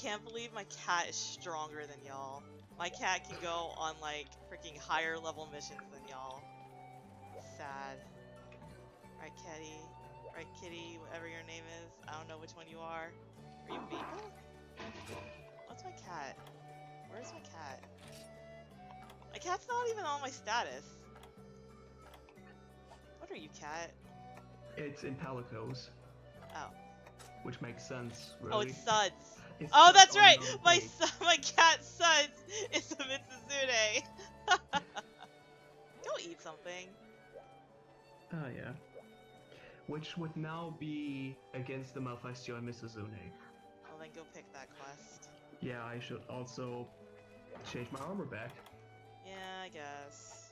can't believe my cat is stronger than y'all. My cat can go on like freaking higher level missions than y'all. Sad. Right, Kitty. Right, Kitty, whatever your name is. I don't know which one you are. Are you Maple? What's my cat? Where's my cat? My cat's not even on my status. What are you, cat? It's in Palicos. Oh. Which makes sense, really. Oh, it's Suds. It's Oh, just that's on right! another My page. my cat Suds is a Mitsuzune. Go eat something. Oh, yeah. Which would now be against the Malfestio and Mizuzune. Well, then go pick that quest. Yeah, I should also change my armor back. Yeah, I guess.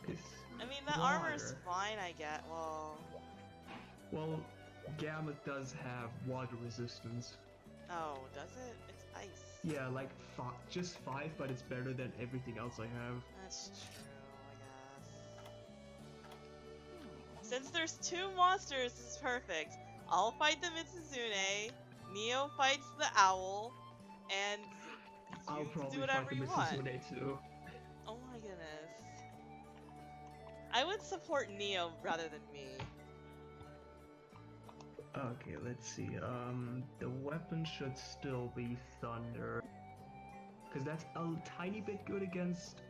It's I mean, the water. armor's fine, I get. Well, Gamut does have water resistance. Oh, does it? It's ice. Yeah, like just 5, but it's better than everything else I have. That's true, I guess. Since there's 2 monsters, this is perfect. I'll fight the Mitsuzune, Neo fights the owl, and I'll you can probably do whatever fight the you want. Mizuzune too. Oh my goodness. I would support Neo rather than me. Okay, let's see. The weapon should still be Thunder. Because that's a tiny bit good against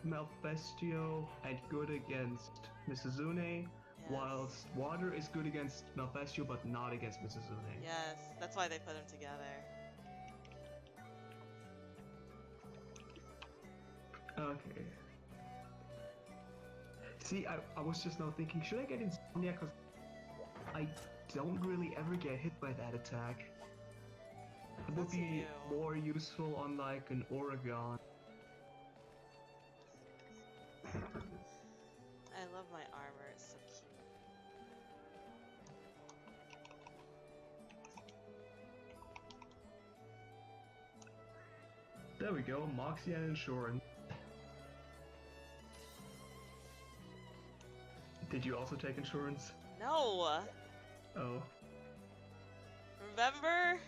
Malfestio and good against Mizuzune, Yes. whilst Water is good against Malfestio but not against Mizuzune. Yes, that's why they put them together. Okay. See, I was just now thinking, should I get Insomnia? Because I don't really ever get hit by that attack. It would That's be new. more useful on like an Oregon. I love my armor, it's so cute. There we go, Moxie and Insurance. Did you also take insurance? No! Oh. Remember?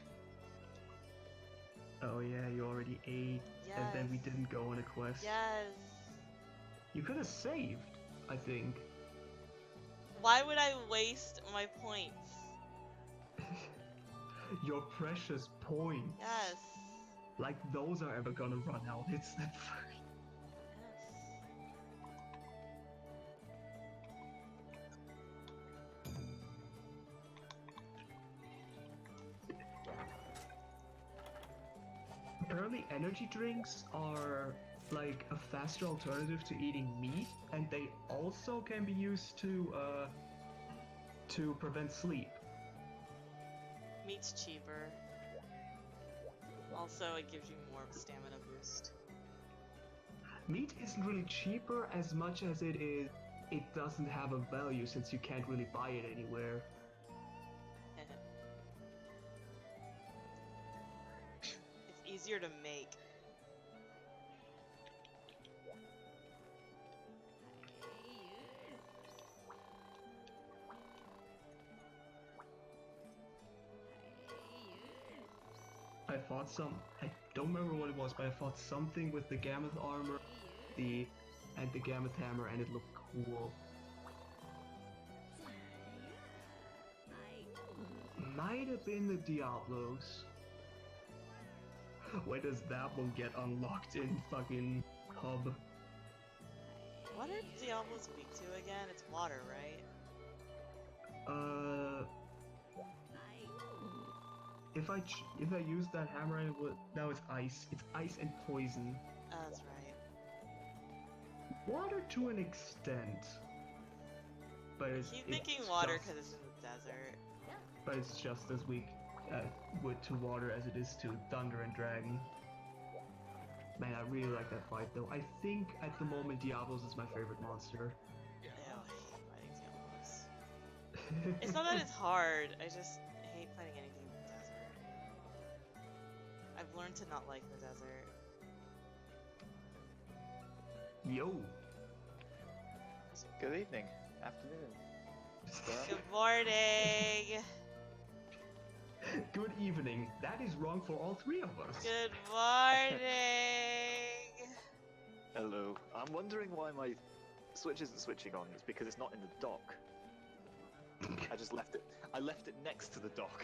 Oh yeah, you already ate, Yes. and then we didn't go on a quest. Yes. You could have saved, I think. Why would I waste my points? Your precious points. Yes. Like those are ever gonna run out. It's that Apparently energy drinks are like a faster alternative to eating meat, and they also can be used to prevent sleep. Meat's cheaper. Also, it gives you more of a stamina boost. Meat isn't really cheaper as much as it doesn't have a value since you can't really buy it anywhere. It's easier to make. I fought I don't remember what it was, but I fought something with the Gammoth armor, and the Gammoth hammer, and it looked cool. Might have been the Diablos. Where does that one get unlocked in fucking hub? What are Diablos weak to again? It's water, right? If I use that hammer, it would. Now it's ice. It's ice and poison. Oh, that's right. Water to an extent, but I keep thinking water because it's in the desert. But it's just as weak to water as it is to thunder and dragon. Man, I really like that fight though. I think at the moment Diablos is my favorite monster. Ew, I hate fighting Diablos. It's not that it's hard, I just hate fighting anything in the desert. I've learned to not like the desert. Yo! Good evening, afternoon. Good morning! Good evening. That is wrong for all three of us. Good morning. Hello. I'm wondering why my Switch isn't switching on. It's because it's not in the dock. I just left it. I left it next to the dock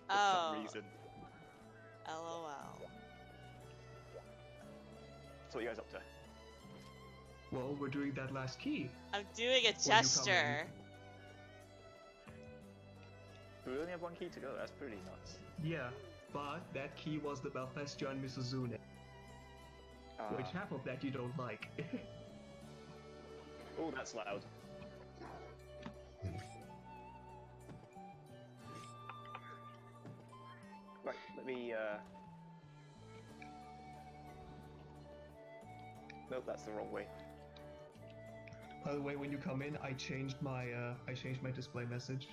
for some reason. LOL. So what are you guys up to? Well, we're doing that last key. I'm doing a you come gesture. We only have one key to go. That's pretty nuts. Yeah, but that key was the Malfestio and Misuzune, which half of that you don't like. Oh, that's loud. Right, let me. Nope, that's the wrong way. By the way, when you come in, I changed my display message.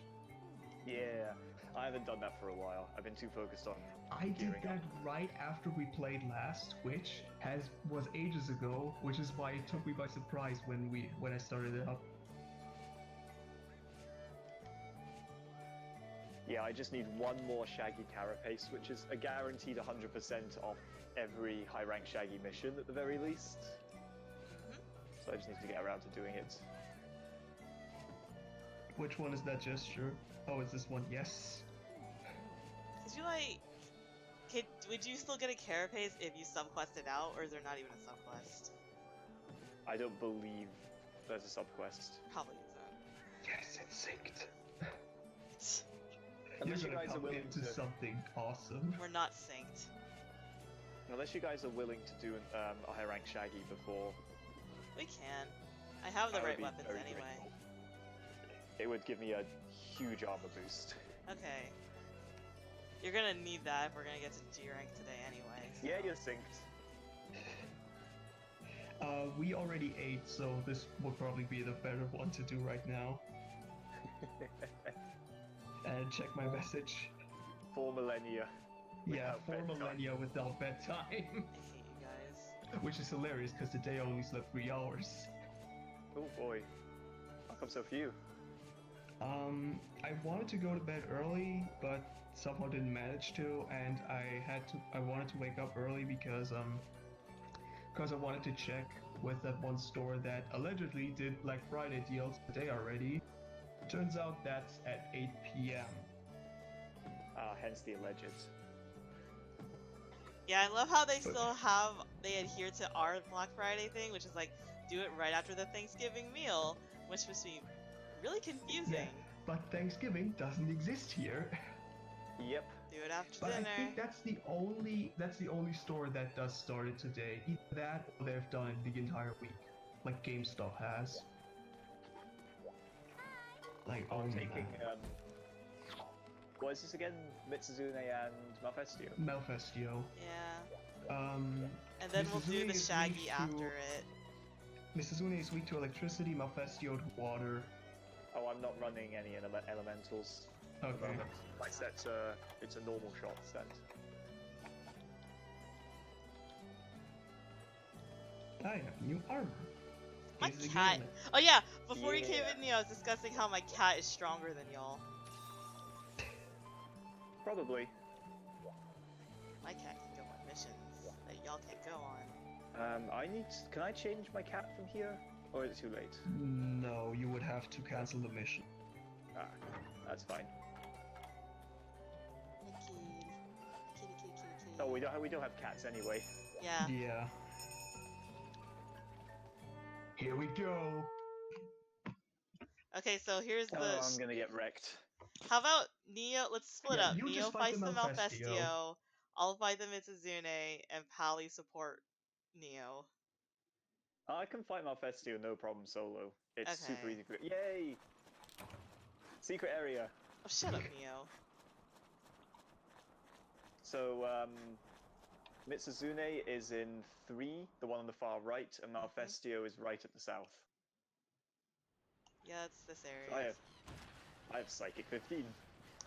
Yeah, I haven't done that for a while. I've been too focused on. I did gearing that up. right after we played last, which was ages ago, which is why it took me by surprise when I started it up. Yeah, I just need one more Shaggy Carapace, which is a guaranteed 100% off every high rank Shaggy mission at the very least. So I just need to get around to doing it. Which one is that gesture? Oh, it's this one. Yes. Did you would you still get a carapace if you subquested out, or is there not even a subquest? I don't believe there's a subquest. Probably isn't. Yes, it's synced. Unless You're you gonna guys are come willing into to, something awesome. We're not synced. unless you guys are willing to do a high rank Shaggy before, We can. I have the I would right be weapons very anyway. grateful. It would give me a huge armor boost. Okay. You're gonna need that if we're gonna get to G rank today anyway. So. Yeah, you're synced. We already ate, so this would probably be the better one to do right now. And check my message. 4 millennia. Yeah, Without 4 bedtime. millennia without bedtime. I hate you guys. Which is hilarious because today I only slept 3 hours. Oh boy. How come so few? I wanted to go to bed early, but somehow didn't manage to, and I wanted to wake up early because I wanted to check with that one store that allegedly did Black Friday deals today already. Turns out that's at 8 p.m. Hence the alleged. Yeah, I love how they they adhere to our Black Friday thing, which is like, do it right after the Thanksgiving meal, which must be really confusing. Yeah, but Thanksgiving doesn't exist here. Yep. Do it after But dinner. I think that's the only store that does start it today. Either that or they've done it the entire week, like GameStop has. Like I'm only taking, that. what is this again? Mitsuzune and Malfestio. Malfestio. Yeah. And And then we'll do the is Shaggy weak after it. Misuzune is weak to electricity, Malfestio to water. Oh, I'm not running any elementals at the Okay. moment. My set's it's a normal shot set. I have new armor. My Is it cat. again? Oh yeah, before you came Yeah. in, I was discussing how my cat is stronger than y'all. Probably. My cat can go on missions that y'all can't go on. Can I change my cat from here? Or is it too late? No, you would have to cancel the mission. Ah, that's fine. Kitty. Oh, we don't have cats anyway. Yeah. Yeah. Here we go. Okay, so here's the. Oh, I'm gonna get wrecked. How about Neo? Let's split Yeah, up. you Neo just fight fights the the Malfestio. Malfestio. I'll fight the Mitsuzune, and Pally support Neo. I can fight Malfestio no problem solo. It's super Okay. easy. Yay! Secret area. Oh, shut up, Neo. So, Mitsuzune is in 3, the one on the far right, and Malfestio is right at the south. Yeah, it's this area. I have Psychic 15.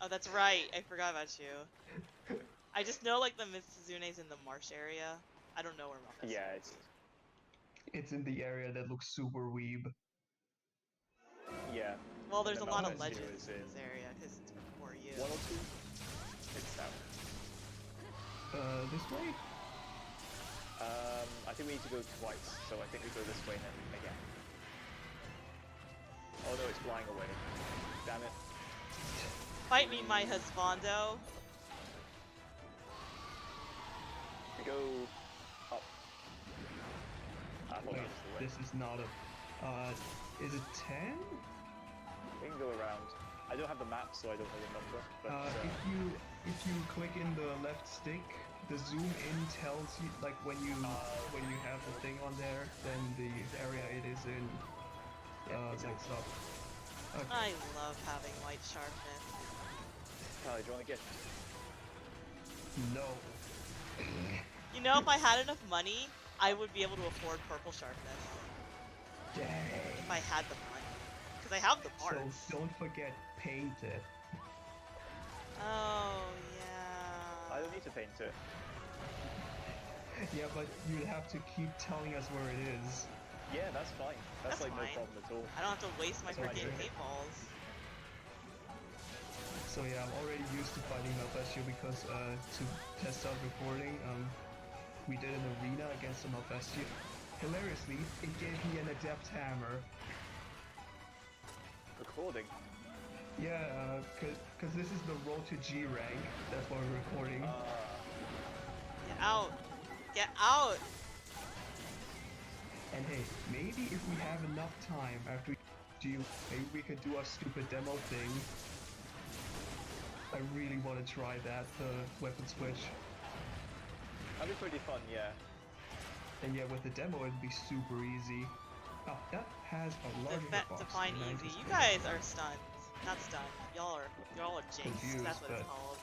Oh, that's right. I forgot about you. I just know like the Mitsuzune's in the marsh area. I don't know where Malfestio Yeah, is. It's in the area that looks super weeb. Yeah. Well, there's a And lot of Malfestio legends is in in this area because it's before you. 1 or 2? this way? I think we need to go twice, so I think we go this way and then again. Oh no, it's flying away. Damn it. Fight me, my husbando. We go up. I thought Wait, that was the way. this is not a... is it 10? We can go around. I don't have the map, so I don't know the number. But If you click in the left stick, the zoom in tells you, like when you have the thing on there, then the area it is in it's lights up. Okay. I love having white sharpness. Kylie, do you want to get? No. You know, if I had enough money, I would be able to afford purple sharpness. Dang. If I had the money. Because I have the parts. So don't forget paint it. Oh, yeah. I don't need to paint it. Yeah, but you'll have to keep telling us where it is. Yeah, that's fine. That's like fine. no problem at all. I don't have to waste my That's what I freaking do. paintballs. So yeah, I'm already used to fighting Malfestio because to test out recording, we did an arena against a Malfestio. Hilariously, it gave me an adept hammer. Recording. Yeah, cause this is the road to G rank. That's why we're recording. Get out. Get out. And hey, maybe if we have enough time after we do, maybe we could do a stupid demo thing. I really want to try that, the weapon switch. That'd be pretty fun, yeah. And yeah, with the demo it'd be super easy. Oh, that has a larger hitbox. Define than I easy. You anticipated. guys are stunned. Not stunned. Y'all are jinxed. Confused, That's what it's but- called.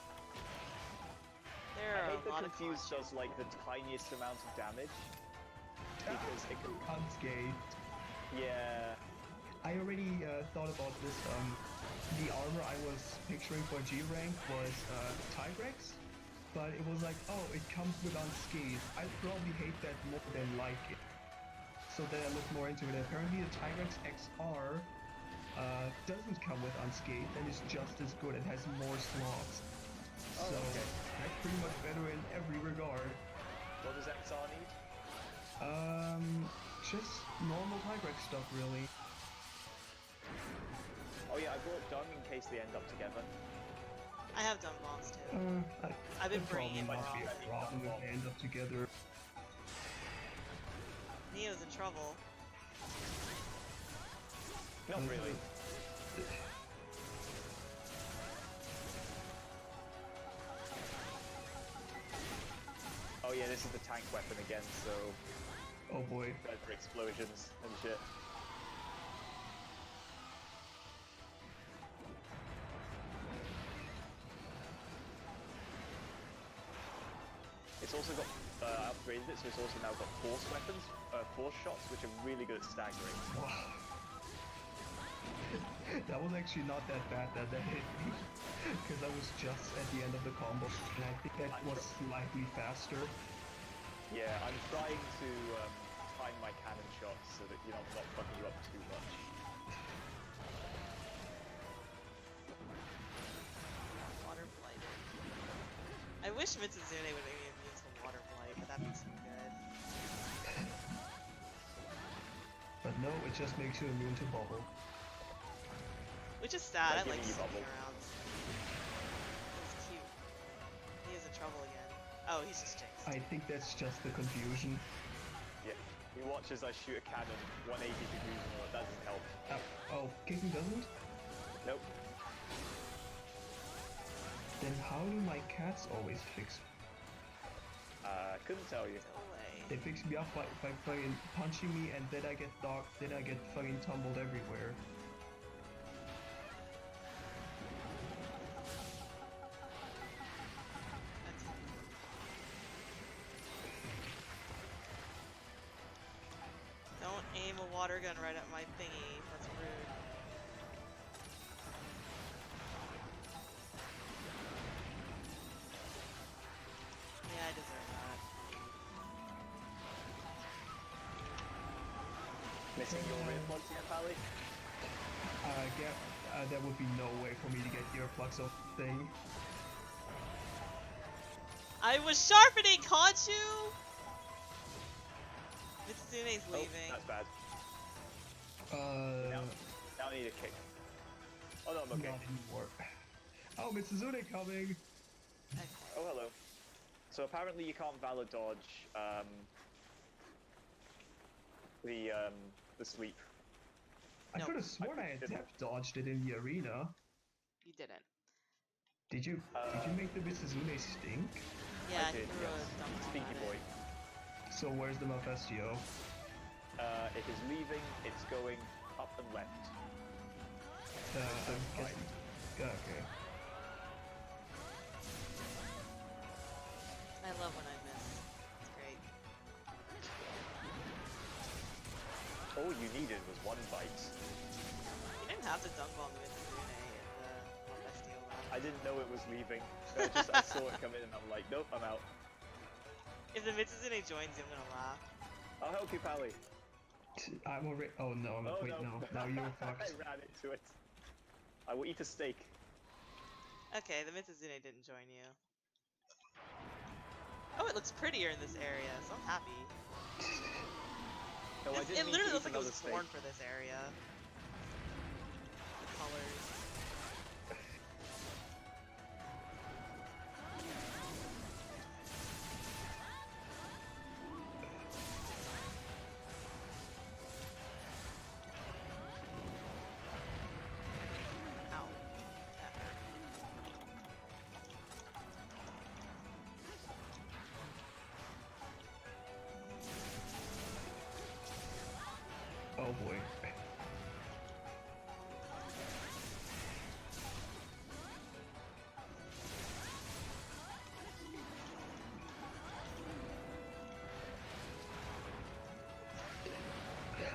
There I are hate a lot that of Confused cons. does like the tiniest amount of damage. Because it can... Unscathed. Yeah. I already thought about this. The armor I was picturing for G rank was Tigrex, but it was like, oh, it comes with unscathed. I'd probably hate that more than like it. So then I looked more into it. Apparently, the Tigrex XR doesn't come with unscathed and is just as good. It has more slots. Oh, So okay. that's pretty much better in every regard. What does XR need? Just normal Tigrex stuff, really. Oh yeah, I brought Dung in case they end up together. I have done bombs too. I've been It bringing probably it might be wrong. a problem if they end up together. Neo's in trouble. Not really. Oh yeah, this is the tank weapon again, so Oh boy. bad for explosions and shit. It's also got, I upgraded it, so it's also now got force weapons, force shots, which are really good at staggering. Wow. That was actually not that bad that hit me. Because I was just at the end of the combo, and I think that was slightly faster. Yeah, I'm trying to time my cannon shots so that you know I'm not fucking you up too much. Water blight. I wish Mitsuzune would make me immune to water blight, but that'd be so good. But no, it just makes you immune to bubble. Which is sad. Like I like giving you sneaking bubble. around. It's cute. He is in trouble again. Oh, he's just jinxed. I think that's just the confusion. Yeah. You watch as I shoot a cannon 180 degrees and all, that doesn't help. Oh, kicking doesn't? Nope. Then how do my cats always fix? Couldn't tell you. Go away. They fix me up by fucking punching me, and then I get knocked, then I get fucking tumbled everywhere. Don't aim a water gun right at my thingy. That's rude. Yeah, I deserve that. Missing your earplugs yet, Pally? There would be no way for me to get earplugs off the thing. I was sharpening Conchu! Mitsune's Oh, leaving. that's bad. Uh, Now I need a kick. Oh no, I'm okay. not anymore. Oh, Mitsuzune coming! Okay. Oh, hello. So apparently you can't valor dodge the sweep. I Nope. could have sworn I had depth dodged it in the arena. You didn't. Did you make the Mitsuzune stink? Yeah, I did, he threw yes. a dumb bomb Stinky at boy. it. So where's the Mephisto? It is leaving, it's going up and left. I'm guessing. Okay. I love when I miss. It's great. All you needed was one bite. You didn't have to dunk bomb Mitsune in the Mephisto lab. I didn't know it was leaving. I saw it come in and I'm like, nope, I'm out. If the Mitsune joins you, I'm gonna laugh. I'll help you, Pally. I'm already. Oh no! Oh Wait, no. no. Now you're I fucked. ran into it. I will eat a steak. Okay, the Mitsune didn't join you. Oh, it looks prettier in this area, so I'm happy. No, I It didn't mean literally to looks eat like it was another steak. born for this area. The colors. Ow. That hurt. Oh boy.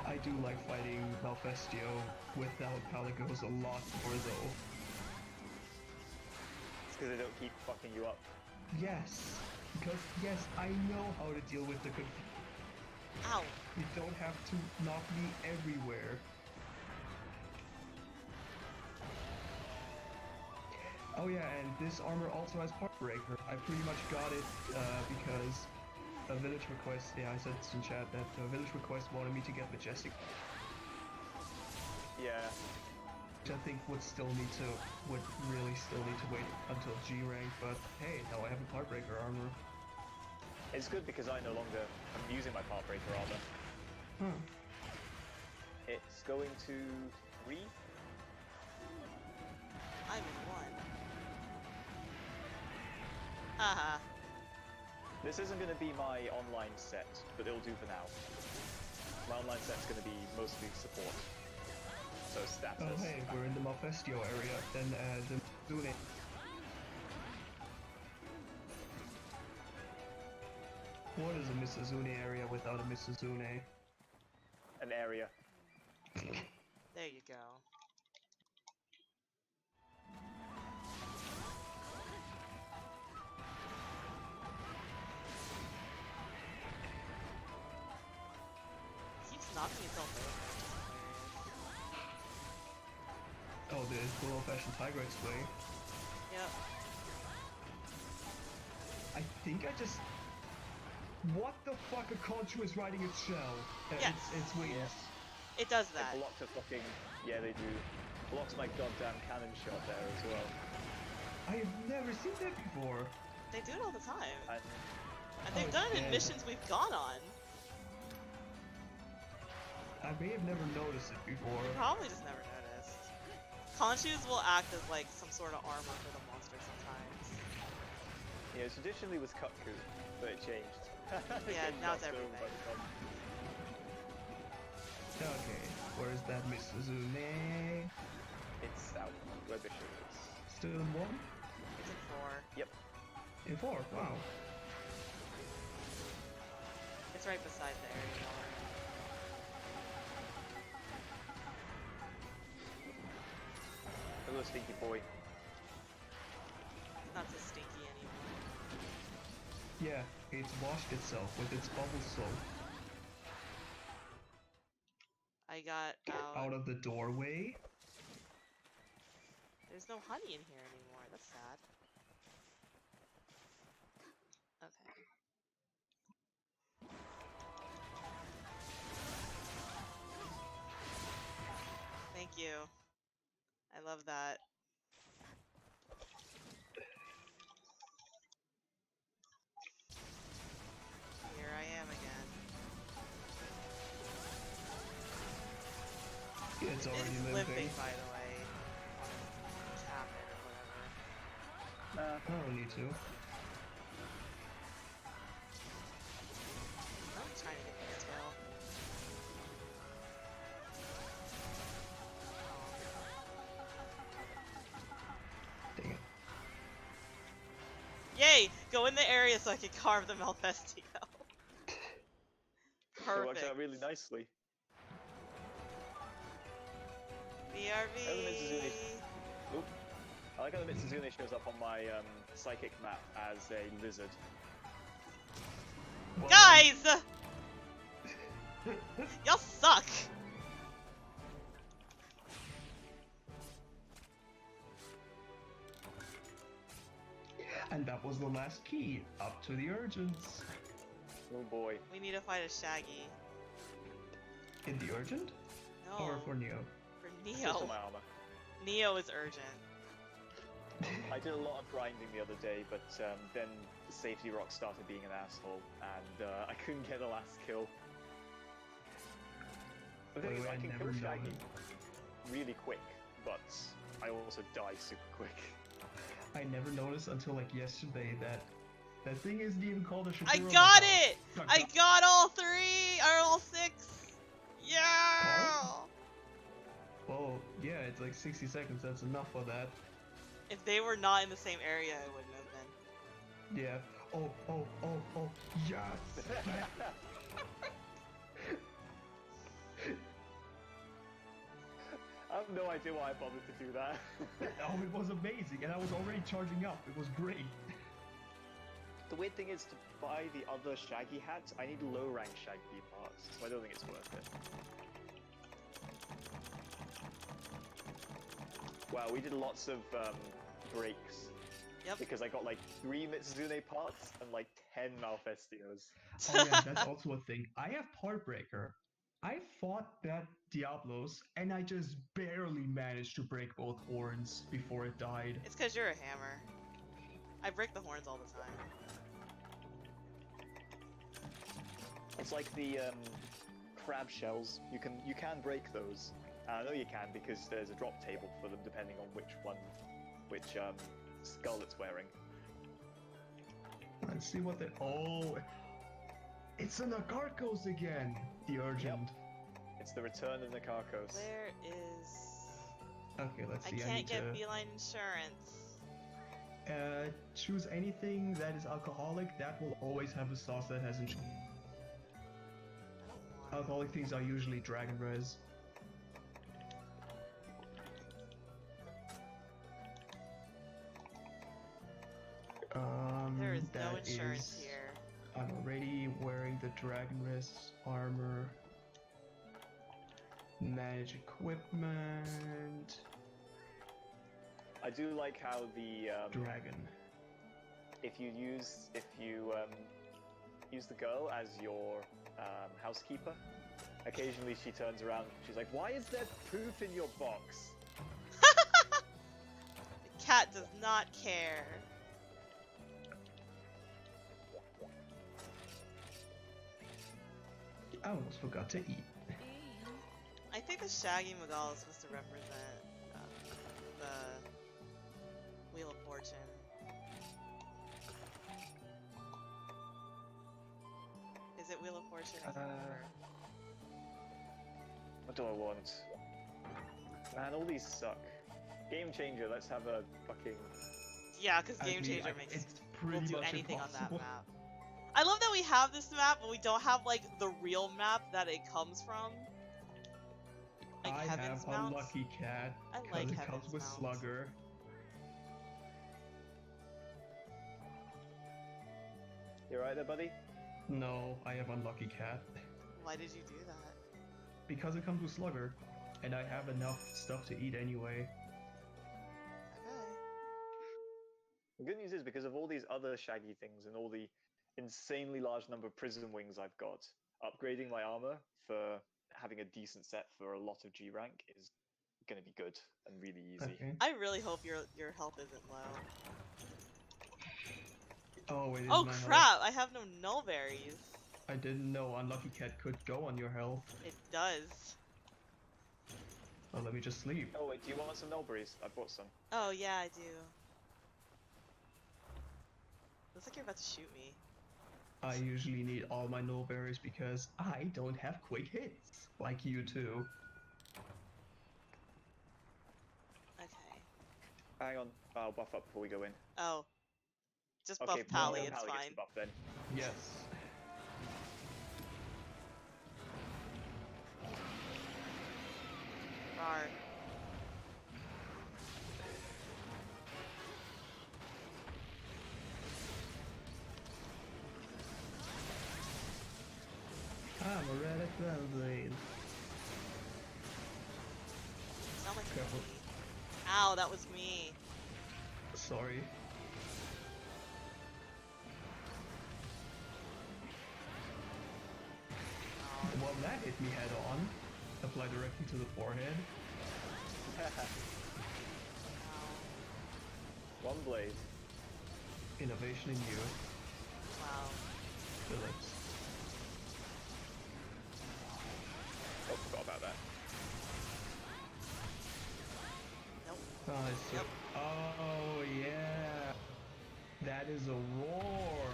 I do like fighting Mephisto without Paligos a lot more though. It's because they don't keep fucking you up. Yes, because yes, I know how to deal with the confusion. Ow. You don't have to knock me everywhere. Oh yeah, and this armor also has Part Breaker. I pretty much got it because a village request. Yeah, I said this in chat that a village request wanted me to get Majestic, Yeah. which I think would really still need to wait until G rank. But hey, now I have a Part Breaker armor. It's good because I no longer am using my part breaker armor. Huh. It's going to 3. I'm in one. Haha. This isn't going to be my online set, but it'll do for now. My online set's going to be mostly support. So status. Oh hey, we're in the Mephisto area. Then the Mitsuzune. What is a Mitsuzune area without a Mitsuzune? An area. There you go. It keeps knocking itself over. Oh, the good old-fashioned Tigrex way. Yep. I think I just... What the fuck? A Conchu is riding its shell. Yes. Its wings. Yes. It does They that. blocked a fucking... Yeah, they do. Blocked my goddamn cannon shot there as well. I have never seen that before. They do it all the time. And And they've Oh, done it in yeah. missions we've gone on. I may have never noticed it before. You probably just never noticed. Conchus will act as like some sort of armor for the monster sometimes. yeah, it traditionally was Kutku, but it changed. Yeah, now it's Got so everything. much fun. Okay, where's that Mitsuzune? It's south, where Bishop is. Still in 1? It's in 4. Yep. In 4, wow. It's right beside the area. Hello, stinky boy. It's not so stinky anymore. Yeah, it's washed itself with its bubble soap I got out of the doorway. There's no honey in here anymore. That's sad. love that. Here I am again. It's already It's limping. limping, by the way. Cap it or whatever. I don't need to. I'm trying to get this tail. Dang it. Yay! Go in the area so I can carve the Malfestio. It worked Perfect. out really nicely. BRB. Oop. I like how the Mitsuzune shows up on my psychic map as a lizard. Guys! Y'all suck! And that was the last key. Up to the urgents. Oh boy. We need to fight a Shaggy. In the urgent? No, Or for Neo? for Just Neo. for my armor. Neo is urgent. I did a lot of grinding the other day, but then the Safety Rock started being an asshole, and I couldn't get the last kill. The thing is, I can kill Shaggy really quick, but I also die super quick. I never noticed until like yesterday that that thing isn't even called a I Shakura got Mobile. it! I got all 3! Or all 6! Yeah! Well, yeah, it's like 60 seconds. That's enough for that. If they were not in the same area, it wouldn't have been. Yeah. Oh, yes! I have no idea why I bothered to do that. Oh, it was amazing, and I was already charging up. It was great. The weird thing is, to buy the other Shaggy hats, I need low rank Shaggy parts, so I don't think it's worth it. Wow, we did lots of breaks. Yep. Because I got like 3 Mitsuzune parts and like 10 Malfestios. Oh yeah, that's also a thing. I have Part Breaker. I fought that Diablos, and I just barely managed to break both horns before it died. It's because you're a hammer. I break the horns all the time. It's like the crab shells. You can break those. I know you can because there's a drop table for them depending on which skull it's wearing. Let's see what they. Oh, it's an Akarkos again. The urgent. It's the return of Nakarkos. Where is... Okay, let's I see. can't need get to Beeline Insurance. choose anything that is alcoholic. That will always have a sauce that has insurance. I don't want Alcoholic things are usually Dragon Res. There is no that insurance is- here. I'm already wearing the Dragon Res armor. Manage equipment. I do like how the Dragon. if you use the girl as your housekeeper, occasionally she turns around. She's like, "Why is there poop in your box?" The cat does not care. I almost forgot to eat. I think the Shaggy Magal is supposed to represent the Wheel of Fortune. Is it Wheel of Fortune? I can't remember. What do I want? Man, all these suck. Game Changer, let's have a fucking... Yeah, because I Game mean, Changer it's we'll pretty do much anything on that impossible. map. I love that we have this map, but we don't have like the real map that it comes from. Like I Heaven's have Mounts. Unlucky Cat I because like it Heaven's comes with Mounts. Slugger. You right there, buddy? No, I have Unlucky Cat Why did you do that? because it comes with Slugger, and I have enough stuff to eat anyway. Okay. The good news is, because of all these other Shaggy things and all the insanely large number of Prism Wings I've got, upgrading my armor for having a decent set for a lot of G rank is gonna be good and really easy. Okay. I really hope your health isn't low. Oh, it is Oh my health. crap! I have no null berries. I didn't know Unlucky Cat could go on your health. It does. Oh, let me just sleep. Oh wait, do you want some Nulberries? I bought some. Oh yeah, I do. Looks like you're about to shoot me. I usually need all my null berries because I don't have quick hits like you two. Okay. Hang on, I'll buff up before we go in. Oh. Just buff Okay, Pally, Pally it's gets fine. the buff then. Yes. Rar. I'm a relic blade. Sound like Careful. me. Ow, that was me. Sorry. Ow. Well, that hit me head on. Apply directly to the forehead. Ow. One blade. Innovation in you, Wow. Phillips. Oh, forgot about that. Nope. Oh, it's Yep. Oh, yeah. That is a roar.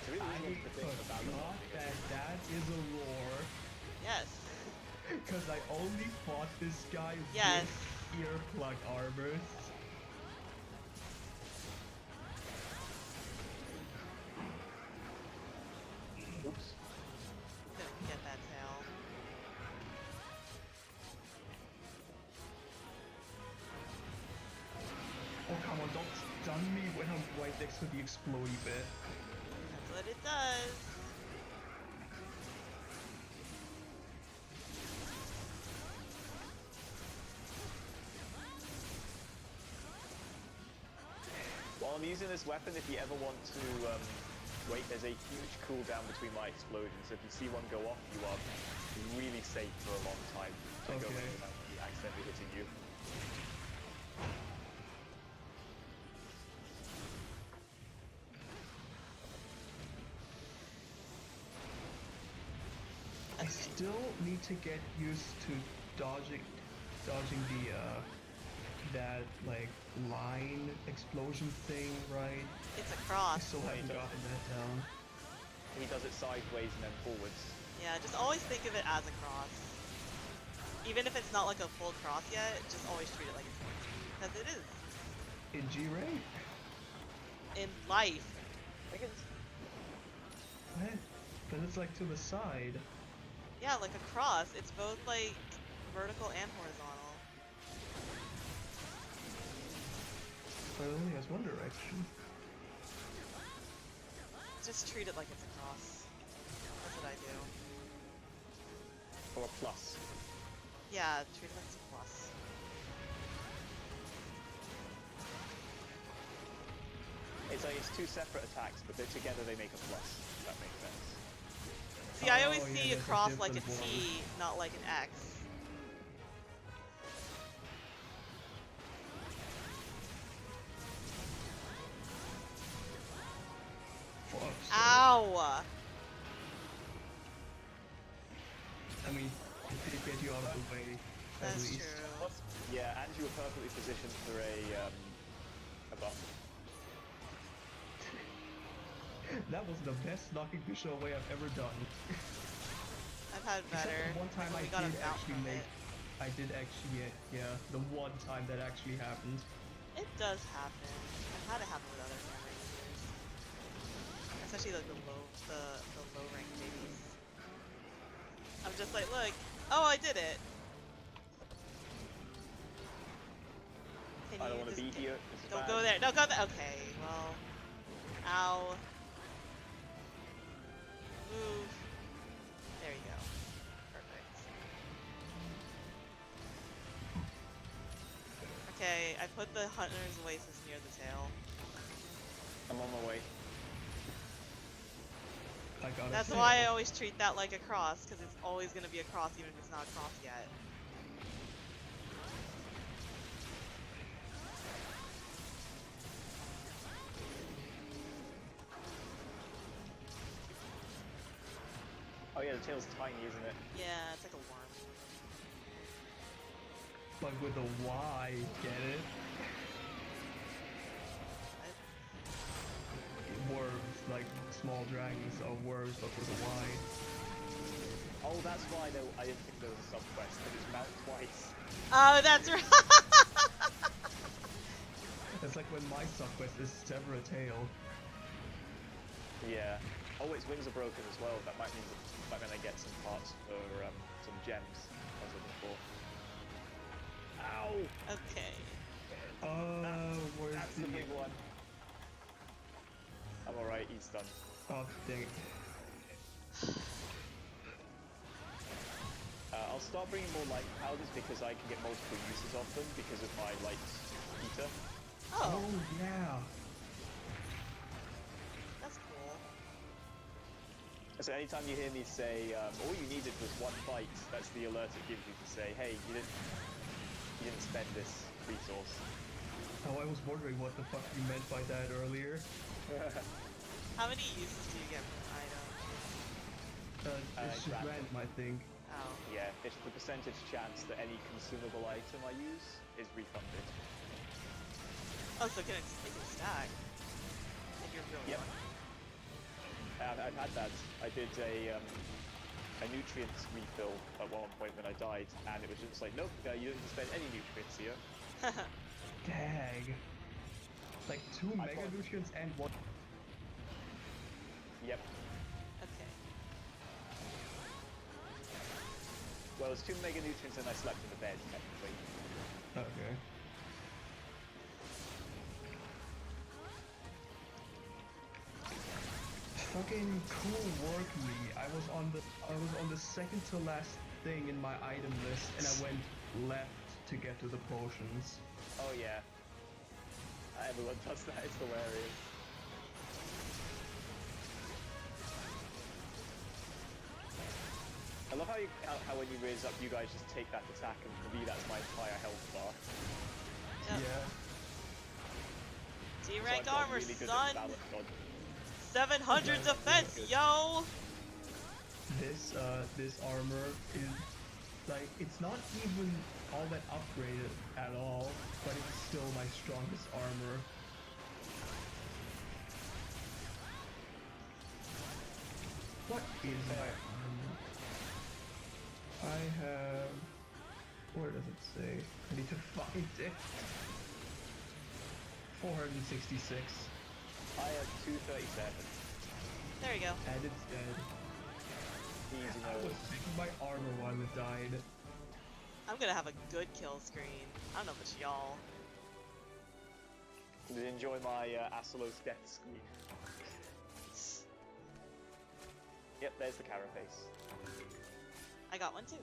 It's really I easy to predict about the forgot that is a roar. Yes. Because I only fought this guy Yes. with earplug armors. Oops. Couldn't get that tail. Oh, come on, don't stun me when I'm right next to the explodey bit. That's what it does. While I'm using this weapon, if you ever want to wait, there's a huge cooldown between my explosions. So if you see one go off, you are really safe for a long time. To go Okay. without accidentally hitting you. I still need to get used to dodging the that like line explosion thing, right? It's a I cross. still haven't gotten that down. He does it sideways and then forwards. Yeah, just always think of it as a cross. Even if it's not like a full cross yet, just always treat it like it's going to be. Because it is. In G-Ray? In life. I think it's What? But it's like to the side. Yeah, like a cross. It's both like vertical and horizontal. But it only has one direction. Just treat it like it's a cross. That's what I do. or a plus. Yeah, treat it like it's a plus. It's like it's two separate attacks, but they're together they make a plus. If that makes sense. See, I always Oh, yeah, see a there's a cross like a different T, not like an X. Fuck's sake. Ow! I mean, it did get you out of the way, at That's least. true. Plus, yeah, and you were perfectly positioned for a buff. That was the best knocking Bishop away I've ever done. I've had Except better. the one time when I we got a did mount actually from make... it. I did actually get, yeah, the one time that actually happened. It does happen. I've had it happen with other hammer users. Especially like the low rank babies. I'm just like, look, oh I did it. Can I don't you want to just be here. This is Don't bad. go there. Don't go there. Okay, well. Ow. Move. There you go. Perfect. Okay, I put the Hunter's Oasis near the tail. I'm on my way. I got That's why I always treat that like a cross, because it's always going to be a cross even if it's not a cross yet. yeah, the tail's tiny, isn't it? Yeah, it's like a worm. But with a Y, get it? Worms, like small dragons are worms, but with a Y. Oh, that's why I didn't think there was a subquest, because it's mount twice. Oh, that's right. It's like when my subquest is sever a tail. Yeah. Oh, its wings are broken as well. That might mean I get some parts for some gems I was looking for. Ow! Okay. Where's That's the big one. I'm alright, he's done. Oh, dang it. I'll start bringing more light powders because I can get multiple uses of them because of my light heater. Oh, Yeah. that's cool. So anytime you hear me say, all you needed was one bite, that's the alert it gives you to say, hey, you didn't spend this resource. Oh, I was wondering what the fuck you meant by that earlier. How many uses do you get from an item? It's just random, I think. Oh. Yeah, it's the percentage chance that any consumable item I use is refunded. Oh, so it can stack. If you're really Yep. lucky. I've had that. I did a nutrients refill at one point when I died, and it was just like, nope, you didn't spend any nutrients here. Dang. Like 2 I mega thought- nutrients and 1. Yep. Okay. Well, it was 2 mega nutrients and I slept in the bed, technically. Okay. Fucking cool work, me. I was on the second to last thing in my item list, and I went left to get to the potions. Oh yeah. Everyone does that, it's hilarious. I love how when you raise up, you guys just take that attack, and for me that's my entire health bar. Yep. Yeah. D So rank I've got armor, really good son. balance on. 700 Yeah, defense, good. yo. This armor is like, it's not even all that upgraded at all, but it's still my strongest armor. What is my armor? I have... Where does it say? I need to find it. 466. I have 237. There you go. And it's dead. Easy I was mode. taking my armor while it died. I'm gonna have a good kill screen. I don't know about y'all. Did you enjoy my Asalos death screen? Yep, there's the carapace. I got one too.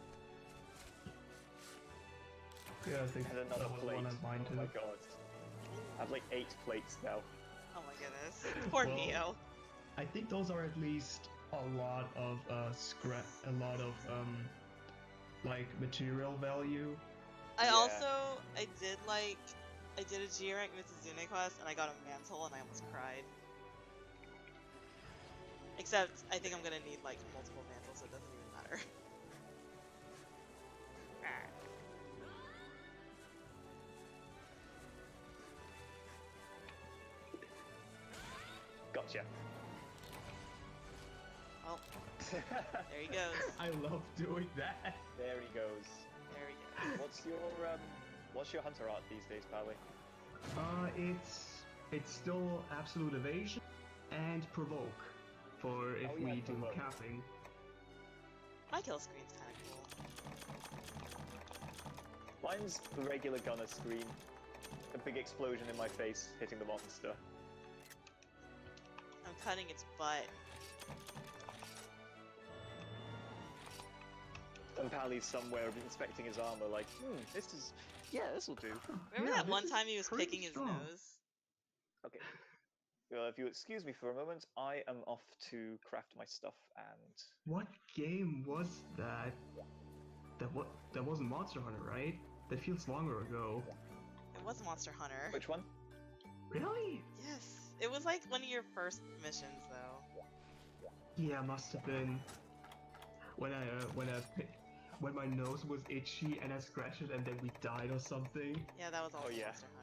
Yeah, I think And that another was plate. one of mine Oh too. my god. I have like 8 plates now. Oh my goodness. Poor Well, Neo. I think those are at least a lot of scrap, a lot of like material value. I Yeah. also, I did a G rank Mitsuzune quest and I got a mantle and I almost cried. Except, I think I'm gonna need like multiple mantles, so it doesn't even matter. Gotcha. Well, there he goes. I love doing that. There he goes. There he goes. What's your hunter art these days, Pally? It's still absolute evasion and provoke for if Oh, yeah, we do provoke. My capping. kill screen's kind of cool. Mine's the regular gunner screen. A big explosion in my face hitting the monster. I'm cutting its butt. And Pally's somewhere inspecting his armor like, this'll do. Remember Yeah, that this one is time he was pretty picking his strong. nose? Okay. Well, if you excuse me for a moment, I am off to craft my stuff and... What game was that? That wasn't Monster Hunter, right? That feels longer ago. It was Monster Hunter. Which one? Really? Yes. It was like one of your first missions, though. Yeah, must have been. when my nose was itchy and I scratched it and then we died or something. Yeah, that was also yeah. Monster Hunter.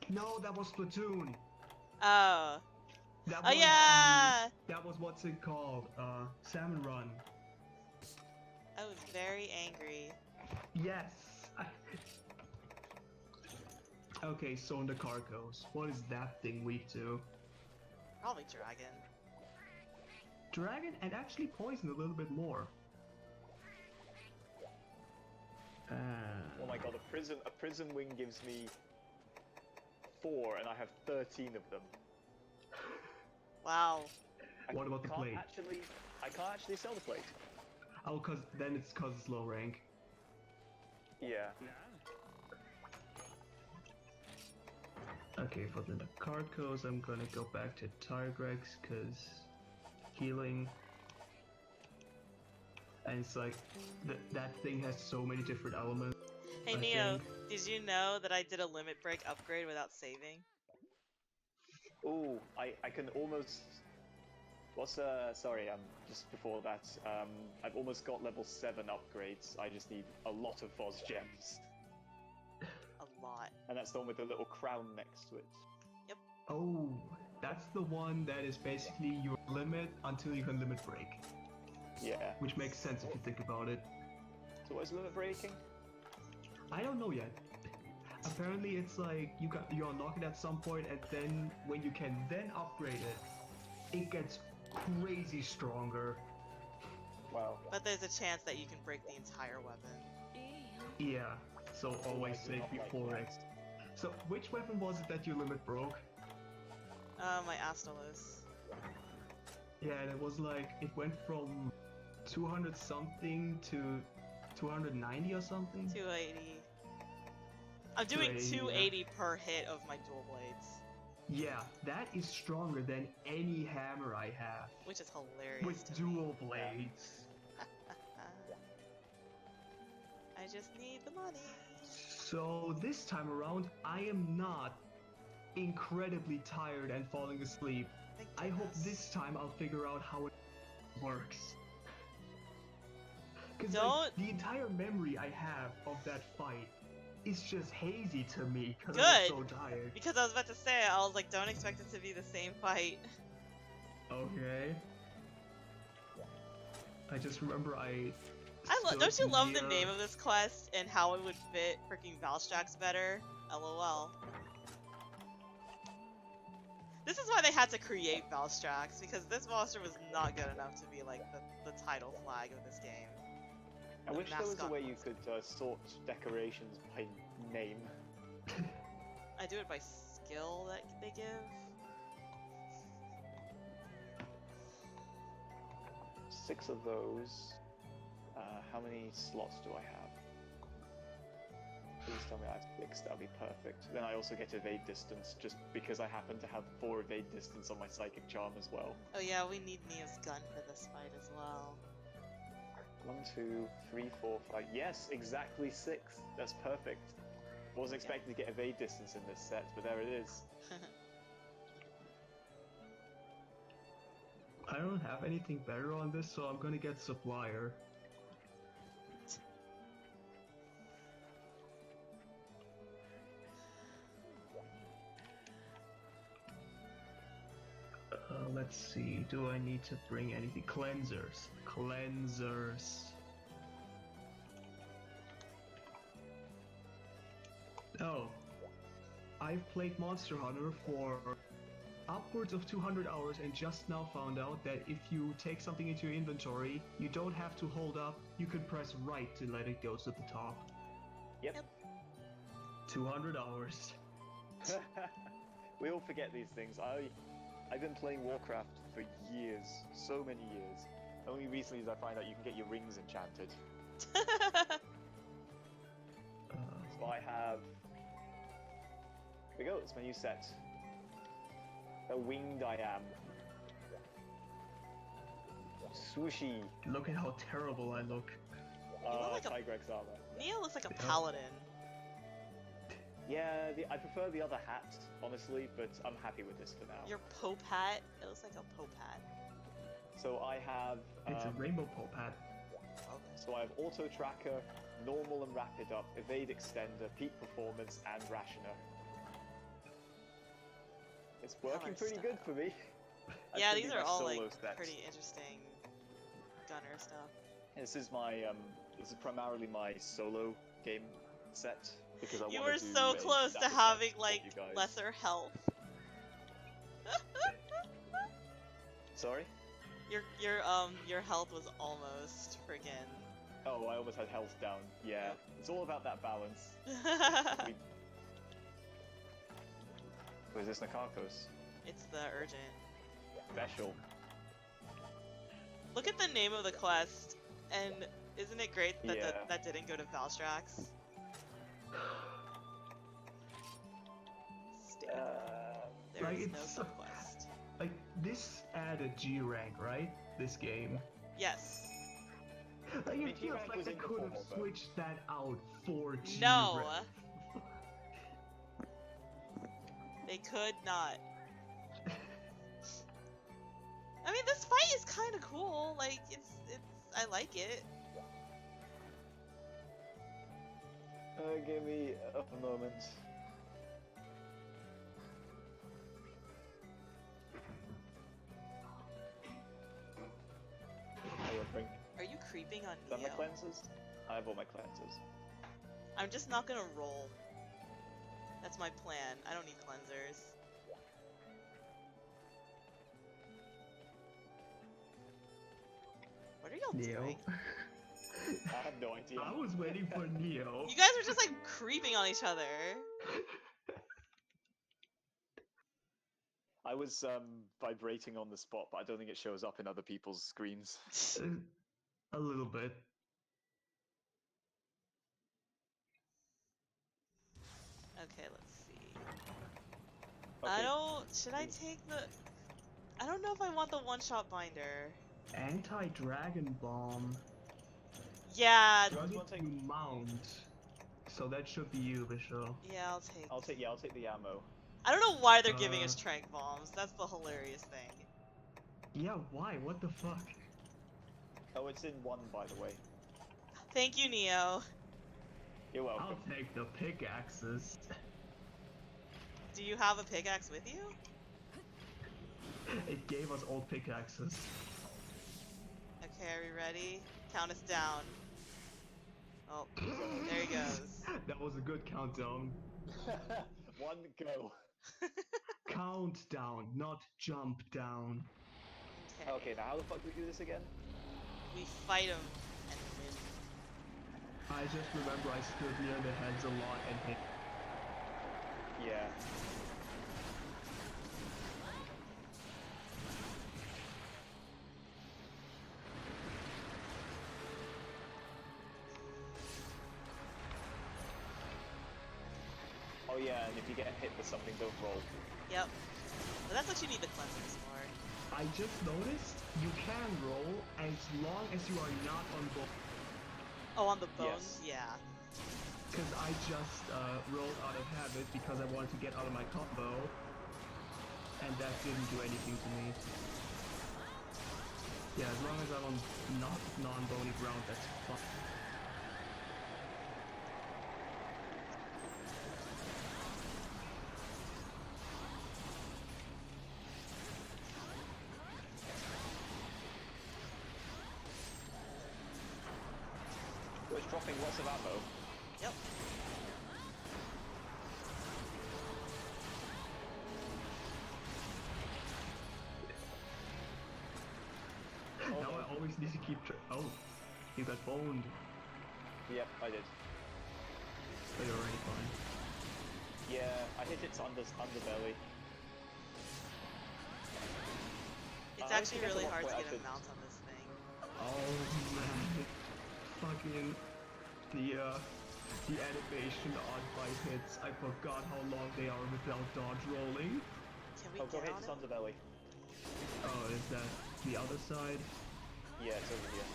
No, that was Splatoon. Oh. That Oh was, yeah! that was what's it called? Salmon Run. I was very angry. Yes. Okay, so in the Carcos, what is that thing weak to? Probably Dragon. Dragon and actually poison a little bit more. Oh my god, a prison wing gives me 4 and I have 13 of them. Wow. What about the plate? I can't actually sell the plate. Oh, cause it's low rank. Yeah. Okay, for the Carcos, I'm gonna go back to Tigrex, cause healing. And it's like, that thing has so many different elements. Hey I Neo, think. did you know that I did a limit break upgrade without saving? Ooh, I can almost... sorry, just before that, I've almost got level 7 upgrades. I just need a lot of Foz gems. A lot. And that's the one with the little crown next to it. Oh, that's the one that is basically your limit until you can limit break. Yeah. Which makes sense if you think about it. So what is limit breaking? I don't know yet. Apparently it's like you unlock it at some point and then when you can then upgrade it, it gets crazy stronger. Wow. But there's a chance that you can break the entire weapon. Yeah, so always Like, save not like before it. that. So which weapon was it that your limit broke? My Astalos. Yeah, and it was like, it went from 200 something to 290 or something? 280. I'm doing 280, 280 per hit of my dual blades. Yeah, that is stronger than any hammer I have. Which is hilarious With to me. dual blades. I just need the money. So this time around, I am not incredibly tired and falling asleep. Thank I hope goodness. this time I'll figure out how it works. Because Don't- the entire memory I have of that fight is just hazy to me because Good. I'm so tired. Because I was about to say, I was like, don't expect it to be the same fight. Okay. I just remember Don't you love the near- name of this quest and how it would fit freaking Valstrax better? LOL. This is why they had to create Valstrax, because this monster was not good enough to be like the title flag of this game. I The wish there was a mascot way you monster. could sort decorations by name. I do it by skill that they give. 6 of those. How many slots do I have? Please tell me I have 6, that'd be perfect. Then I also get evade distance, just because I happen to have 4 evade distance on my psychic charm as well. Oh yeah, we need Neo's gun for this fight as well. 1, 2, 3, 4, 5. Yes, exactly 6. That's perfect. Wasn't expecting to get evade distance in this set, but there it is. I don't have anything better on this, so I'm gonna get Supplier. Let's see, do I need to bring anything? Cleansers. Cleansers. Oh. I've played Monster Hunter for upwards of 200 hours and just now found out that if you take something into your inventory, you don't have to hold up, you can press right to let it go to the top. Yep. 200 hours. We all forget these things. I've been playing Warcraft for years, so many years. Only recently did I find out you can get your rings enchanted. So I have... Here we go, it's my new set. The Winged I Am. Swooshy. Look at how terrible I look. look like a- Tigrex armor. Neo looks like a paladin. Yeah, I prefer the other hat, honestly, but I'm happy with this for now. Your Pope hat? It looks like a Pope hat. So I have. It's a rainbow pole pad. Okay. So I have Auto Tracker, Normal and Rapid Up, Evade Extender, Peak Performance, and Rationer. It's working Color pretty good style. for me. That's Yeah, gonna these be are my all solo like stats. pretty interesting gunner stuff. This is my this is primarily my solo game set because I You want were to do so a close to stat having test for like you guys. lesser health. Sorry? Your health was almost friggin'. Oh, I almost had health down. Yeah, Yep. it's all about that balance. Where's this Nakakos? It's the urgent. Special. Look at the name of the quest, and isn't it great that Yeah. that didn't go to Valstrax? Stupid. There Like, is it's no so- quest. Like, this added G rank, right? This game. Yes. Like, mean, it feels G-Rank like was they in could have before, but- switched that out for G No. rank. They could not. I mean, this fight is kind of cool. Like, I like it. Give me a moment. Are you creeping on Done my Neo? cleansers? I have all my cleansers. I'm just not gonna roll. That's my plan. I don't need cleansers. What are y'all Neo. doing? I have no idea. I was waiting for Neo. You guys are just like creeping on each other. I was vibrating on the spot, but I don't think it shows up in other people's screens. A little bit. Okay, let's see. Okay. I don't. Should I take the? I don't know if I want the one-shot binder. Anti-Dragon Bomb. Yeah, You guys Run wanna it take- to mount. So that should be you, Bishop. yeah, I'll take. I'll take the ammo. I don't know why they're giving us Uh, trank bombs. That's the hilarious thing. Yeah, why? What the fuck? Oh, it's in one, by the way. Thank you, Neo. You're welcome. I'll take the pickaxes. Do you have a pickaxe with you? It gave us old pickaxes. Okay, are we ready? Count us down. Oh, there he goes. That was a good countdown. One go. Countdown, not jump down. Okay. Okay, now how the fuck do we do this again? We fight him and win. I just remember I stood near the heads a lot and hit. Yeah. Oh yeah, and if you get hit with something, don't roll. Yep. But that's what you need the cleansers for. I just noticed you can roll as long as you are not on both. Oh, on the bones? Yes. Yeah. Because I just rolled out of habit because I wanted to get out of my combo. And that didn't do anything to me. Yeah, as long as I'm on not non-bony ground, that's fine. Well, it's dropping lots of ammo. Yep. Now I always need to keep oh, you got boned. Yep, I did. But you're already fine. Yeah, I hit its underbelly. It's I actually think at really one hard to point I get a should- mount on this thing. Oh man. Fucking the animation on fight hits. I forgot how long they are without dodge rolling. Can we Oh, go get hit on its it? underbelly. Oh, is that the other side? Yeah, it's over here.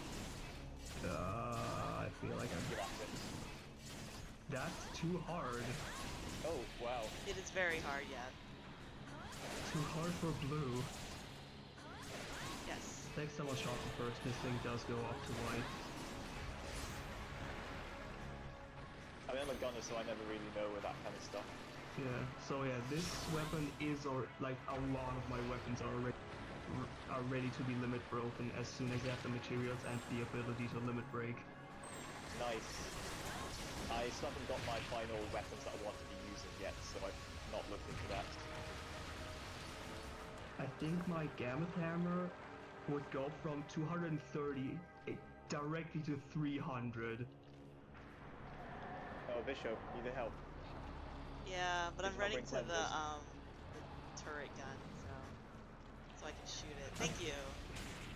I feel like I'm. Get at it. That's too hard. Oh, wow. It is very hard, yeah. Too hard for blue. Yes. Next time I'll sharpen first, this thing does go up to white. I mean, I'm a gunner, so I never really know with that kind of stuff. Yeah, so yeah, this weapon is, or like a lot of my weapons are ready to be limit broken as soon as they have the materials and the ability to limit break. Nice. I still haven't got my final weapons that I want to be using yet, so I've not looked into that. I think my Gamut Hammer would go from 230 directly to 300. Oh, Bishop, need help. Yeah, but Did I'm you not running bring to the cleansers? turret gun, so I can shoot it. Thank you.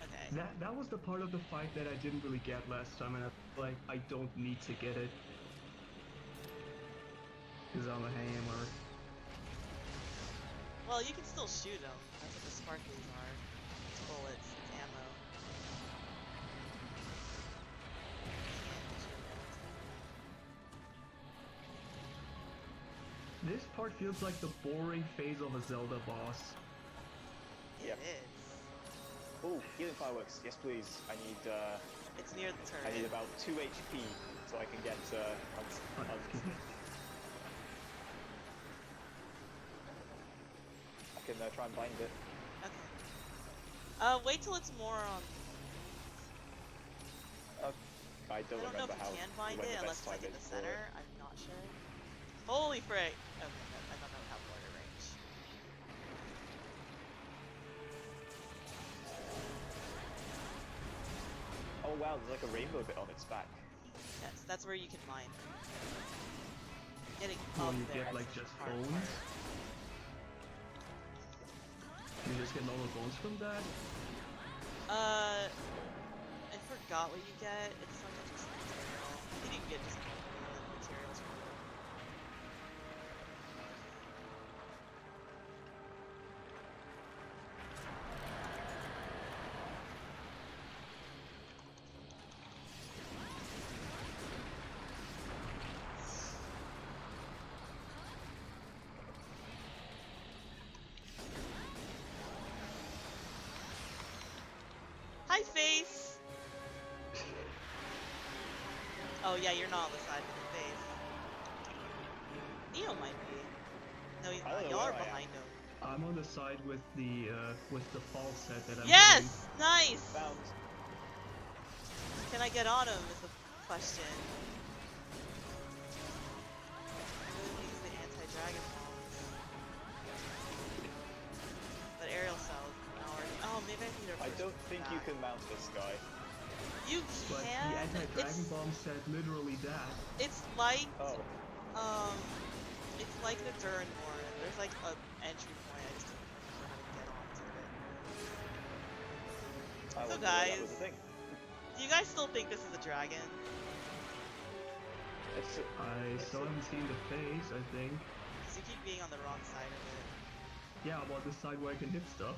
Okay. That was the part of the fight that I didn't really get last time, and I feel like I don't need to get it. Because I'm a hammer. Well, you can still shoot them. That's what the sparklies are. It's bullets. It's ammo. This part feels like the boring phase of a Zelda boss. It Yep. is. Oh, healing fireworks. Yes, please. I need It's near the turret. I need about 2 HP so I can get I can try and bind it. Okay. Wait till it's more on. I don't I don't know remember if how you can bind when it the unless best it's like time in the is for center. it. I'm not sure. Holy frick! Okay, no, I don't know how border range. Oh wow, there's like a rainbow bit on its back. Yes, that's where you can mine. Getting Will up you there get is like the just hard bones? part. You just get normal bones from that? I forgot what you get. It's like just material. I think you can get just materials from it. Hi, face! Oh yeah, you're not on the side with the face. Neo might be. No, he's I don't not. know Y'all are where I am. behind him. I'm on the side with the fall set that I'm Yes! Nice! Found. Can I get on him is the question. I really want to use the anti-dragon bombs. But aerial cells now are... Oh, maybe I need a... I don't think you can mount this guy. You But can... the anti-dragon bomb set literally that. It's like... Oh. It's like the Duranborn. There's like an entry point. I just don't remember how to get onto it. I So wonder why that guys- was a thing. Do you guys still think this is a dragon? It's I still haven't seen the face, I think. Because you keep being on the wrong side of it. Yeah, I'm on the side where I can hit stuff.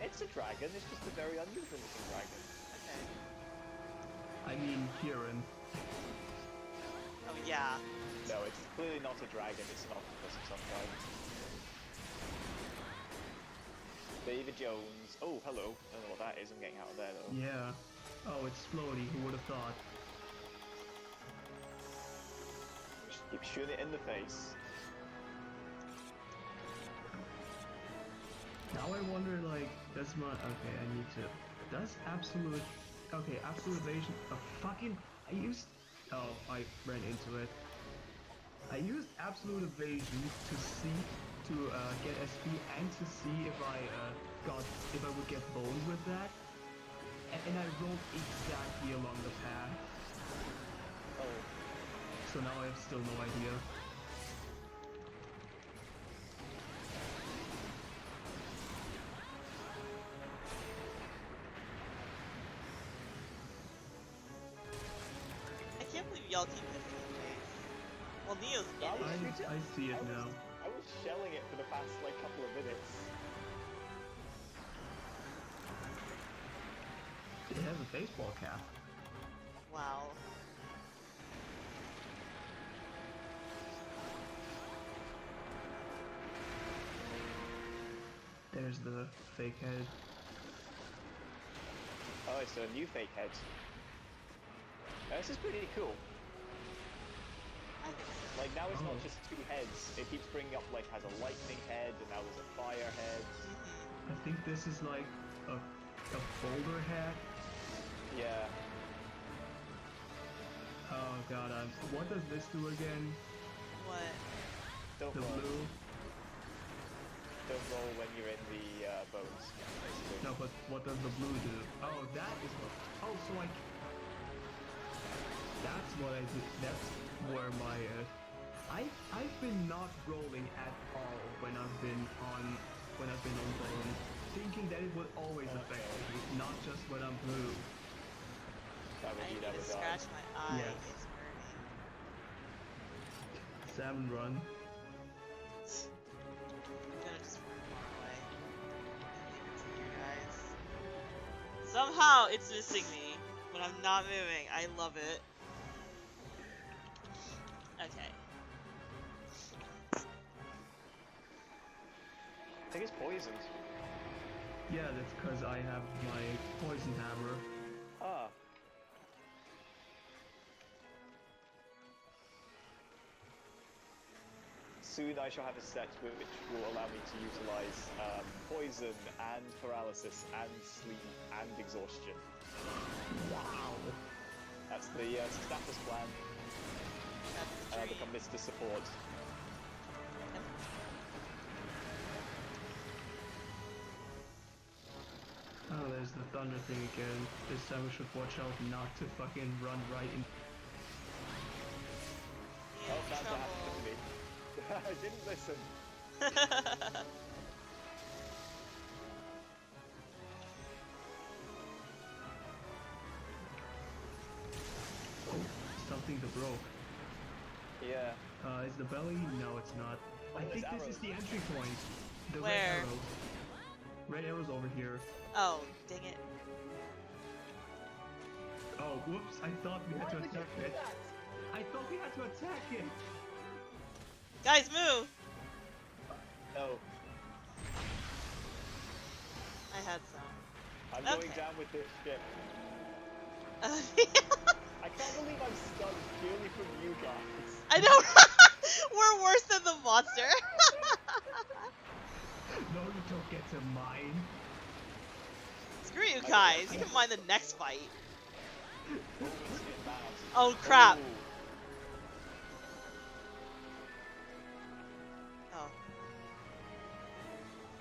It's a dragon, it's just a very unusual looking dragon. Okay. I mean, Kieran. Oh yeah. No, it's clearly not a dragon, it's an octopus of some kind. David Jones. Oh, hello. I don't know what that is, I'm getting out of there though. Yeah. Oh, it's floaty, who would have thought? Just keep shooting it in the face. Now I wonder, like, does my... Okay, I need to... Does absolute... Okay, absolute evasion... I used... Oh, I ran into it. I used absolute evasion to see... To get SP and to see if I would get boned with that. And I rolled exactly along the path. Oh. So now I have still no idea. I can't believe y'all keep missing the face. Well, Neo's in That was it. shooting- I see it now. I was shelling it for the past like couple of minutes. It has a baseball cap. Wow. the fake head. Oh, it's a new fake head. This is pretty cool. I think so. Like, now it's Oh. not just two heads. It keeps bringing up, like, has a lightning head, and now there's a fire head. Mhm. I think this is like a boulder head. Yeah. Oh god, what does this do again? What? Don't The roll. blue? Don't roll when you're in the bones, basically. No, but what does the blue do? Oh, that is what. Oh, so like. That's what I do. That's where my. I've been not rolling at all when I've been on bone, thinking that it would always affect me, not just when I'm blue. That I would need be that to would scratch my eye. Yes. It's burning. Salmon run. I'm gonna just run far away. And leave it to you guys. Somehow it's missing me when I'm not moving. I love it. Okay. I think it's poisoned. Yeah, that's because I have my poison hammer. Ah. Soon I shall have a set which will allow me to utilize poison and paralysis and sleep and exhaustion. Wow. That's the status plan. That's the And I dream. become Mr. Support. Oh, there's the thunder thing again. This time we should watch out not to fucking run right in. Oh, In that's what happened trouble. to me. I didn't listen. Oh, something that broke. Yeah. Is the belly? No, it's not. I there's think this is arrows. the entry point. The Where? red arrow. Red arrow's over here. Oh, dang it. Oh, whoops! I thought we had to attack it. I thought we had to attack it. Guys, move! No. I had some. I'm going Okay. down with this ship. I I can't believe I'm stunned purely from you guys. know! We're worse than the monster! No, you don't get to mine. Screw you I guys, know. you can mind the next fight. Oh, it's getting bad. Oh crap! Ooh. Oh,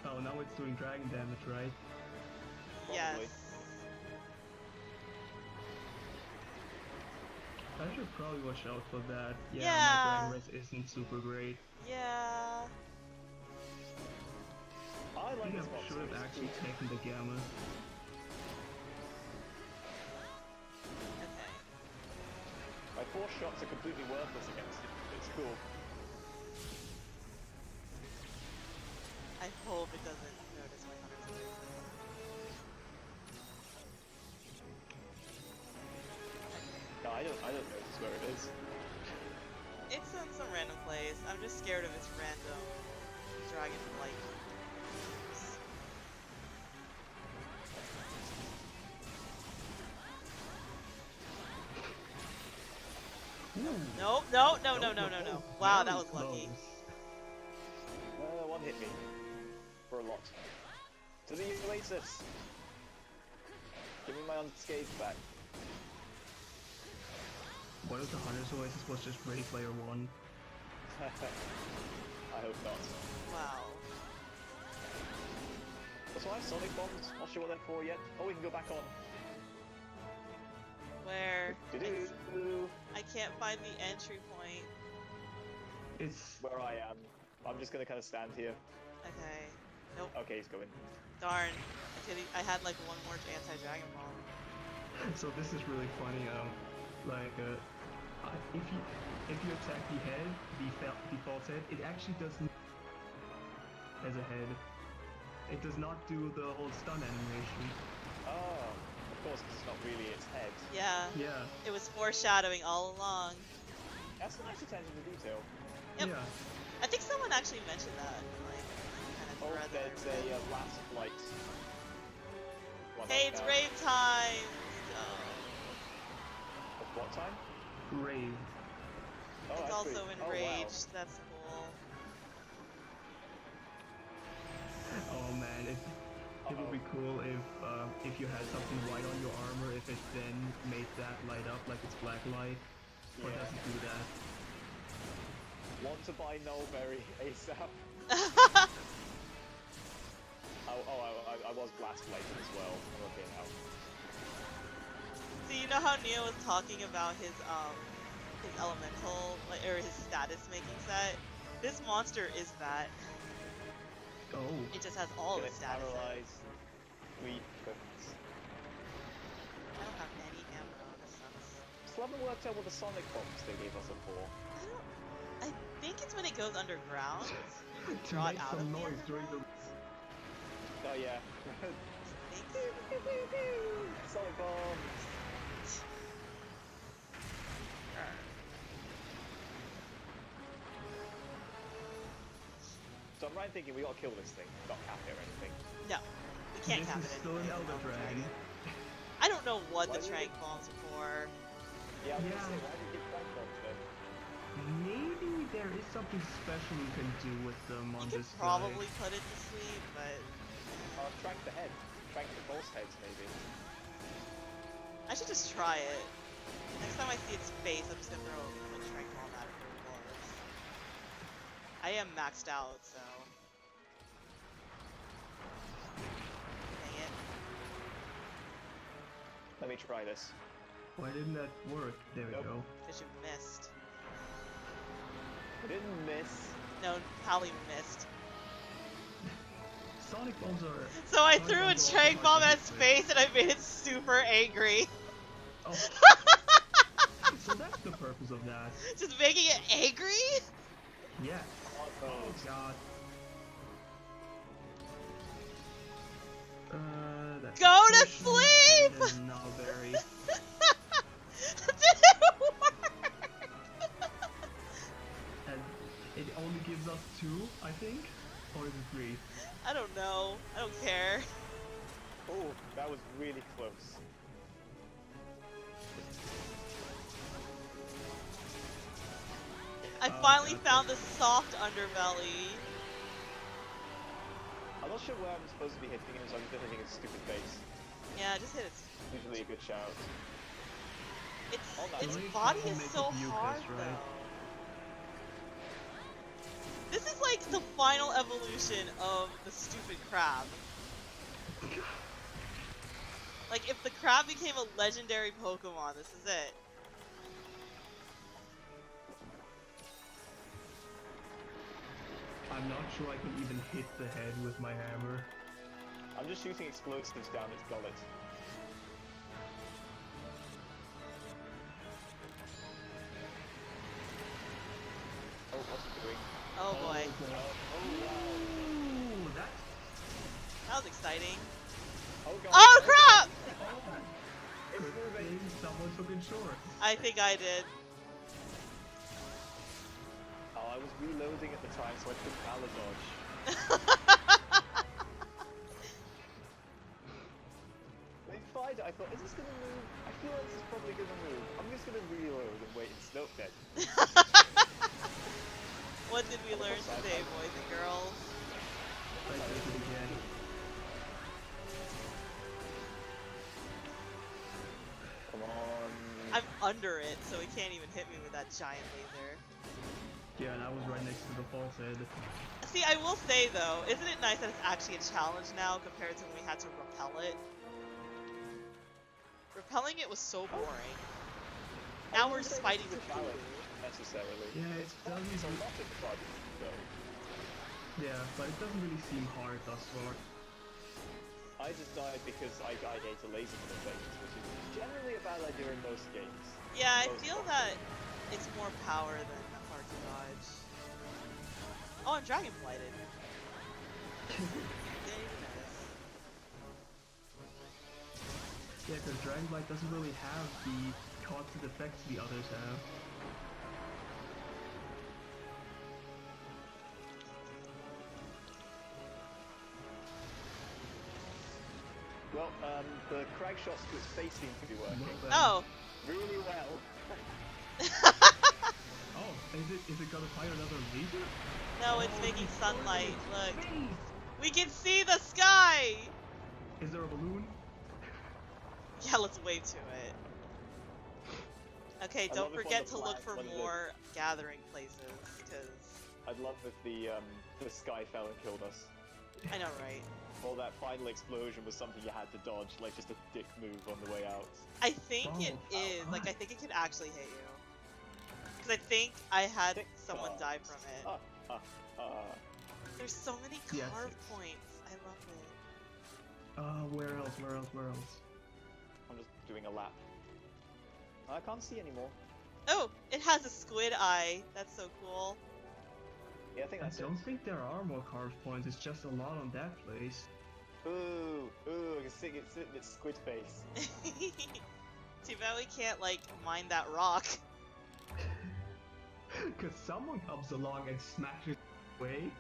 Oh, now it's doing dragon damage, right? yes. Probably. I should probably watch out for that. Yeah, Yeah. my dragon race isn't super great. Yeah. I I like think this I monster. should have It's actually cool. taken the gamma. Okay. My 4 shots are completely worthless against it. It's cool. I hope it doesn't notice my hunter's voice. No, I don't notice where it is. It's in some random place. I'm just scared of its random dragon flight. Nope, no. Wow, that was lucky. One hit me. For a lot. To the Oasis! Give me my unscathed back. What if the Hunter's Oasis was just Ready Player One? I hope not. Wow. Also, I have Sonic Bombs. Not sure what they're for yet. Oh, we can go back on. Where? Do-do-do. I can't find the entry point. It's Where I am. I'm just gonna kind of stand here. Okay. Nope. Okay, he's going. Darn. I had like one more anti-dragon ball. so this is really funny. If you attack the head, default head, it actually doesn't as a head. It does not do the whole stun animation. Oh, of course, because it's not really its head. Yeah. Yeah. It was foreshadowing all along. That's a nice attention to detail. Yep. Yeah. I think someone actually mentioned that in like kind of Oh, red that there's I read. a last flight. One Hey, up it's now. rave time! At what time? Rave. Oh, It's actually- also oh, wow. enraged, that's cool. Oh man, it would be cool if you had something white on your armor, if it then made that light up like it's black light, or Yeah. doesn't do that. Want to buy Nullberry ASAP? I was blast bladed as well. I'm okay now. So you know how Neo was talking about his elemental, like, or his status making set? This monster is that. Oh, It just has all of Gonna its statuses. paralyze. Sweet goodness. I don't have any ammo, this sucks. Still haven't worked out what the sonic bombs they gave us are for. I think it's when it goes underground. You can to draw it make out some of the noise during the. underground. Oh yeah. Thanks. Sonic bombs! So I'm right thinking we gotta kill this thing, not cap it or anything. No, we can't This cap is it still an anyway, it's Elder Elder Dragon. I don't know what Why the did trank it- bombs are for. Yeah, I was Yeah. gonna say, why did you give trank bombs then? Maybe there is something special you can do with them on You can this probably guy. put it to sleep, but Trank the head. Trank the false heads, maybe. I should just try it. Next time I see its face, I'm just gonna throw a trank bomb at it regardless. I am maxed out, so. Dang it. Let me try this. Why didn't that work? There we Nope. go. Because you missed. I didn't miss. No, Pally missed. Sonic bombs are. So I Sonic threw a bombs are trank also bomb hard at to its hit face and I made it super angry. with. Oh. So that's the purpose of that. Just making it angry? Yeah. Oh, Oh god. That's Go to potion, sleep! and then Nullberry. Didn't work! And it only gives us 2, I think? Or is it 3? I don't know. I don't care. Oh, that was really close. I Oh, finally God. found the soft underbelly. I'm not sure where I'm supposed to be hitting him, so I'm just hitting his stupid face. Yeah, just hit its. Usually a good shout. Oh, no. Its Only body trouble is makes so it mucus, hard right? though. This is like the final evolution of the stupid crab. Like if the crab became a legendary Pokemon, this is it. I'm not sure I can even hit the head with my hammer. I'm just shooting explosives down its gullet. Oh, what's it doing? Oh boy, Oh, wow. Ooh, that. that was exciting. Oh, God. Oh crap! Good thing someone took it short. I think I did. Oh, I was reloading at the time, so I couldn't Ala dodge. When it fired it, I thought, is this gonna move? I feel like this is probably gonna move. I'm just gonna reload and wait. It's nope, dead. What did we learn today, boys and girls? I did it again. Come on. I'm under it, so it can't even hit me with that giant laser. Yeah, and I was right next to the false head. See, I will say though, isn't it nice that it's actually a challenge now compared to when we had to repel it? Repelling it was so boring. Now we're just fighting with Pulu. Necessarily. Yeah, it doesn't. It's a lot of fun, though. Yeah, but it doesn't really seem hard thus far. I just died because I ate a laser to the face, which is generally a bad idea in most games. Yeah, I Most feel of that it's more power than hard to dodge. Oh, I'm dragon blighted. Didn't even notice. Yeah, because Dragonblight doesn't really have the constant effects the others have. Well, the crag shots to its face seem to be working Oh! really well. Oh, is it gonna fire another laser? No, it's Oh, making it's sunlight. burning Look. space. We can see the sky! Is there a balloon? Yeah, let's wave to it. Okay, I don't love if forget on to the look flag, for one of the- more gathering places, because I'd love if the sky fell and killed us. I know, right? Or that final explosion was something you had to dodge, like just a dick move on the way out. I think it Oh, is. Like, God. I think it can actually hit you. Because I think I had Dick someone cards. die from it. There's so many Yes, carve yes. points. I love it. Where else? I'm just doing a lap. I can't see anymore. Oh, it has a squid eye. That's so cool. Yeah, I think I that's it. don't think there are more carve points, it's just a lot on that place. Ooh, I can see it sitting its squid face. Too bad we can't, like, mine that rock. Cause someone comes along and smashes away.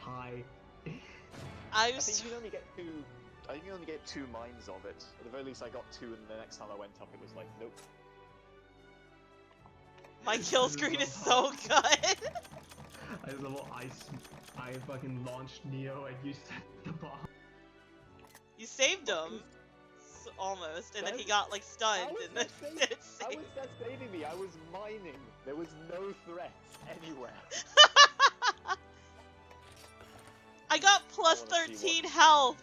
Hi. I I was think you can only get two. I think you only get 2 mines of it. At the very least, I got 2, and the next time I went up, it was like, nope. my kill screen is so good. I just love I fucking launched Neo and you set the bomb. You saved him. Almost, and then he That- got, like, stunned, How was and then that it How saved. was that saving me? I was mining. There was no threats anywhere. I got plus I wanna see 13 what- health!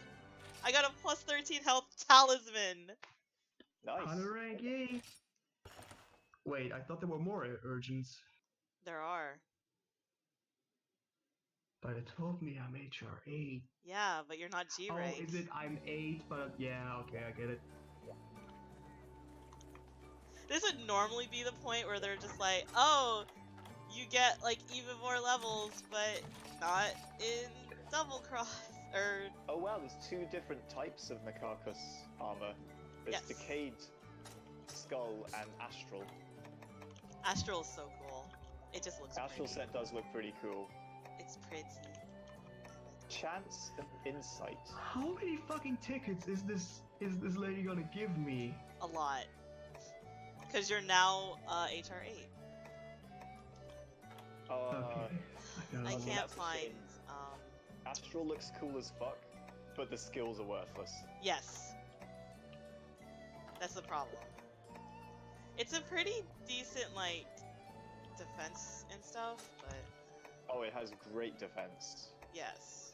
I got a plus 13 health talisman! Nice. Hunter rank 8. Wait, I thought there were more urgents. There are. But it told me I'm HR 8. Yeah, but you're not G Oh, rank. is it I'm 8, but yeah, okay, I get it. This would normally be the point where they're just like, oh, you get, like, even more levels, but not in Double Cross, or... Oh wow, there's 2 different types of Macarcus armor. There's Yes. Decayed Skull and Astral. Astral is so cool. It just looks Astral pretty. set does look pretty cool. It's pretty. Chance of Insight. How many fucking tickets is this lady gonna give me? A lot. Because you're now, HR 8. Okay. I well, can't that's a find, shame. Astral looks cool as fuck, but the skills are worthless. yes. That's the problem. It's a pretty decent, like, defense and stuff, but Oh, it has great defense. yes.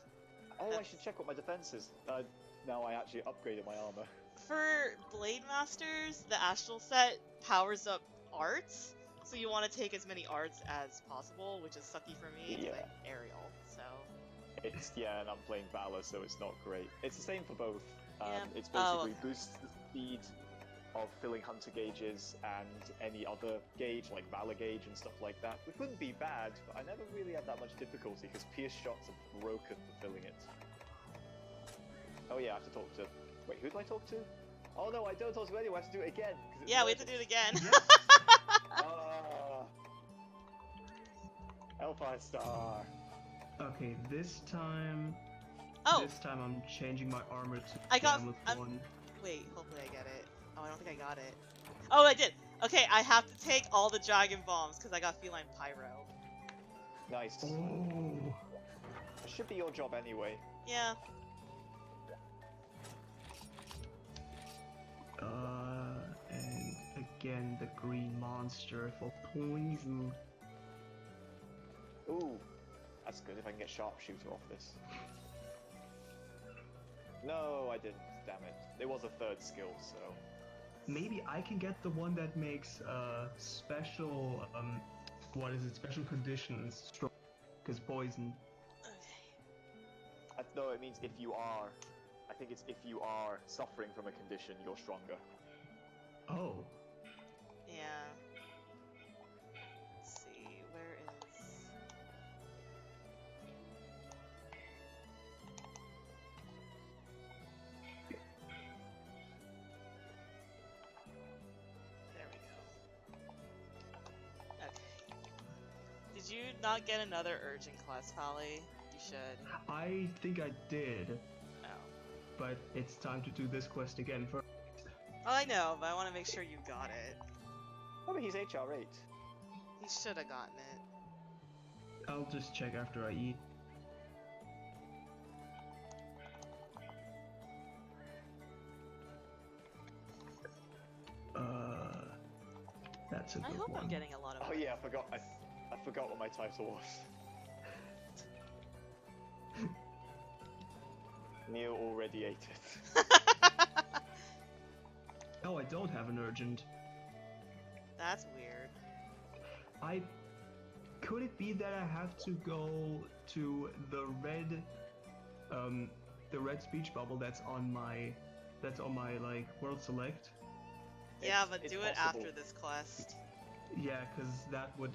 Oh, I That's- should check what my defense is. Now I actually upgraded my armor. For Blade Masters, the Astral set powers up arts, so you want to take as many arts as possible, which is sucky for me because Yeah. I'm aerial, so... It's and I'm playing Valor, so it's not great. It's the same for both. Yeah. It's Oh, basically okay. boosts the speed of filling hunter gauges and any other gauge like Valor gauge and stuff like that, which wouldn't be bad, but I never really had that much difficulty because pierce shots are broken for filling it. Oh yeah, I have to talk to. Wait, who do I talk to? Oh no, I don't talk to anyone. I have to do it again. 'cause it's Yeah, we have to do urgent. it again. Ah. Hellfire Star. Okay, this time Oh, I'm changing my armor to I got- Gamma I'm- one. wait, hopefully I get it. Oh, I don't think I got it. Oh, I did! Okay, I have to take all the Dragon Bombs because I got Feline Pyro. Nice. Oh. It should be your job anyway. Yeah. And again the green monster for poison. Ooh, that's good if I can get Sharpshooter off this. No, I didn't. Damn it. There was a third skill, so. Maybe I can get the one that makes special special conditions strong, because poison. Okay. No, it means if you are. I think it's if you are suffering from a condition, you're stronger. Oh. Yeah. Let's see, where is... There we go. Okay. Did you not get another urgent class, Polly? You should. I think I did. Oh. but it's time to do this quest again first. Oh, I know, but I want to make sure you got it. Oh, but he's HR8. He should have gotten it. I'll just check after I eat. That's a I good hope one. I'm getting a lot of. Oh yeah, I forgot. I forgot what my title was. Neo already ate it. Oh, I don't have an urgent. That's weird. Could it be that I have to go to the red speech bubble that's on my like world select? Yeah, It's- but it's do it possible. after this quest. Yeah, because that would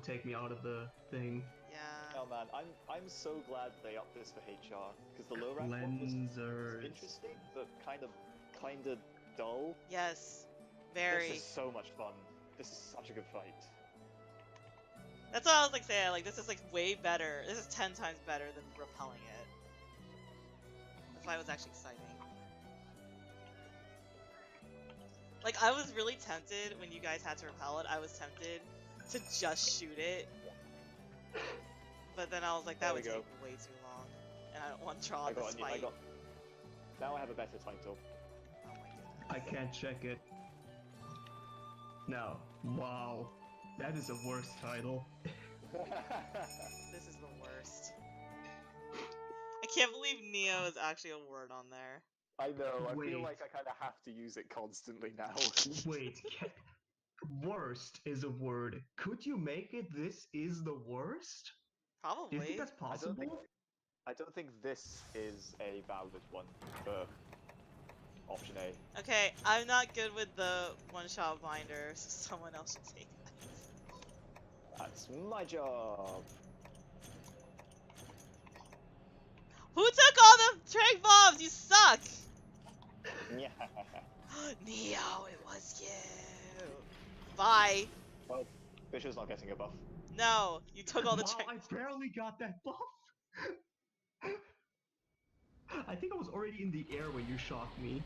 take me out of the thing. Yeah. Oh man, I'm so glad they upped this for HR because the low rank one was Cleansers. interesting, but kind of dull. Yes. Very. This is so much fun. This is such a good fight. That's what I was like saying. Like this is like way better. This is 10 times better than repelling it. That's why it was actually exciting. Like I was really tempted when you guys had to repel it. I was tempted to just shoot it, but then I was like, that There would we take go. way too long, and I don't want to draw I this got, fight. Now I have a better title. Oh my goodness. I can't check it. No. Wow. That is a worse title. This is the worst. I can't believe Neo is actually a word on there. I know. I Wait. feel like I kind of have to use it constantly now. Wait. Worst is a word. Could you make it this is the worst? Do you Probably. think that's possible? I don't think this is a valid one for option A. Okay, I'm not good with the one-shot binder, so someone else should take that. That's my job. Who took all the trank bombs? You suck! Yeah. Neo, it was you! Bye! Well, Bishop's not getting a buff. No, you took all the Wow, trank. I barely got that buff. I think I was already in the air when you shot me.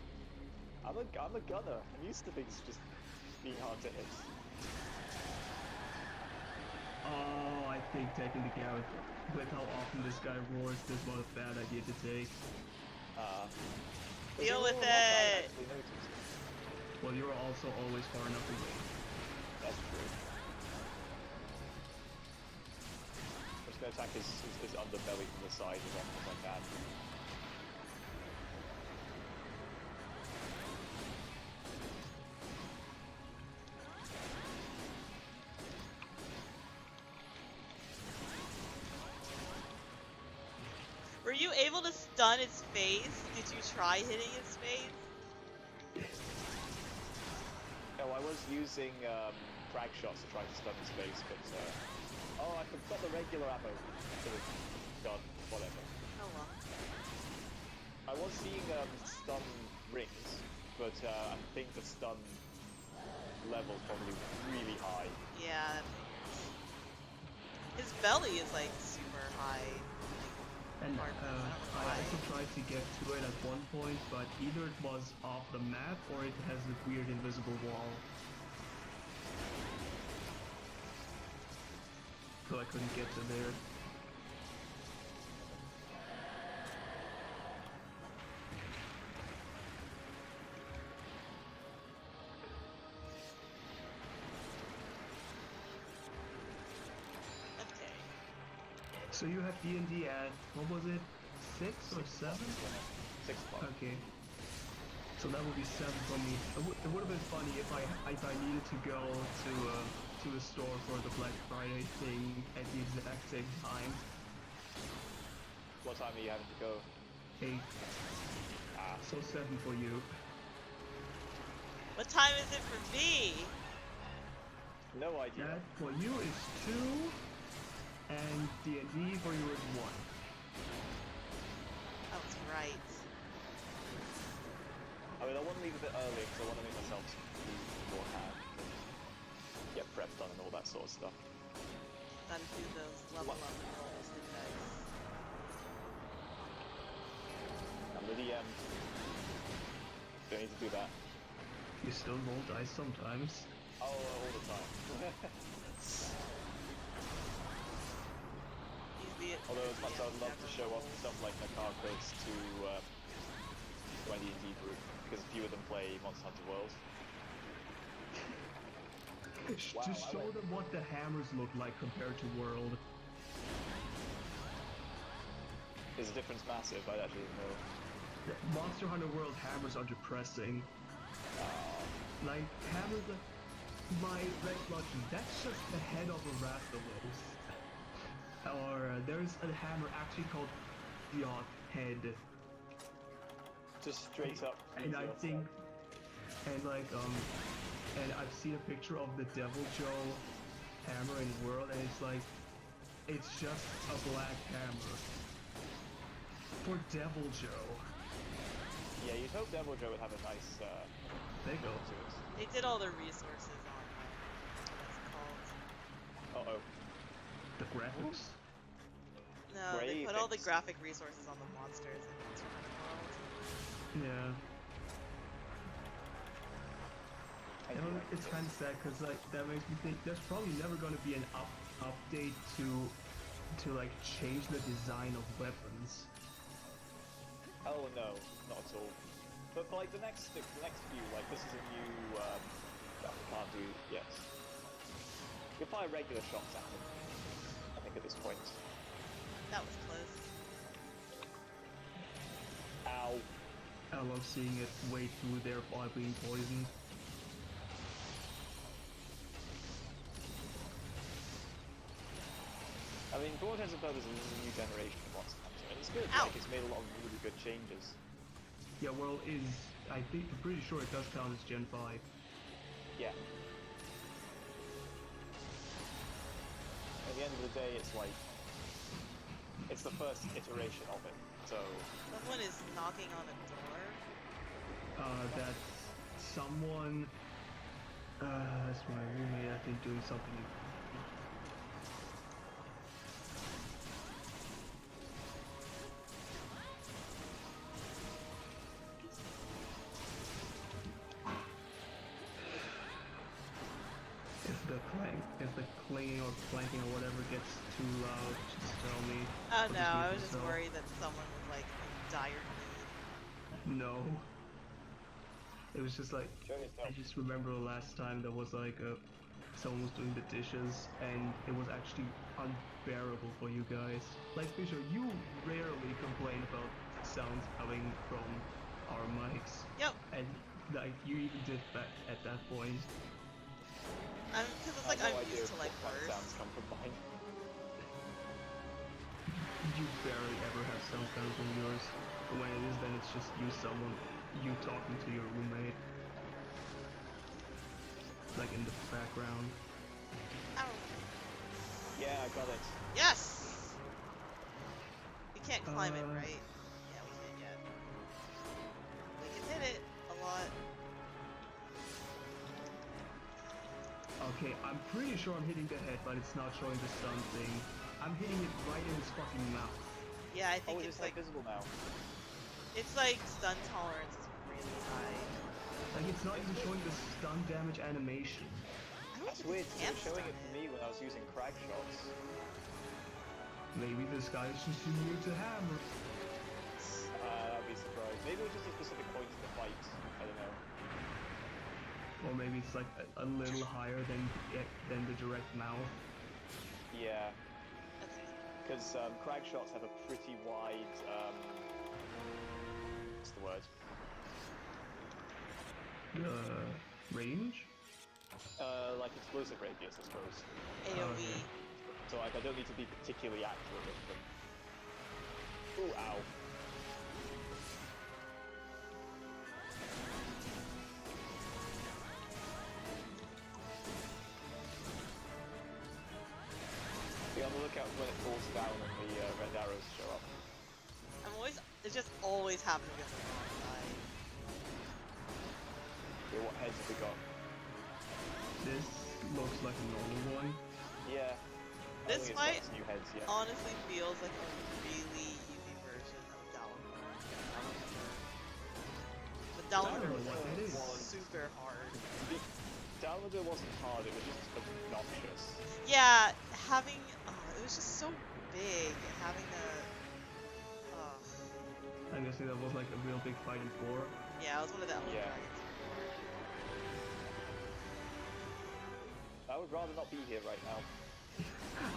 I'm a gunner. I'm used to things just being hard to hit. Oh, I think taking the Garrett with how often this guy roars, this was a bad idea to take. Deal with There's a lot I it. actually noticed. Well, you're also always far enough away. That's true. I'm just gonna attack his underbelly from the side as often as I can. Were you able to stun its face? Did you try hitting its face? No, I was using frag shots to try to stun his face, but oh, I forgot the regular ammo for the gun. Whatever. Oh well. I was seeing stun rings, but I think the stun level's probably really high. Yeah. His belly is like super high. And Hard. I don't know I why. also tried to get to it at one point, but either it was off the map or it has a weird invisible wall. So I couldn't get to there. Okay. So you have D&D at, what was it, 6 or 7? 6 o'clock. Okay. So that would be 7 for me. It would have been funny if I needed to go to the store for the Black Friday thing at the exact same time. What time are you having to go? 8. Ah, So 7 for you. What time is it for me? no idea. That for you is 2, and D&D for you is 1. Oh, that's right. I mean, I want to leave a bit earlier because I want to make myself beforehand. Get prep done and all that sort of stuff. Gotta do those level up rolls, the dice. I'm Lydia, don't need to do that. You still roll dice sometimes. Oh, all the time. He's the Although as much as I'd love to show off stuff like Nakakos to my D&D group, because few of them play Monster Hunter World. Wow, Just show them what the hammers look like compared to World. Is the difference massive? I actually didn't know. Monster Hunter World hammers are depressing. Like, hammers like my Red Bludgeon, that's just the head of a Rathalos. Or there's a hammer actually called Yacht Head. Just straight up. And I think, and like, and I've seen a picture of the Devil Joe hammer in World, and it's like, it's just a black hammer. For Devil Joe. Yeah, you'd hope Devil Joe would have a nice There you go. to it. They did all the resources on what's it called? Uh-oh. The graphics. No, they put all the Graphics. graphic resources on the monsters in Monster Hunter World. Yeah. You know, it's kind of sad because like that makes me think there's probably never going to be an update to like change the design of weapons. Oh no, not at all. But for like the next few, like this is a new that we can't do yet. You can fire regular shots at them, I think at this point. That was close. Ow. I love seeing it wade through there by being poisoned. I mean, for all intents and purposes, this is a new generation of Monster Hunter, and it's good. Ow. Like, it's made a lot of really good changes. Yeah, World is, I'm pretty sure it does count as Gen 5. Yeah. At the end of the day, it's like, it's the first iteration of it, so... Someone is knocking on a door. That someone, that's my roommate, I think, doing something. If the clanging or clanking or whatever gets too loud, just tell me. Oh Or no, I was mute just yourself. worried that someone was like in dire need. No. It was just like, Show yourself. I just remember the last time there was like someone was doing the dishes and it was actually unbearable for you guys. Like Fisher, you rarely complain about sounds coming from our mics. Yep. And like you even did that at that point. Because it's like I have I'm no idea used to like what worse. sounds come from mine. You barely ever have sounds coming from yours. But when it is, then it's just you talking to your roommate. Like in the background. Ow. Yeah, I got it. Yes! We can't climb it, Uh, right? Yeah, we can't yet. We can hit it a lot. Okay, I'm pretty sure I'm hitting the head, but it's not showing the stun thing. I'm hitting it right in his fucking mouth. Yeah, I Oh, think it's it's like visible now. stun tolerance is really high. Like it's not even showing the stun damage animation. I don't That's think weird, it 'cause can it was showing stun it for me when I was using crag shots. Maybe this guy is just immune to hammer. I'd be surprised. Maybe it was just a specific point in the fight. I don't know. Or maybe it's like a little higher than the direct mouth. Yeah, That's easy. because crag shots have a pretty wide, what's the word? Range? Like explosive radius, I suppose. AoE. okay. So like I don't need to be particularly accurate with them. Ooh, ow. Be on the lookout when it falls down and the red arrows show up. It just always happens to be on the wrong side. Yeah, what heads have we got? This looks like a normal one. Yeah. I This think it's fight got new heads, yeah. honestly feels like a really easy version of Dalaran. Dalamadur know what that is. was super hard. Dalamadur wasn't hard, it was just obnoxious. Yeah, having it was just so big. Having to, I'm guessing that was like a real big fight in 4. yeah, it was one of the Elder Yeah. Dragons. I would rather not be here right now.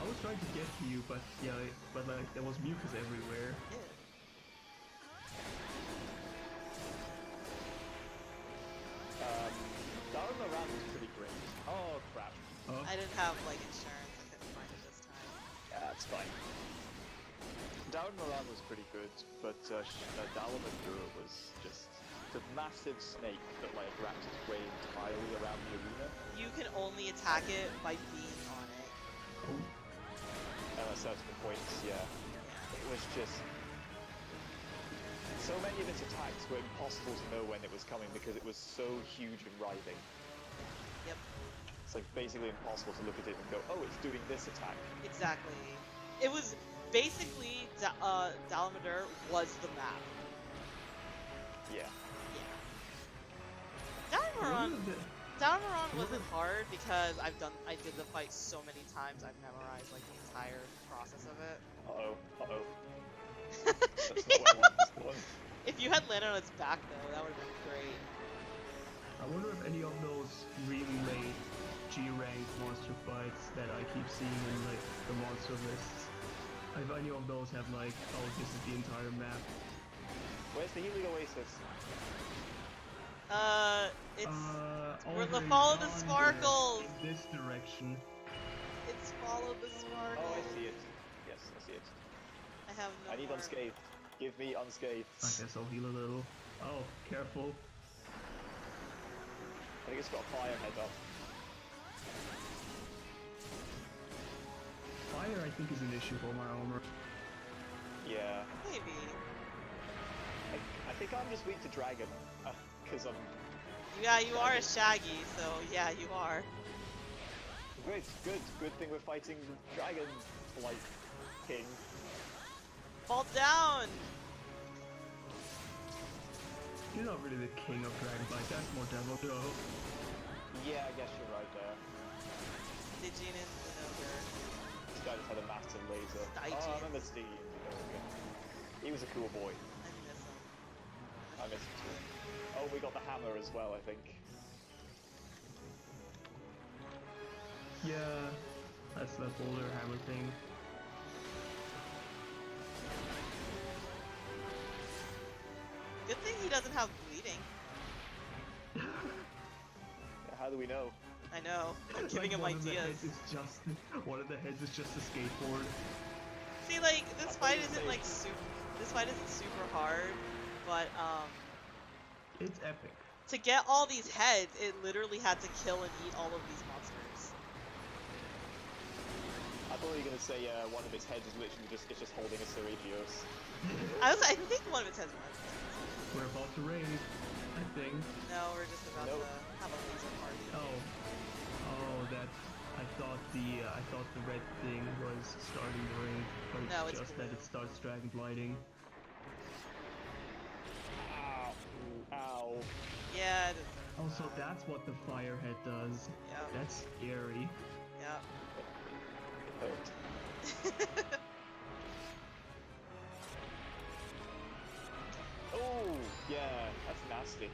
I was trying to get to you, but yeah, but like there was mucus everywhere. Yeah. Dalamadur was pretty great. Oh crap. Oh, I didn't have like insurance. I couldn't find it this time. Yeah, that's fine. Dalamadur was pretty good, but Dalamadur was just the massive snake that like wrapped its way entirely around the arena. You can only attack it by being on it. At certain points, yeah. It was just so many of its attacks were impossible to know when it was coming because it was so huge and writhing. Yep. It's like basically impossible to look at it and go, oh, it's doing this attack. Exactly. It was basically Dalamadur was the map. Yeah. Dalamadur Wasn't it- wasn't hard because I did the fight so many times. I've memorized like the entire process of it. Uh-oh. That's not where I want this one. If you had landed on its back though, that would have been great. I wonder if any of those really late G-rank monster fights that I keep seeing in like the monster lists, if any of those have like, oh, this is the entire map. Where's the healing oasis? It's Over follow the yonder, sparkles. in this direction. It's follow the sparkle. Oh, I see it. Yes, I see it. I have no I need more. unscathed. Give me unscathed. I guess I'll heal a little. Oh, careful. I think it's got fire head up. Fire, I think, is an issue for my armor. Yeah. Maybe. I think I'm just weak to dragon. Because I'm... Yeah, you are a Shaggy, so yeah, you are. Great, good thing we're fighting Dragon Blight King. Fall down! You're not really the king of Dragonblight, that's more Devil Joe. Yeah, I guess you're right there. Diginin Zinogre. This guy just had a massive laser. Stygian. Oh, I remember Steve. Okay. He was a cool boy. I miss him. I miss him too. Oh, we got the hammer as well, I think. Yeah, that's the boulder hammer thing. Good thing he doesn't have bleeding. How do we know? I know. I'm Like, giving him one of the ideas. heads is just one of the heads is just a skateboard. See, like this I fight thought you isn't were like this fight isn't super hard, but It's epic. to get all these heads, it literally had to kill and eat all of these monsters. I thought you were gonna say one of his heads is literally just holding a Seragios. I think one of its heads was. We're about to raid, I think. No, we're just about Nope. to have a laser party. Oh, that. I thought the red thing was starting the raid, but it's No, it's just that blue. it starts dragon blighting. Ow. Ow. Yeah, it is. Also, that's what the firehead does. Yep, That's scary. yep. It hurt. Oh, yeah, that's nasty.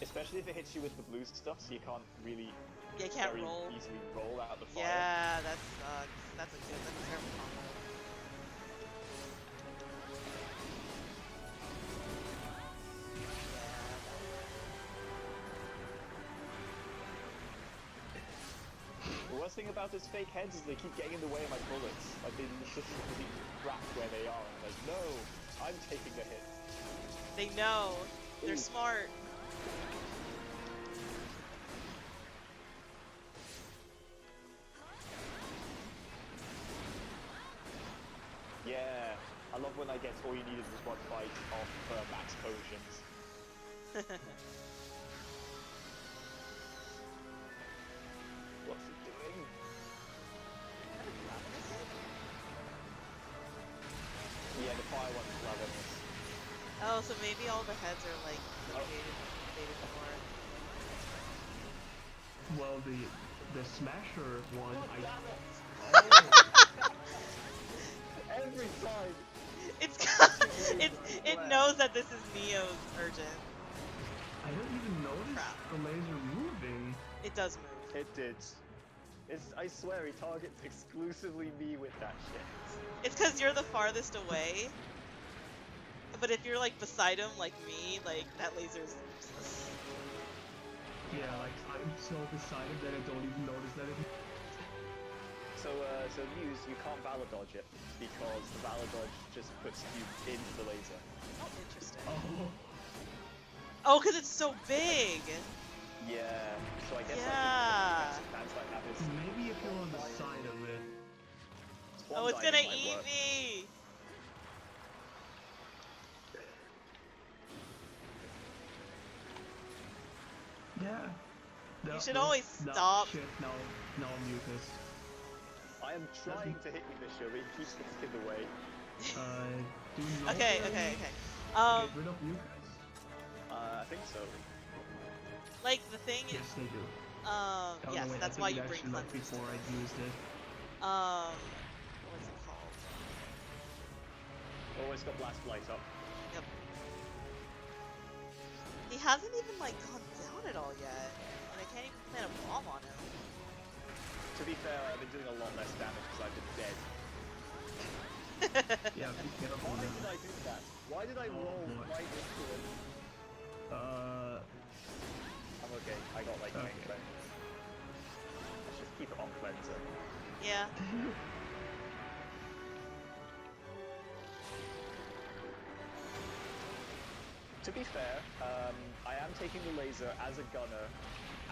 Especially if it hits you with the blue stuff, so you can't really Yeah, you can't very roll. easily roll out the fire. Yeah, that sucks. That's a terrible combo. The worst thing about those fake heads is they keep getting in the way of my bullets. Like they literally crap where they are. And I'm like, no, I'm taking the hit. They know. They're Ooh. smart. Yeah, I love when I get all you needed was one fight off max potions. What's it doing? Yeah, the fire one's cleverness. Oh, so maybe all the heads are like faded more. Well, the Smasher one, Every time. It knows that this is Neo's urgent. I don't even notice Crap. the laser moving. It does move. It did. I swear he targets exclusively me with that shit. It's because you're the farthest away. But if you're like beside him, like me, like that laser's useless. Yeah, like I'm so beside it that I don't even notice that it. So Muse, you can't valor dodge it because the valor dodge just puts you into the laser. Oh, interesting. Oh, Oh, because it's so big. Yeah. So I guess Yeah. that's like that is. maybe if you're on the side of it. Oh, it's gonna eat me. Yeah. You should always No, stop. Shit, no, mucus. I am trying to hit you, Bishop, but he keeps getting in the way. Do not Okay. get rid of mucus? I think so. Like the thing is, Yes, they do. Oh, yes, no, wait, that's I why think you it bring actually left cleansers. before I used it. What's it called? Oh, it's got blast light up. Yep. He hasn't even like gone down at all yet, and I can't even plant a bomb on him. To be fair, I've been doing a lot less damage because I've been dead. Yeah, be careful. Why now. did I do that? Why did I roll boy. right into him? I'm okay. I got like Okay. cleanse. Let's just keep it on cleanser. Yeah. To be fair, I am taking the laser as a gunner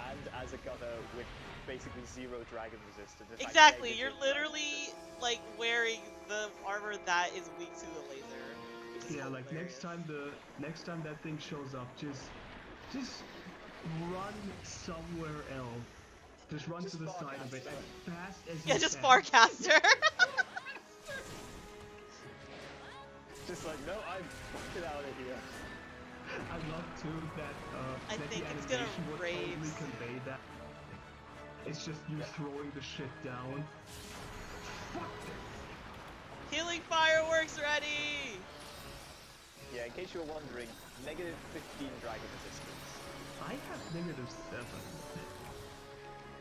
and as a gunner with basically zero dragon resistance. In fact, Exactly. negative You're dragon literally resistance. like wearing the armor that is weak to the laser. Which is Yeah, like hilarious. next time that thing shows up, just run somewhere else. Just run Just to the side of it Farcaster. as fast as Yeah, you just can. Farcaster. Just like, no, I'm fucking out of here. I love too that I that think the it's gonna animation would rave. totally convey that. It's just you throwing the shit down. Fuck. Healing fireworks ready. Yeah, in case you were wondering, negative 15 dragon resistance. I have -7.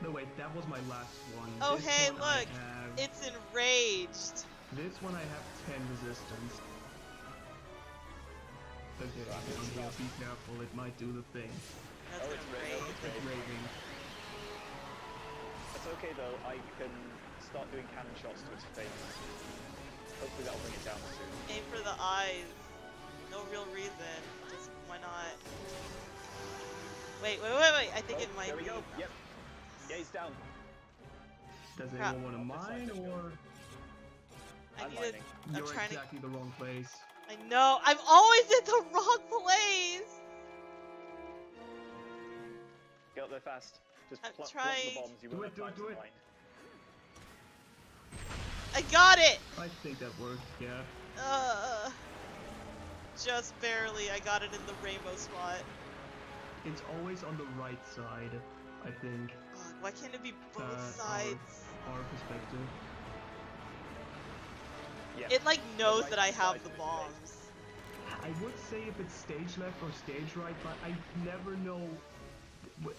No wait, that was my last one. Oh, This hey, one I look. have- It's enraged. This one I have 10 resistance. Okay, yeah, be careful, it might do the thing. That's Oh, gonna it's red. rage. Oh, It's raving. That's okay though, I can start doing cannon shots to its face. Hopefully that'll bring it down soon. Aim for the eyes. No real reason. Just why not? Wait. I think it might There we be. go, yep. Yeah, he's down. Does Crap. anyone want to mine or I I'm need to. mining. I'm you're trying exactly the wrong place? to. I know. I'm always in the wrong place. Get up there fast. Just I'm plant trying. the bombs, you Do won't it, have time do to it. mine. I got it. I think that worked, yeah. Just barely. I got it in the rainbow spot. It's always on the right side, I think, Ugh, why can't it be both our- sides? our perspective. Yeah. It like knows right that I have side the of his bombs. I would say if it's stage left or stage right, but I never know.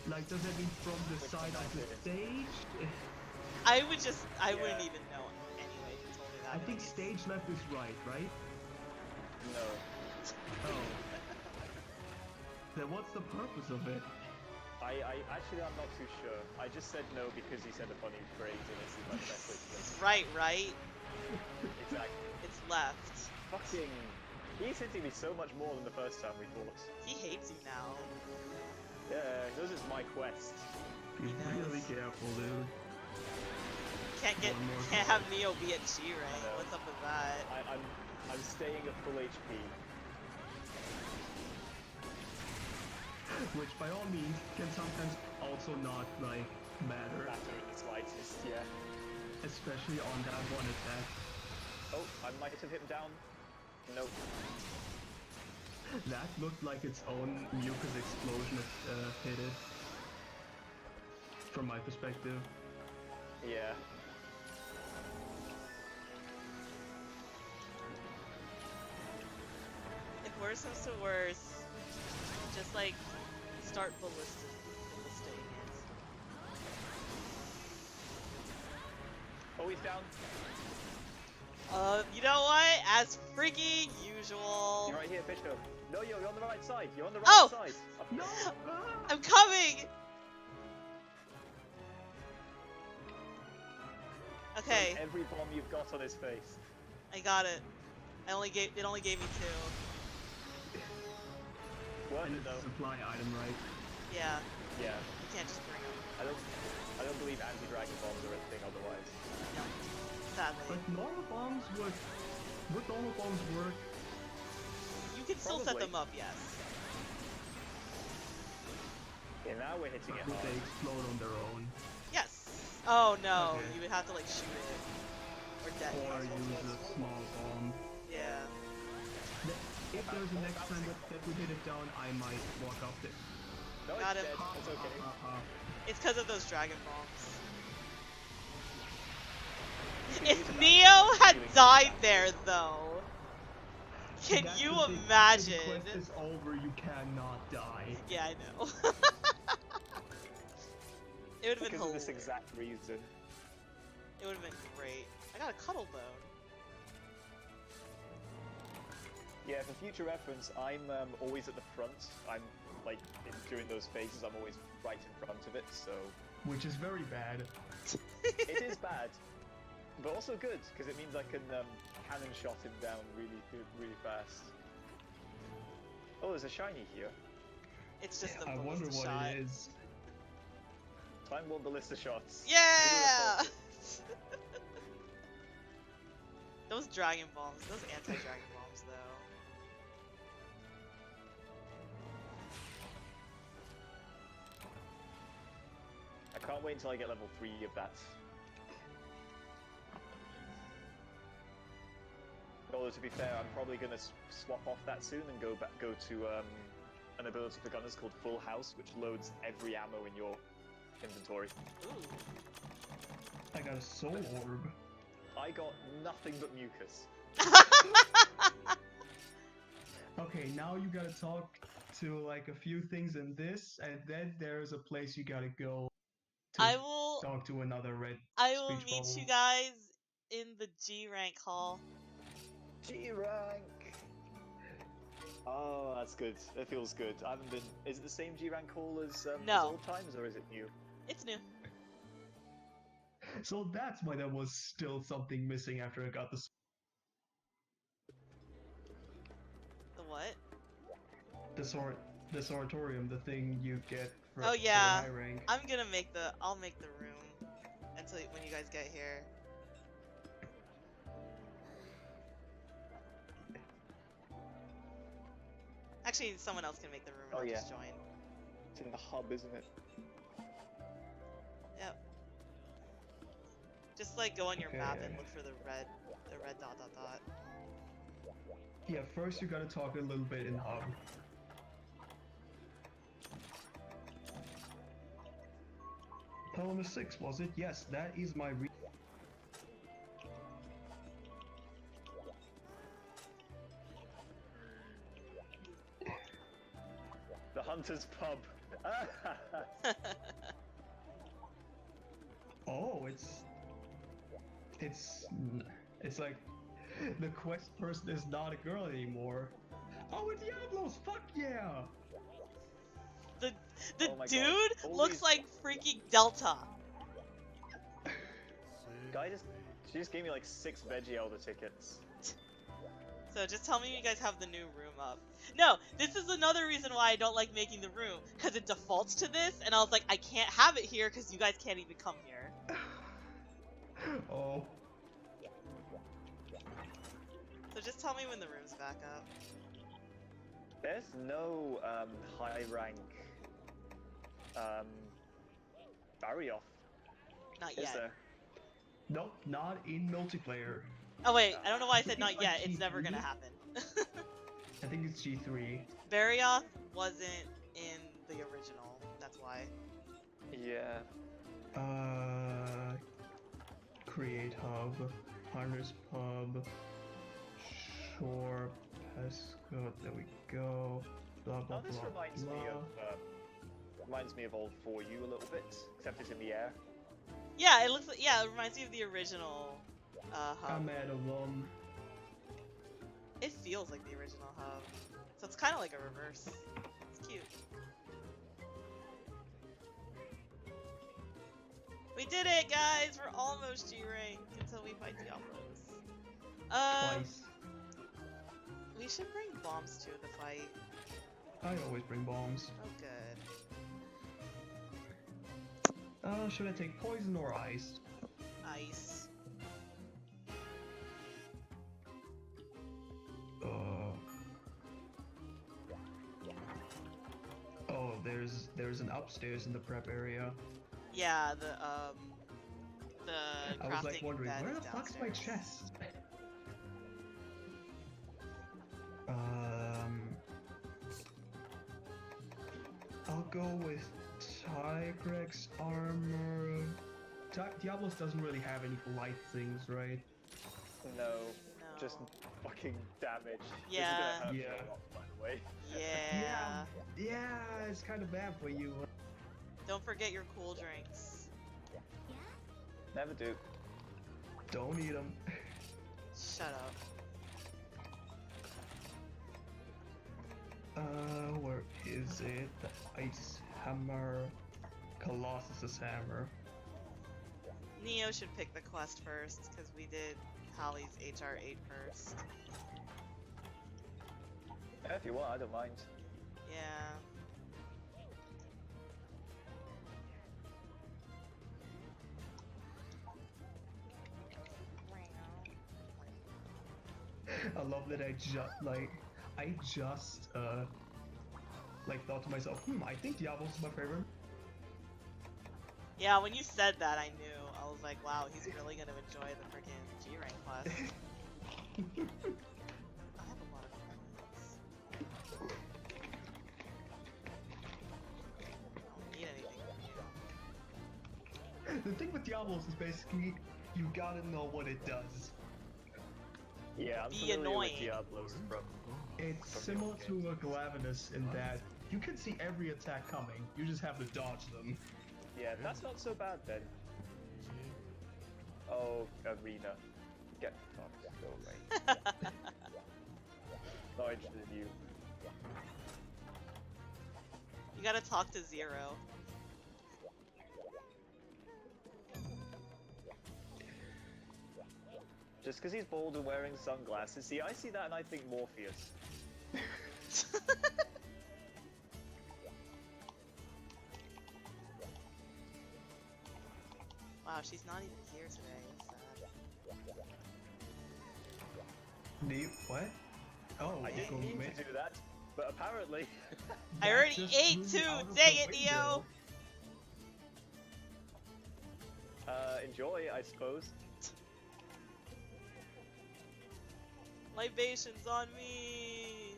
Like, does that mean from the Which side of side the it is. stage? I wouldn't Yeah. even know anyway if you told me that. I think stage left is right, right? No. Oh. Then what's the purpose of it? I actually I'm not too sure. I just said no because he said a funny phrase and this is my best way to It's listen. right? Exactly. It's left. Fucking he's hitting me so much more than the first time we fought. He hates you now. Yeah, this is my quest. Be He really knows. careful, dude. Can't One more have Neo be at G rank. know. What's up with that? I'm staying at full HP. Which, by all means, can sometimes also not, like, matter. Matter in the slightest, yeah. Especially on that one attack. Oh, I might have hit him down. Nope. That looked like its own mucus explosion hit it. From my perspective. Yeah. If worse comes to worse, just like start ballistating it. Oh, he's down. You know what? As freaky usual. You're right here, Bishop. No, you're on the right side. You're on the right Oh! side. No! I'm coming! Okay, Throw every bomb you've got on his face. I got it. It only gave me 2. Worth And it it's a though. supply item, right? Yeah, Yeah. you can't just bring them. I don't believe anti-dragon bombs are a thing otherwise. No, sadly. But normal bombs would normal bombs work? You can still set Probably. them up, yes. Okay, now we're hitting it Would hard. they explode on their own? Yes! Oh no, Okay. you would have to like shoot it. Or Or detonate it. use a small bomb? Yeah. If there's a next time that we hit it down, I might walk up there. No, it's Got him. dead. It's okay. It's because of those dragon bombs. can If use it Neo now. had Shooting died back. there though, can That's you the thing, imagine? After the quest is over, you cannot die. Yeah, I know. It would have been Because of this hilarious. exact reason. It would have been great. I got a cuddle bone. Yeah, for future reference, I'm always at the front. I'm like during those phases, I'm always right in front of it. So Which is very bad. it is bad, but also good because it means I can cannon shot him down really fast. Oh, there's a shiny here. It's just the I wonder ballista what shot. it is. Time one ballista shots. Yeah! Those dragon bombs, those anti-dragon bombs though. I can't wait until I get level 3 of that. Although to be fair, I'm probably gonna swap off that soon and go to an ability for gunners called Full House, which loads every ammo in your inventory. Ooh. I got a soul orb. I got nothing but mucus. Okay, now you gotta talk to like a few things in this, and then there's a place you gotta go to I will talk to another red meet speech bubble. you guys in the G rank hall. G rank. Oh, that's good. That feels good. I haven't been. Is it the same G rank hall as No. old times, or is it new? It's new. So that's why there was still something missing after I got the The what? the Sanatorium, the thing you get for Oh, yeah. for high rank. I'll make the room until when you guys get here. Actually, someone else can make the room and Oh, I'll yeah. just join. It's in the hub, isn't it? Yep. Just like go on your map and Okay. look for the red dot dot dot. Yeah, first you gotta talk a little bit in hub. Telemus 6, was it? Yes, that is my The Hunter's Pub. Oh, it's like the quest person is not a girl anymore. Oh, it's Diablos! Fuck yeah! The Oh my God. dude All looks these- like freaking Delta. She just gave me like 6 Veggie Elder tickets. So just tell me you guys have the new room up. No, this is another reason why I don't like making the room, because it defaults to this, and I was like, I can't have it here because you guys can't even come here. Oh, So just tell me when the room's back up. There's no high rank Barioth, Not is yet. there? nope, not in multiplayer. Oh wait, I don't know why I said It's not like yet. It's T3. never gonna happen. I think it's G3. Barrioth wasn't in the original. That's why. Yeah. Create hub, Hunter's Pub, Shore, Pesco. There we go. Blah blah Oh, this blah. reminds me blah. of Old 4U a little bit, except it's in the air. Yeah, it looks like, yeah, it reminds me of the original hub. I'm at a It feels like the original hub. So it's kind of like a reverse. It's cute. We did it, guys! We're almost G rank until we fight Diablos. twice. We should bring bombs to the fight. I always bring bombs. Oh, good. Should I take poison or ice? Ice. Oh, there's an upstairs in the prep area. Yeah, the I was like crafting wondering, bed where is the fuck's my downstairs. chest? I'll go with Tigrex armor. Diablos doesn't really have any light things, right? No, No. just fucking damage. Yeah. This is gonna hurt me Yeah. a lot, by the way. Yeah. Yeah, it's kind of bad for you. Don't forget your cool drinks. Never do. Don't eat them. Shut up. Where is it? The ice hammer. Colossus' hammer. Neo should pick the quest first, because we did Holly's HR8 first. Yeah, if you want, I don't mind. Yeah. I love that I just thought to myself, I think Diablos is my favorite. Yeah, when you said that, I knew. I was like, wow, he's really gonna enjoy the freaking G rank quest. I have a lot of points. I don't need anything from you. The thing with Diablos is basically you gotta know what it does. Yeah, I'm Be familiar annoying. with Diablos from... It's From similar the to old a Glavenus in that you can see every attack coming, you just have to dodge them. Yeah, that's not so bad then. Oh, Arena. Get fucked, go away. Not interested in you. You gotta talk to Zero. Just because he's bald and wearing sunglasses. See, I see that and I think Morpheus. Wow, she's not even here today. That's sad. Do you, what? Oh, I didn't mean to do that, but apparently... I already ate too! Dang it, Neo! Enjoy, I suppose. Libations on me!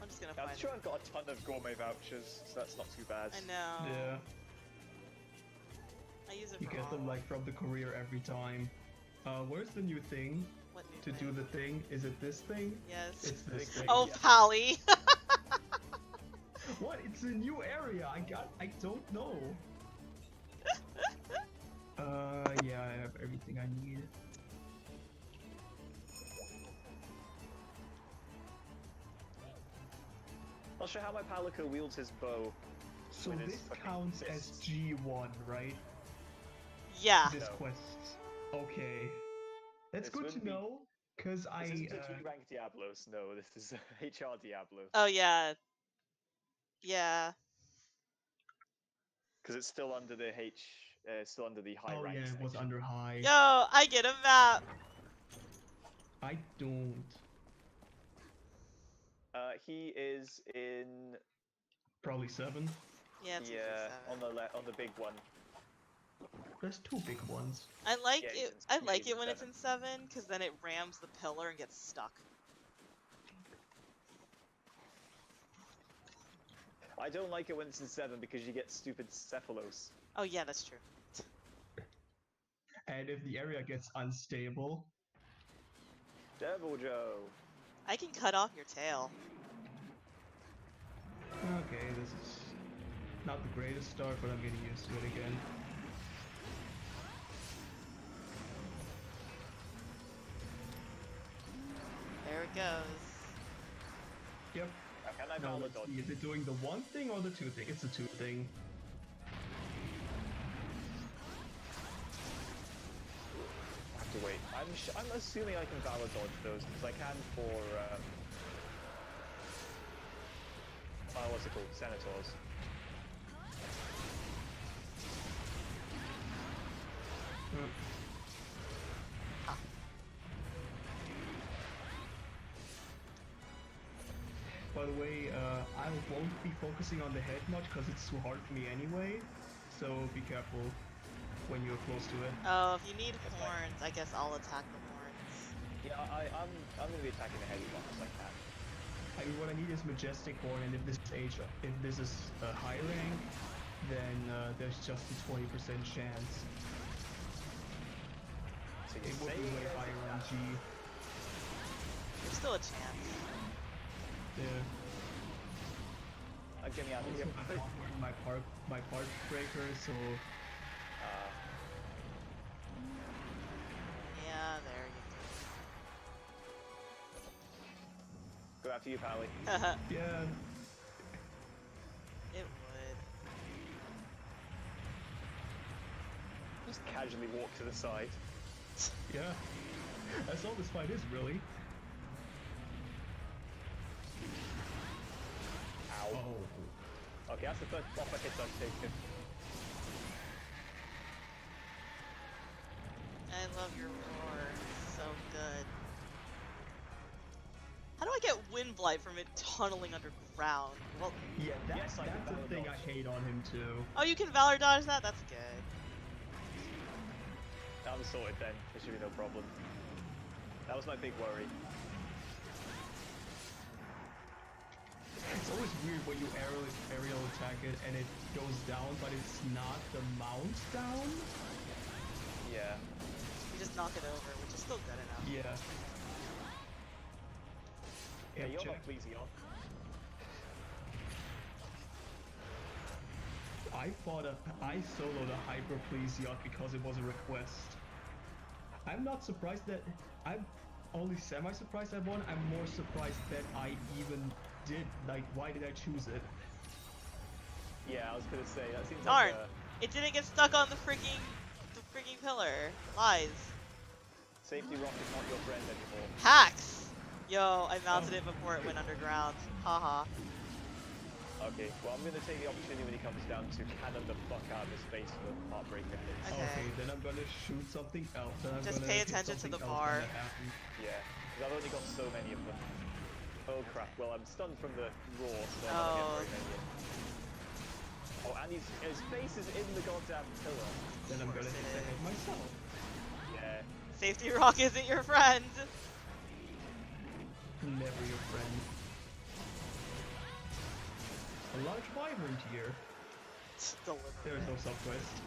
I'm just gonna I'm find sure I've got a ton of gourmet vouchers, so that's not too bad. I know. Yeah, I use it you for get them all. like from the courier every time. Where's the new thing What new to thing? do the thing? Is it this thing? Yes. It's this thing. Oh, Yeah. Pally! What? It's a new area. I don't know. Yeah, I have everything I need. Not sure how my Palico wields his bow. So With his this fucking counts as fists. G1, right? Yeah. This No. quest. Okay. That's This good wouldn't to be- know, cause This isn't a G-rank Diablos, no, this is a HR Diablos. Oh, yeah. Yeah. Because it's still under the still under the high oh rank yeah, it was section. under high. Yo, I get a map! I don't. He is in Probably 7. Yeah, it's on the on the big one. There's two big ones. I like Yeah, it. it's I like in it when it's 7. in 7, because then it rams the pillar and gets stuck. I don't like it when it's in 7 because you get stupid Cephalos. Oh yeah, that's true. And if the area gets unstable, Devil Joe. I can cut off your tail. okay, this is not the greatest start, but I'm getting used to it again. There it goes. Yep. How can I Now valor let's dodge? see, is it doing the one thing or the two thing? It's the two thing. I have to wait. I'm assuming I can valor dodge those because I can for what's it called? Senators. By the way, I won't be focusing on the head much because it's too hard for me anyway. So be careful when you're close to it. Oh, if you need That's fine. horns, I guess I'll attack the horns. Yeah, I'm gonna be attacking the heavy one as I can. I mean, what I need is Majestic Horn, and if this is if this is a high rank, then there's just a 20% chance. So It would be way higher on G. There's still a chance. Yeah. I'm getting out of Also, here. my park breaker, so Yeah, there Go after you, Pally. you go. yeah. It would. Just casually walk to the side. Yeah. That's all this fight is, really. Ow. Oh. Okay, that's the first proper hit I've taken. I love your roar. It's so good. How do I get wind blight from it tunneling underground? Well, Yeah, Yes, I can that's the valor thing dodge. I hate on him too. oh, you can valor dodge that? That's good. I'm sorted then. There should be no problem. That was my big worry. It's always weird when you aerial attack it and it goes down, but it's not the mount down. Yeah. You just knock it over, which is still good enough. Yeah. Yeah, you're check. not pleasing on. I soloed a Hyper Plesiot because it was a request. I'm not surprised that I'm only semi-surprised I won. I'm more surprised that I even did. Like, why did I choose it? Yeah, I was gonna say that seems Darn! like It didn't get stuck on the freaking pillar. Lies. safety rock is not your friend anymore. Hacks! Yo, I mounted it before it went underground. Haha. Okay, well I'm gonna take the opportunity when he comes down to cannon the fuck out of his face for Heartbreaker hits. Okay. Then I'm gonna shoot something else. Then I'm Just gonna pay hit attention to something the else bar. when that happens. Yeah, because I've only got so many of them. Oh crap, well I'm stunned from the roar, so I'm Oh. not getting very many. Oh, and his face is in the goddamn pillar. Then I'm gonna course hit it the is. head myself. Yeah. Safety rock isn't your friend. Never your friend. A large wyvern here. There's no sub-quest.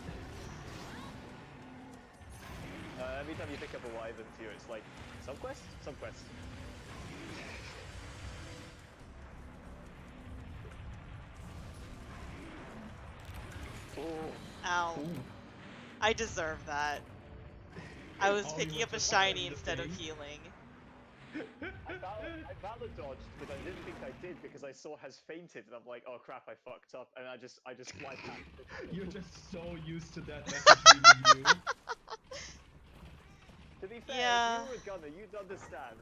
Every time you pick up a wyvern tier, it's like, subquest? Subquest. Oh. Ow. Ooh. I deserve that. I was Oh, you picking were up a just shiny in the instead of face. healing. I valor dodged, but I didn't think I did because I saw has fainted, and I'm like, oh crap, I fucked up, and I just fly past it. You're just so used to that message reading you. To be fair, Yeah. if you were a gunner, you'd understand.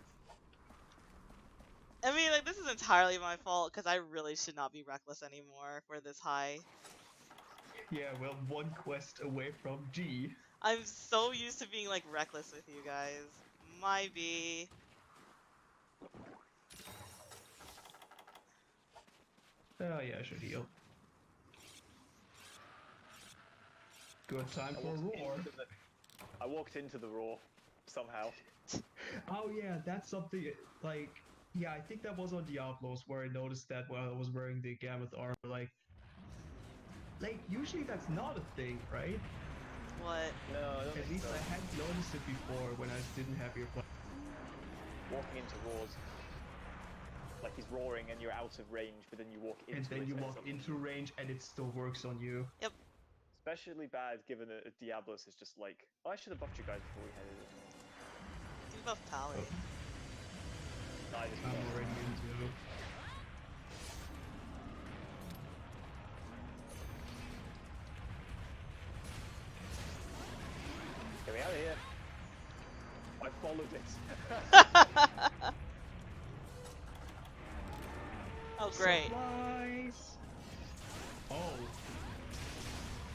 I mean, like, this is entirely my fault, because I really should not be reckless anymore if we're this high. Yeah, well, one quest away from G. I'm so used to being, like, reckless with you guys. My B. Oh yeah, I should heal. Good time for a roar. I walked into the roar somehow. Oh yeah, that's something like yeah, I think that was on Diablos where I noticed that while I was wearing the Gammoth armor, like usually that's not a thing, right? What? No, I don't At think least so. I hadn't noticed it before when I didn't have your play. Walking into roars. Like he's roaring and you're out of range, but then you walk into And then it you and walk something. into range and it still works on you. Yep. Especially bad given that Diablos is just like, oh, I should have buffed you guys before we headed in. Do buff Pally. Oh. No, I just I'm forgot. already into. Get me out of here. I followed it. Oh great. Supplies! Oh,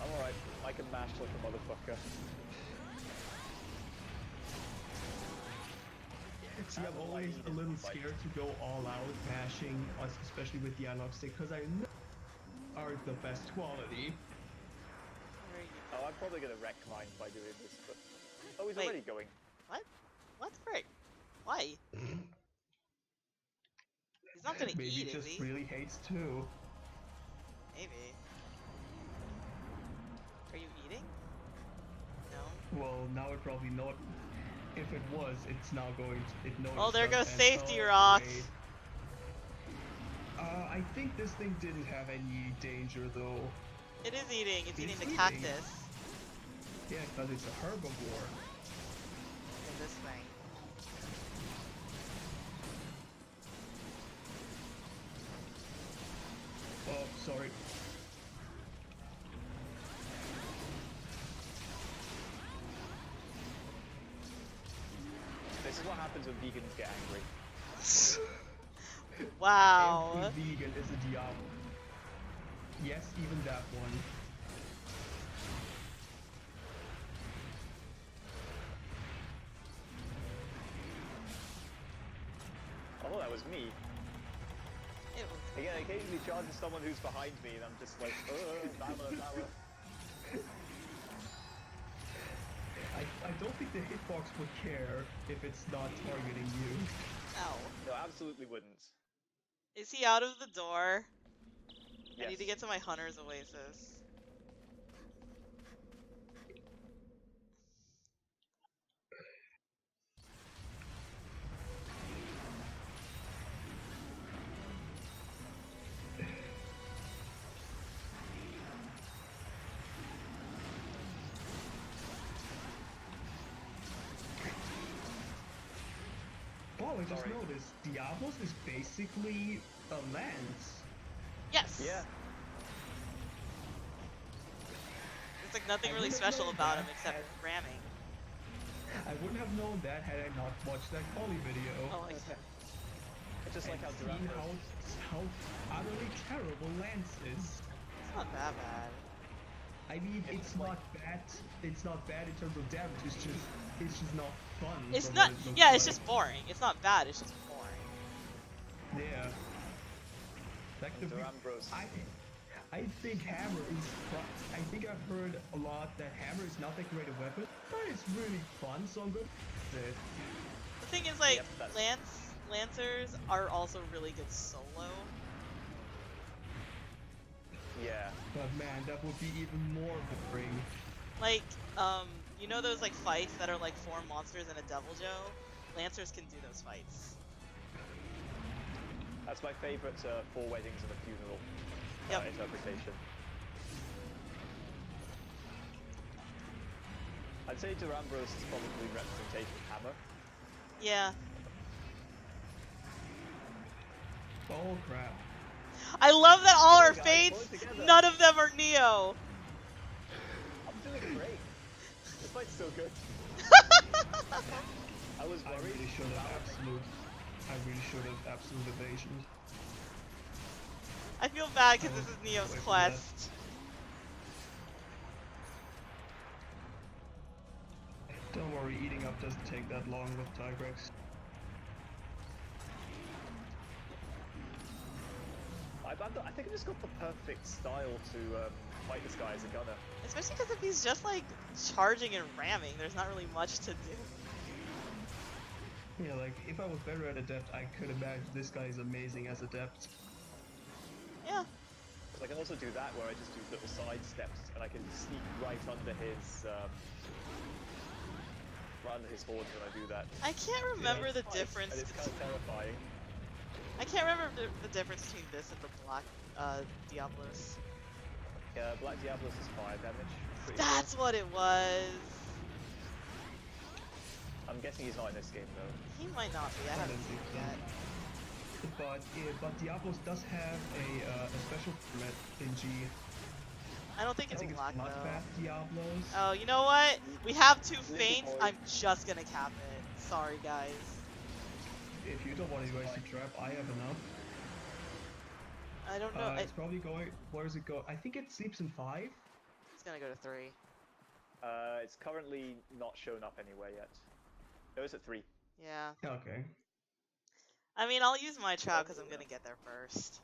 I'm alright. I can mash like a motherfucker. see, I'm always a little scared to go all out mashing, especially with the analog stick, because I know are the best quality. Where are you? Oh, I'm probably gonna wreck mine by doing this, but... Oh, he's Wait. already going. What? What? Frick? Why? He's not gonna Maybe eat, just is he? really hates too. Maybe. Are you eating? No. Well, now it probably not. If it was, it's now going to. It knows. Oh, there goes and- safety oh, rocks. great. I think this thing didn't have any danger though. It is eating. It's eating It's the eating. cactus. Yeah, because it's a herbivore. In this thing. Oh, sorry. This is what happens when vegans get angry. Wow. Every vegan is a Diablo. Yes, even that one. Oh, that was me. It was Again, I occasionally charges someone who's behind me, and I'm just like, Bama. I don't think the hitbox would care if it's not targeting you. Ow. No, absolutely wouldn't. Is he out of the door? I Yes. need to get to my Hunter's Oasis. Oh, I just Sorry. noticed. Diablos is basically a lance. Yes! Yeah. There's like nothing I really wouldn't special know about him that except had- ramming. I wouldn't have known that had I not watched that Collie video. Oh, like, It's just like and how seen Durandal... how utterly terrible Lance is. it's not that bad. I mean, It's it's like- not bad. It's not bad in terms of damage. It's just not fun. It's from not. what it looks Yeah, it's like. just boring. It's not bad. It's just boring. Yeah. Like the Durambros. I think Hammer is. I think I've heard a lot that Hammer is not that great a weapon, but it's really fun. So I'm good with it. The thing is, like, Yep, that's- Lancers are also really good solo. Yeah. But man, that would be even more boring. Like, you know those like fights that are like 4 monsters and a Devil Joe? Lancers can do those fights. That's my favourite 4 weddings and a funeral Yep. interpretation. I'd say Durambros is probably representation of Hammer. Yeah. Oh crap. I love that all our Guys, fates, pull it together. none of them are Neo. I'm doing great. This fight's so good. I was I worried. really should have absolute evasion. I feel bad because this is Neo's Wait for quest. Don't worry, eating up doesn't take that long with Tigrex. I I think I just got the perfect style to fight this guy as a gunner. Especially because if he's just like charging and ramming, there's not really much to do. Yeah, like if I was better at Adept, I could imagine this guy is amazing as Adept. Yeah. So I can also do that where I just do little side steps and I can sneak right under his horns when I do that. I can't remember the Nice, difference. and it's kind of terrifying. I can't remember the difference between this and the Black Diablos. Yeah, Black Diablos is fire damage. Pretty That's what it was. sure. I'm guessing he's not in this game though. He might not be. I haven't seen it yet. But Diablos does have a special format in G. I don't think I it's think Black it's though. Bloodbath Diablos. Oh, you know what? We have 2 Really feints. boring. I'm just gonna cap it. Sorry, guys. If you don't want to waste your trap, I have enough. I don't know. It's probably going. Where does it go? I think it sleeps in 5. It's gonna go to 3. It's currently not shown up anywhere yet. No, it's at 3. Yeah. Okay. I mean, I'll use my trap because I'm gonna get there first.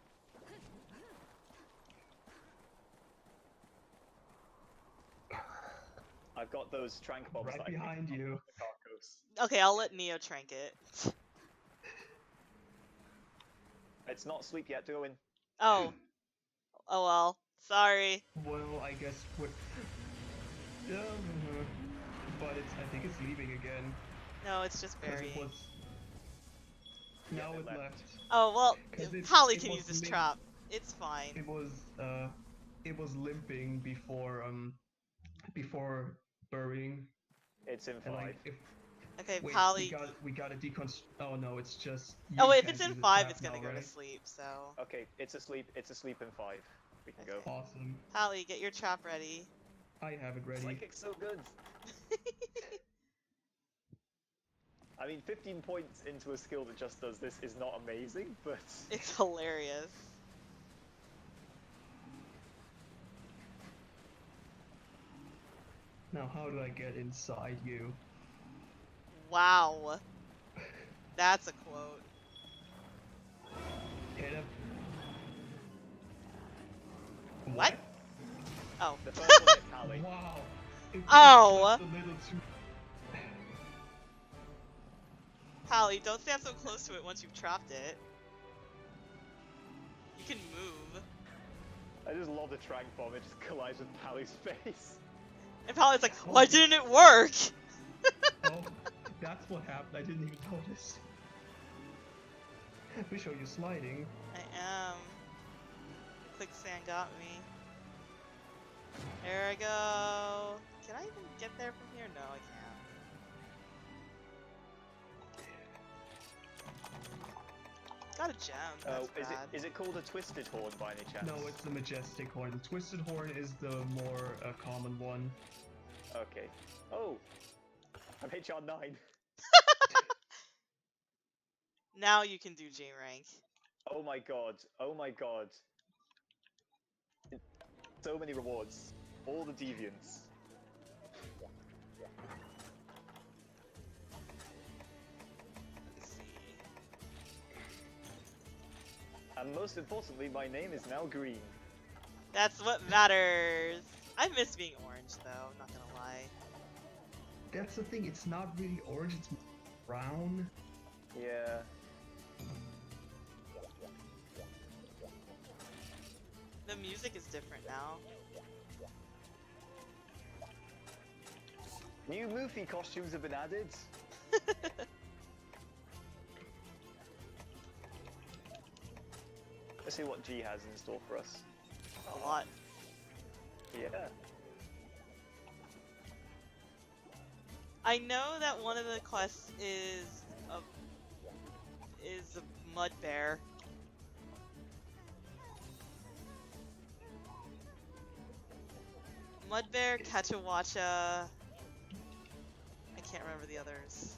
I've got those trank bombs Right that I picked behind up you. from the Carcos. Okay, I'll let Neo trank it. It's not sleep yet, to go in. Oh. Oh well. Sorry. Well, I guess we're. But I think it's leaving again. No, it's just 'Cause it burying. was. Now it it left. left. Oh well. 'Cause Holly it can was use this lim- trap. It's fine. It was limping before burying. It's in 5. And like if Okay, wait, Polly. we gotta deconstruct. Oh no, it's just. Oh, you if can't it's in use the 5, trap it's gonna now, go to right? sleep. So, Okay, it's asleep in 5. We can go. Okay. Awesome. Polly, get your trap ready. I have it ready. Psychic's so good. I mean, 15 points into a skill that just does this is not amazing, but It's hilarious. Now, how do I get inside you? Wow. That's a quote. Hit him. What? Oh. the first one hit Pally. Wow. It Oh. was just a little too. Polly, don't stand so close to it once you've trapped it. You can move. I just lobbed a trank bomb, it just collides with Pally's face. And Polly's like, why didn't it work? Oh, that's what happened. I didn't even notice. We show you sliding. I am. Quicksand got me. There I go. Can I even get there from here? No, I can't. Got a gem. That's bad. Is it called a twisted horn by any chance? No, it's the majestic horn. The twisted horn is the more common one. Okay. Oh! I'm HR 9. Now you can do J rank. Oh my god. Oh my god. So many rewards. All the deviants. Let's see. And most importantly, my name is now green. That's what matters. I miss being orange though, not gonna lie. That's the thing. It's not really orange. It's brown. Yeah. The music is different now. New Luffy costumes have been added. Let's see what G has in store for us. A lot. Yeah. I know that one of the quests is a mud bear. Mudbear, Kachawacha. I can't remember the others.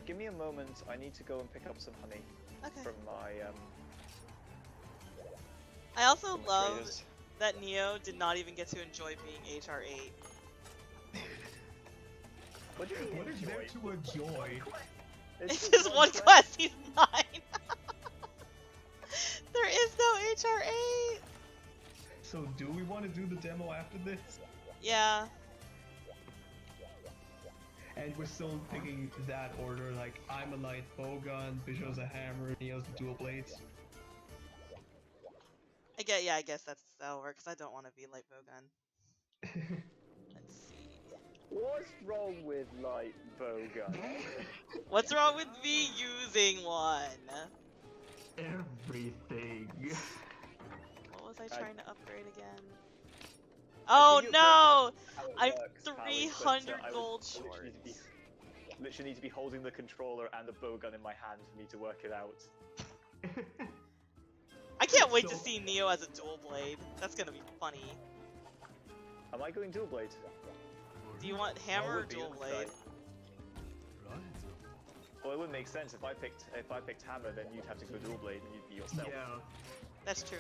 Give me a moment. I need to go and pick up some honey Okay. from my I also from my love traders. that Neo did not even get to enjoy being HR8. What do you mean What is there enjoy? to enjoy? It's just one quest, he's 9! HR8! So do we want to do the demo after this? Yeah. And we're still picking that order, like I'm a light bowgun, Bisho's a hammer, Neo's the dual blades. I guess that'll work, because I don't want to be light bowgun. Let's see. What's wrong with light bowgun? What's wrong with me using one? Everything. What was I I- trying to upgrade again? Oh think you'll no! How it I'm works, Pally, 300 but, I would gold literally need to short. literally need to be holding the controller and the bowgun in my hand for me to work it out. I can't wait to So- see Neo as a dual blade. That's gonna be funny. Am I going dual blade? Do you want That hammer or would be dual blade? insane. Well, it would make sense if I picked hammer, then you'd have to go dual blade and you'd be yourself. Yeah, That's true.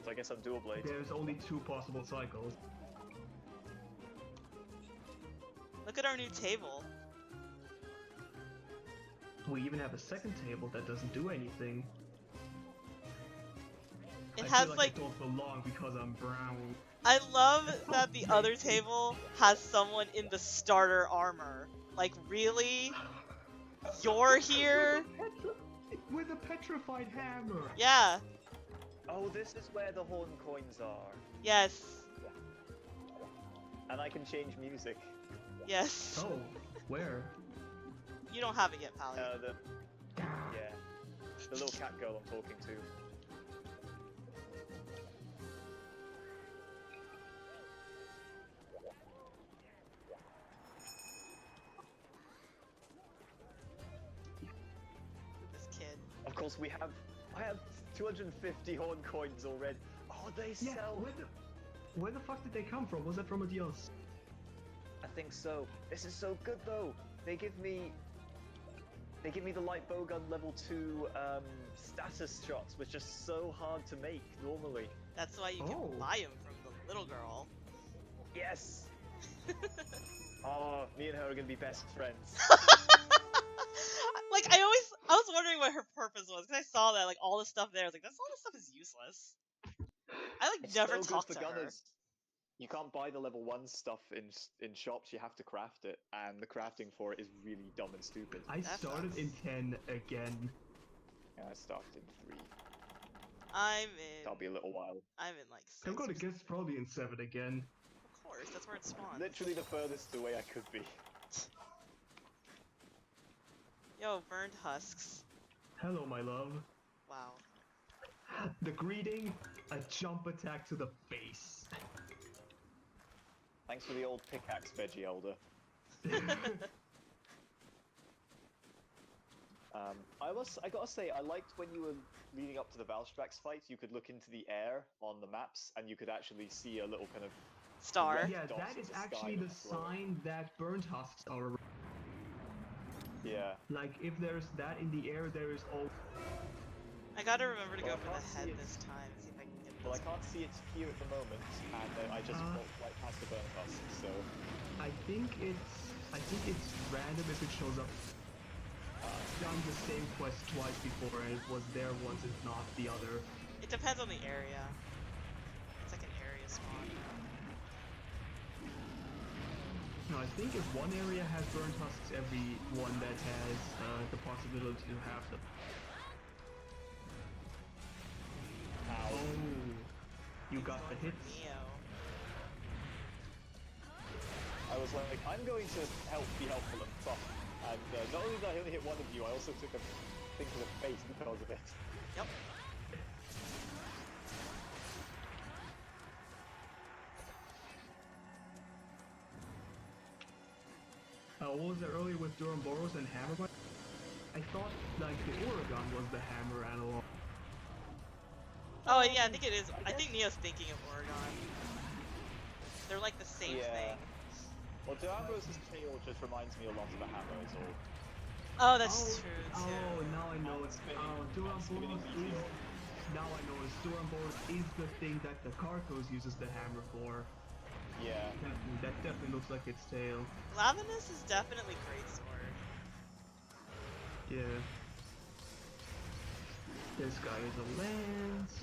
So I guess I'm dual blade. there's only 2 possible cycles. Look at our new table. We even have a second table that doesn't do anything. It I has feel like I don't belong because I'm brown. I love That's so that the other basic. table has someone in the starter armor. Like, really? You're here? With a petrified hammer. Yeah. Oh, this is where the horn coins are. Yes. And I can change music. Yes. Oh, where? You don't have it yet, Pally. Yeah. The little cat girl I'm talking to. This kid. Of course, I have 250 horn coins already. Oh, they Yeah, sell. where the fuck did they come from? Was that from a DLC? I think so. This is so good though. They give me the light bowgun level 2 status shots, which are so hard to make normally. That's why you Oh. can buy him from the little girl. Yes. Oh, me and her are gonna be best friends. Like, I was wondering what her purpose was, because I saw that, like, all the stuff there. I was like, all this stuff is useless. I, like, It's never so good talked for to her. gunners. You can't buy the level 1 stuff in shops. You have to craft it, and the crafting for it is really dumb and stupid. I That started sucks. in 10 again. And I started in 3. That'll be a little while. I'm in, like, 6. I'm gonna or guess probably in 7 again. Of course, that's where it spawns. Literally the furthest away I could be. Yo, burned husks. Hello, my love. Wow. The greeting, a jump attack to the face. Thanks for the old pickaxe, Veggie Elder. I gotta say, I liked when you were leading up to the Valstrax fight, you could look into the air on the maps, and you could actually see a little kind of... Star. Yeah, dots that in is the sky actually the that's glowing. sign that burnt husks are around. Yeah. Like, if there's that in the air, there is all. I gotta remember to Well, go I for can't the see head it. this time. See if I can get Well, I this. can't see it here at the moment, and I just walked right past the burnt husk, so... I think it's random if it shows up. I've done the same quest twice before, and it was there once, if not the other. It depends on the area. It's like an area spawn. No, I think if one area has burnt husks, every one that has the possibility to have them. Ow. Oh, you got the Going for hits. Neo. I was like, I'm going to be helpful and tough. And not only did I only hit one of you, I also took a thing to the face because of it. Yep. What was it earlier with Duramboros and Hammer? I thought like the Oregon was the hammer analog. Oh yeah, I think it is. I think Neo's thinking of Oregon. They're like the same Yeah. thing. Well, Duramboros' tail just reminds me a lot of a hammer, is all. Oh, that's true too. Oh, now I know it's. Spinning. Oh, Spinning Duramboros is. meteor. Now I know it's Duramboros is the thing that the Carcos uses the hammer for. Yeah. That definitely looks like its tail. Lavinus is definitely greatsword. Yeah. This guy is a lance.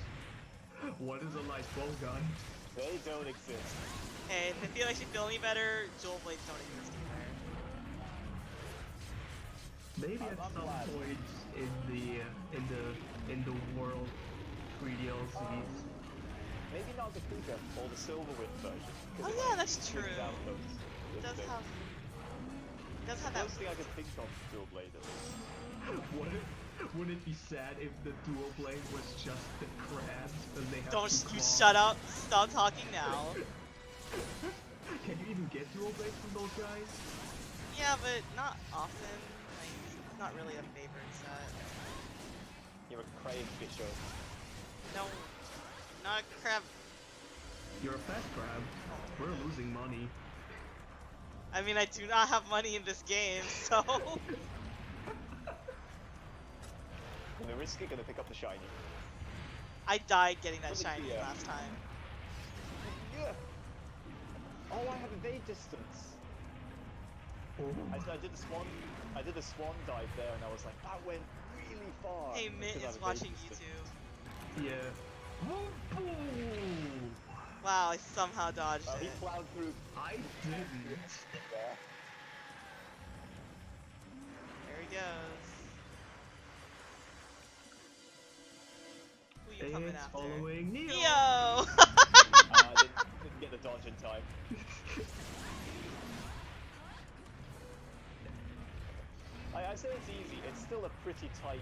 What is a light bow gun? They don't exist. Hey, if you actually feel any better, Jewel Blades don't exist either. Maybe I'm at some glad. point in the world 3 DLCs. Maybe not the Kuga or the Silverwind version. 'cause Oh it, yeah, like, that's swings true. out those It does things. have. It does have that. First thing I could think of for Dual Blade at least. Wouldn't it be sad if the dual blade was just the crabs and they have Don't two you claws? shut up! Stop talking now. Can you even get dual blades from those guys? Yeah, but not often. Like, it's not really a favorite set. You're a crane fisher. No, not a crab. You're a fast crab. We're losing money. I mean, I do not have money in this game, so. And the risk gonna pick up the shiny. I died getting that What a shiny dear. last time. Yeah. Oh, I have evade distance. I did the swan dive there, and I was like, that went really far. Hey, Mitt because I is have evade watching distance. YouTube. Yeah. Wow, I somehow dodged He it. plowed through I didn't. there. There he goes. Who you coming It's after? following Neo. Neo! Didn't get the dodge in time. I say it's easy. It's still a pretty tight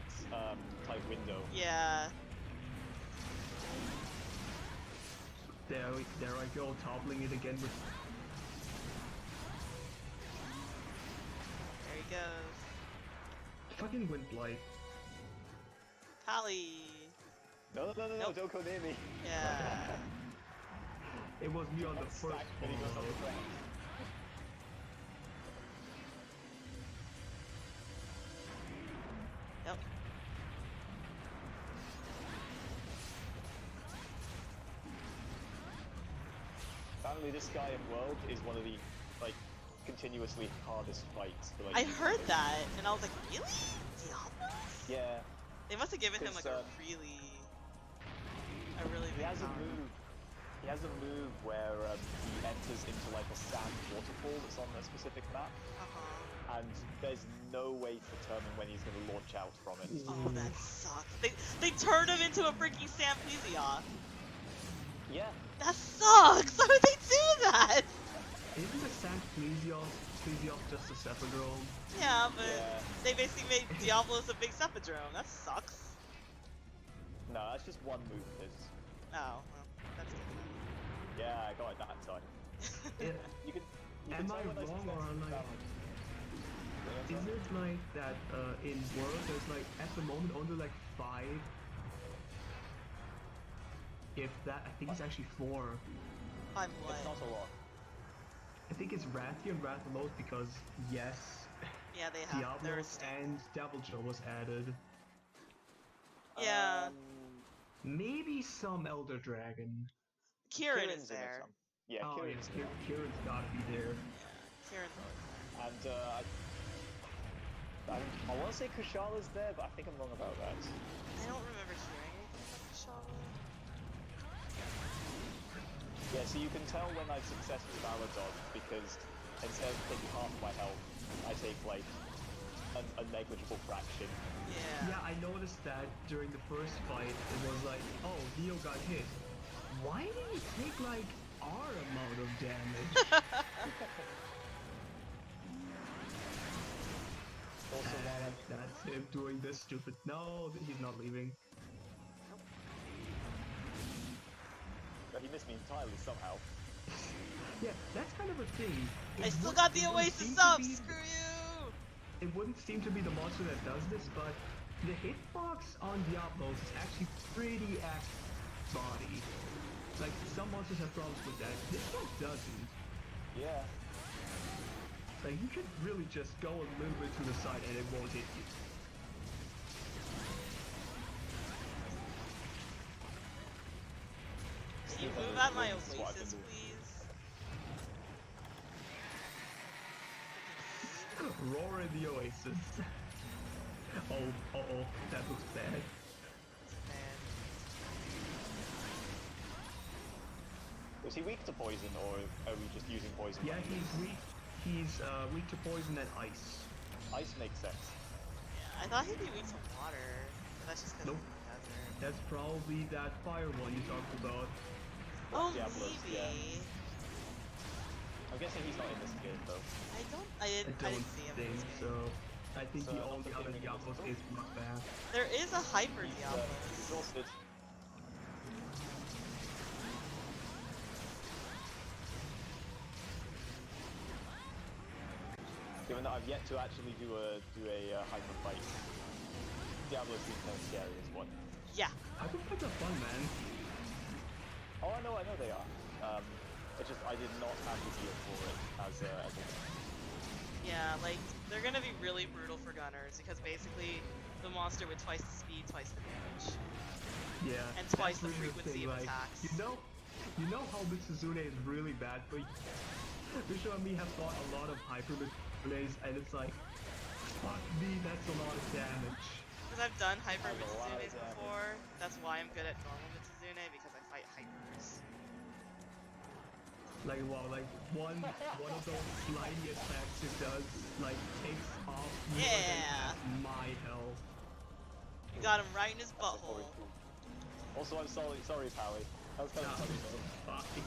window. Yeah. There I go, toppling it again with. There he goes. Fucking wind blight. Pally. No, Nope. don't go near me. Yeah. It was me on the That's first stacked when he goes on follow. the ground. Yep. Apparently, this guy in World is one of the continuously hardest fights. For, I heard that, and I was like, really? Diablos? Yeah, They must have given him like a Because, really he big has a power. move. He has a move where he enters into like a sand waterfall that's on a specific map, Uh-huh. and there's no way to determine when he's going to launch out from it. Oh, that sucks. They turned him into a freaking Sam Plesioth. Yeah, That sucks! How did they do that? Isn't the Saint Plesioth just a Cephadrome? Yeah, but Yeah. they basically made Diablos a big Cephadrome. That sucks. no, that's just one move of his. Oh, well, that's good. Yeah, I got it that time. It, You can. You Am can tell I when wrong or successful like- balance. is it like that in World there's like at the moment only like 5? If that, I think it's actually 4. I'm It's not what? a lot. I think it's Rathian and Rathalos because yes, Yeah, they have. They're Diablos and Deviljho was added. Yeah. Maybe some Elder Dragon. Kieran Kieran's is in it there. some. Yeah, Oh Kieran's yes, Kieran's gotta be there. Yeah, Kieran. And I want to say Kushala's there, but I think I'm wrong about that. I don't remember hearing anything about Kushala. Yeah, so you can tell when I've successfully valor dodged because instead of taking half my health, I take like a negligible fraction. Yeah. Yeah, I noticed that during the first fight. It was like, oh, Neo got hit. Why did he take like our amount of damage? Also, while And that's him doing this stupid. No, he's not leaving. he missed me entirely somehow. Yeah, that's kind of a thing. I It still would- got the it wouldn't Oasis seem to up! be- Screw you! It wouldn't seem to be the monster that does this, but the hitbox on Diablos is actually pretty body. Like, some monsters have problems with that. This one doesn't. Yeah. Like, you can really just go a little bit to the side and it won't hit you. Can you move out my Swipe Oasis, and move. please? Roar in the Oasis. Oh, that looks bad. Man. Is he weak to poison, or are we just using poison? Yeah, he's weak. He's weak to poison and ice. Ice makes sense. Yeah, I thought he'd be weak to water. But that's just because Nope. it's the desert. That's probably that fire one you talked about. Oh, Diablos, maybe. yeah. I'm guessing he's not in this game though. I don't. I I didn't don't see him. in think this game. so. I think So the I'm only not other thinking Diablos it's is Bloodbath. There is a hyper He's Diablos. exhausted. Given that I've yet to actually do a hyper fight, Diablo seems kind of scary as one. Yeah. Hyper fights are fun, man. Oh, I know they are. It's just I did not have the gear for it as a Yeah, like, they're gonna be really brutal for gunners, because basically, the monster with twice the speed, twice the damage. Yeah. And twice that's the really frequency thing, of like, attacks. You know how Mitsuzune is really bad, but Bishop and me have fought a lot of hyper Mitsuzunes, and it's like, fuck me, that's a lot of damage. Because I've done hyper That's a lot of Mitsuzunes damage. before, that's why I'm good at normal Mitsuzune, because I fight hypers. Like, wow, like, one of those slimy attacks it does, like, takes off more Yeah. than my health. You got him right in his That's butthole. always cool. Also, I'm sorry, Pally. That was kind of funny though. Fine.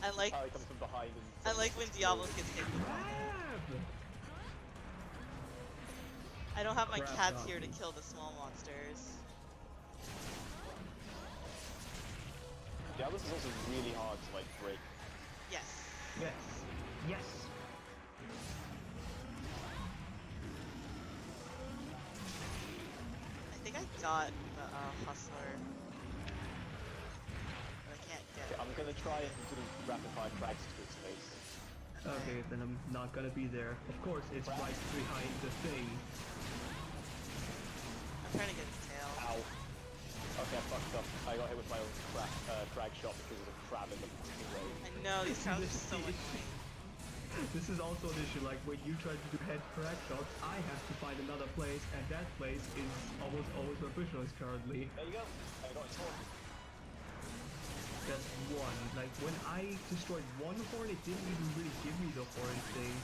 I like Pally comes from behind and. I like when Diablos gets hit. Crab! I don't have my Crap cats got here to me. kill the small monsters. Diablos is also really hard to like break. Yes. Yes. Yes. I think I got the Hustler. But I can't get Okay, it. I'm gonna try and do rapid fire frags to its face. Okay, then I'm not gonna be there. Of course, it's right behind the thing. I'm trying to get his tail. Ow. Okay, I fucked up. I got hit with my own frag shot because of a crab in the fucking way. I know, these crowds are so This- annoying. This is also an issue, like when you try to do head crack shots, I have to find another place, and that place is almost always where Vishnu is currently. There you go. I got it torn. That's one. Like when I destroyed one horn, it didn't even really give me the horn thing.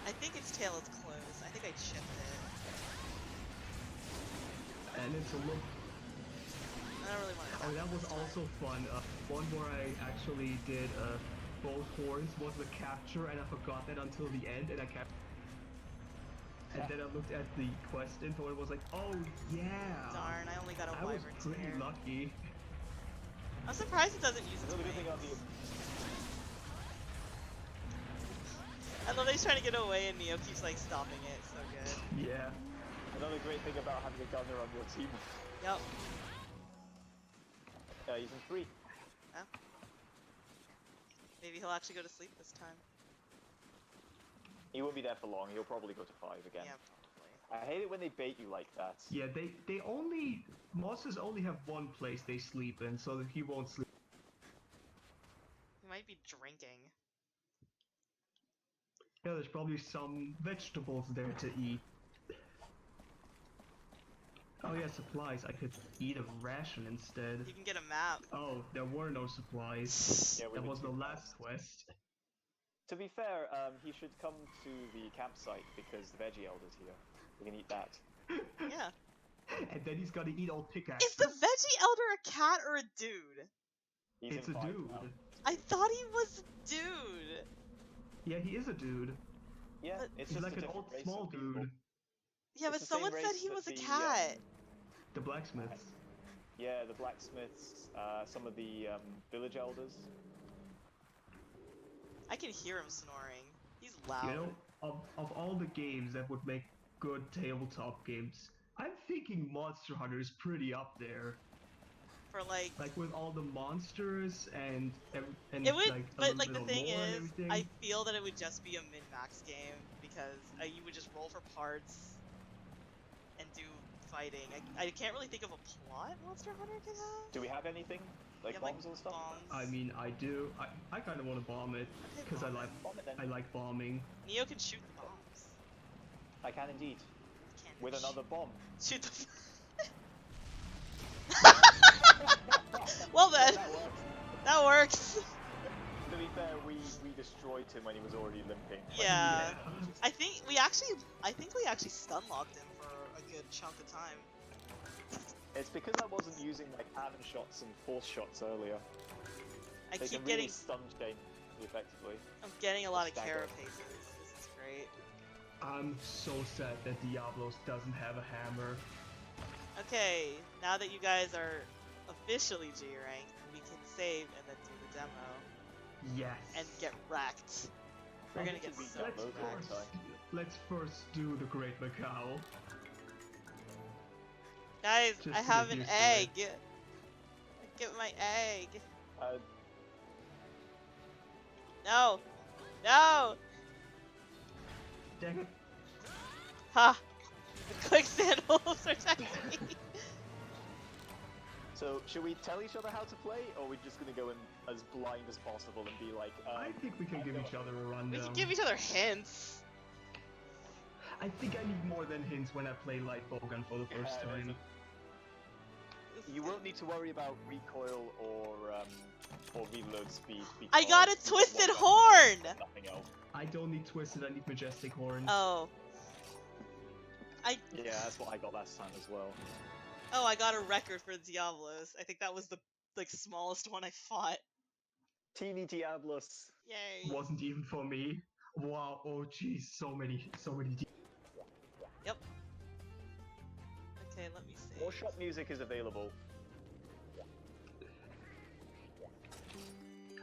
I think its tail is closed. I think I chipped it. And it's a look. I don't really want to. Oh, that was also fun. One where I actually did both horns was the capture, and I forgot that until the end, and I kept. And then I looked at the quest info and was like, oh yeah. Darn, I only got a I was wyvern pretty spear. lucky. I'm surprised it doesn't use its Another good thing on wings. the I love that he's trying to get away and Neo keeps like stopping it. So good. Yeah. another great thing about having a gunner on your team. Yep. He's in 3. Oh. Maybe he'll actually go to sleep this time. He won't be there for long. He'll probably go to 5 again. Yeah, probably. I hate it when they bait you like that. Yeah, they only monsters only have one place they sleep in, so that he won't sleep. He might be drinking. Yeah, there's probably some vegetables there to eat. Oh yeah, supplies. I could eat a ration instead. You can get a map. Oh, there were no supplies. Yeah, we That need was to the do last quest. To be fair, he should come to the campsite because the veggie elder's here. We can eat that. Yeah. And then he's gotta eat all pickaxes. Is the veggie elder a cat or a dude? He's It's in a 5 dude. now. I thought he was a dude. Yeah, he is a dude. Yeah, But- it's He's just like a an different old race small of people. dude. Yeah, It's but the same someone said race he that was a the, cat. The blacksmiths. Yeah, the blacksmiths, some of the village elders. I can hear him snoring. He's loud. You know, of all the games that would make good tabletop games, I'm thinking Monster Hunter is pretty up there. For like, Like with all the monsters and it would, like a but little like bit the of thing lore and is, everything. I feel that it would just be a min-max game because you would just roll for parts and do fighting. I can't really think of a plot Monster Hunter could have. Do we have anything? Like Yeah, bombs and stuff? Bombs. I mean, I do. I kind of want to bomb it Okay, because I bomb like it. Bomb it then. I like bombing. Neo can shoot the bombs. I can indeed. Can't With another bomb. shoot the. Well then, That works. that works. be fair, we destroyed him when he was already limping. Like, Yeah. just- I think we actually stun locked him for a good chunk of time. It's because I wasn't using my cannon shots and force shots earlier. I They keep can getting really stun chain effectively. I'm getting a lot of Stagger. carapaces. This is great. I'm so sad that Diablos doesn't have a hammer. Okay, now that you guys are officially G rank, we can save and then do the demo Yes. and get wrecked. We're I gonna think get it'd be so done both wrecked. ways. Let's first do the Great Macau. Guys, Just I to have get an used to egg. it. Get my egg. Uh, No! No! Dang it. Ha! The quicksand wolves are attacking me. so should we tell each other how to play, or are we just gonna go in as blind as possible and be like, I think we can give each other a We rundown. can give each other hints. I think I need more than hints when I play Light Bowgun for the first Yeah, time. You won't need to worry about recoil or reload speed. I got a because twisted one horn! weapon, nothing else. I don't need Twisted, I need Majestic Horns. Oh. Yeah, that's what I got last time as well. Oh, I got a record for Diablos. I think that was the smallest one I fought. Teeny Diablos. Yay. Wasn't even for me. Wow, oh jeez, so many. Okay, let me see. More shop music is available.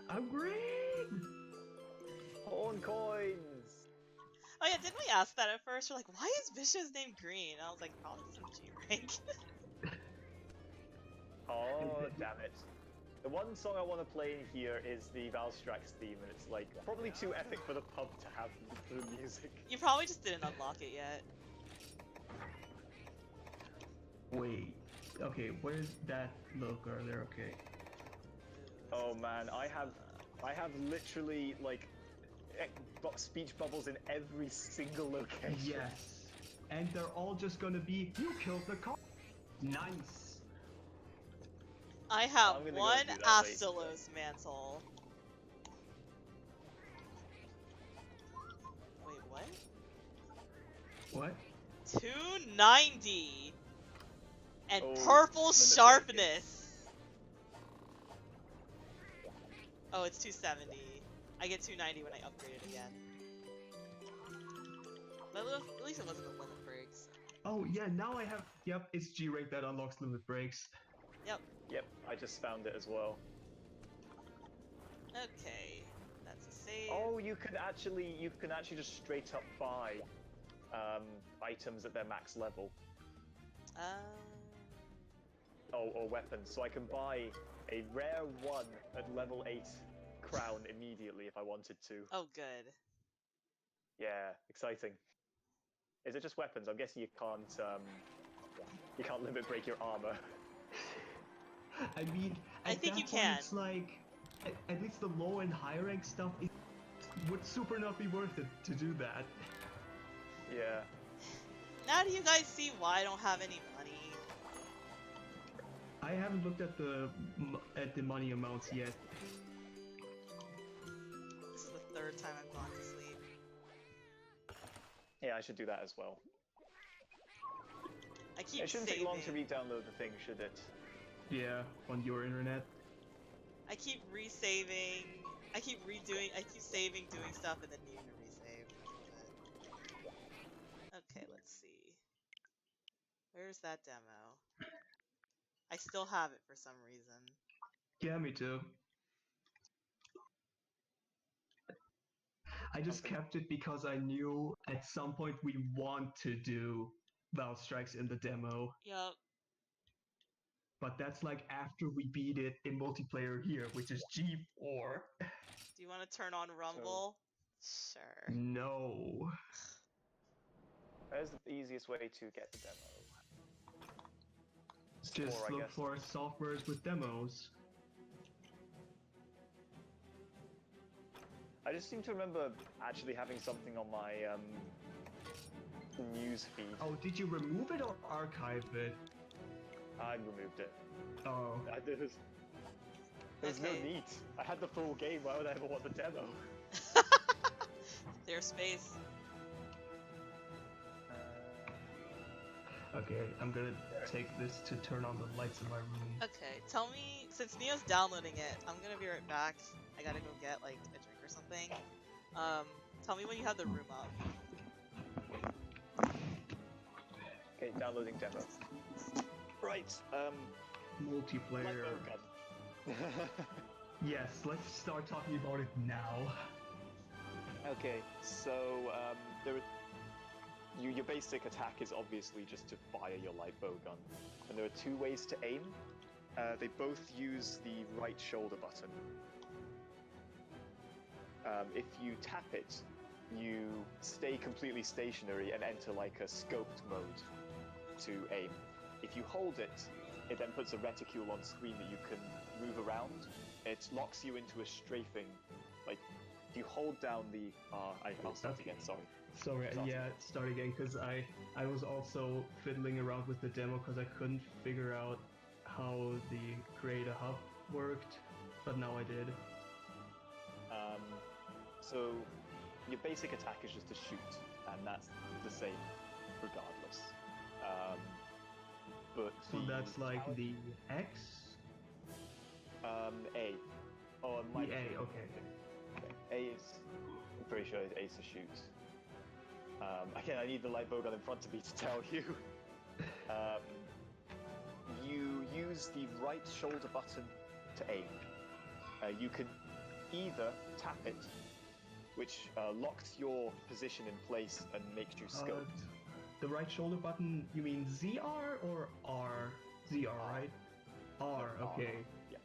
I'm green! Horn coins! Oh yeah, didn't we ask that at first? We're like, why is Vish's name green? And I was like, probably some G rank. Oh, damn it. The one song I want to play in here is the Valstrax theme, and it's like probably too epic for the pub to have the music. You probably just didn't unlock it yet. Wait, okay, where's that logo there? Okay. Oh man, I have literally like speech bubbles in every single location. Yes. And they're all just gonna be, you killed the car. Nice. I have I'm gonna go one do that later. Astalos mantle. Wait, what? What? 290 and Oh, purple limit sharpness. Oh, it's 270. I get 290 when I upgrade it again. But at least it wasn't the limit breaks. Oh yeah, now I have, yep, it's G-Rank that unlocks limit breaks. Yep, I just found it as well. Okay, that's a save. Oh, you can actually just straight up buy items at their max level. Or weapons. So I can buy a rare one at level 8 crown immediately if I wanted to. Oh, good. Yeah, exciting. Is it just weapons? I'm guessing you can't limit break your armor. I mean, I at think that you point, can. It's like, at least the low and high rank stuff, it would super not be worth it to do that. Yeah. Now do you guys see why I don't have any money? I haven't looked at the money amounts yet. This is the third time I've gone to sleep. Yeah, I should do that as well. I keep It shouldn't saving. take long to re-download the thing, should it? Yeah, on your internet. I keep resaving. I keep saving, doing stuff, and then needing to resave. But... Okay, let's see. Where's that demo? I still have it for some reason. Yeah, me too. I just Okay. kept it because I knew at some point we want to do Valstrax in the demo. Yup. But that's like after we beat it in multiplayer here, which is G4. Do you want to turn on Rumble? Sure. No. Where's the easiest way to get the demo? Just Store, I look guess. for softwares with demos. I just seem to remember actually having something on my news feed. Oh, did you remove it or archive it? I removed it. Oh. There's no Okay. need. I had the full game. Why would I ever want the demo? There's space. Okay, I'm gonna take this to turn on the lights in my room. Okay, tell me, since Neo's downloading it, I'm gonna be right back. I gotta go get like a drink or something. Tell me when you have the room up. Okay, downloading demo. Right. Multiplayer. Lightbow gun. Yes, let's start talking about it now. Okay, so your basic attack is obviously just to fire your lightbow gun, and there are two ways to aim. They both use the right shoulder button. If you tap it, you stay completely stationary and enter like a scoped mode to aim. If you hold it, it then puts a reticule on screen that you can move around. It locks you into a strafing. Like, if you hold down the... I'll start again, sorry. Sorry, Start yeah, start again, because I was also fiddling around with the demo because I couldn't figure out how the create a hub worked, but now I did. So, your basic attack is just to shoot, and that's the same regardless. But So the that's like talent- the X? A. Oh, it The might be A, okay. A is... I'm pretty sure A is to shoot. Again, I need the lightbow gun in front of me to tell you. You use the right shoulder button to aim. You can either tap it, which locks your position in place and makes you scope. The right shoulder button, you mean ZR or R? ZR, right? R, okay. Yeah.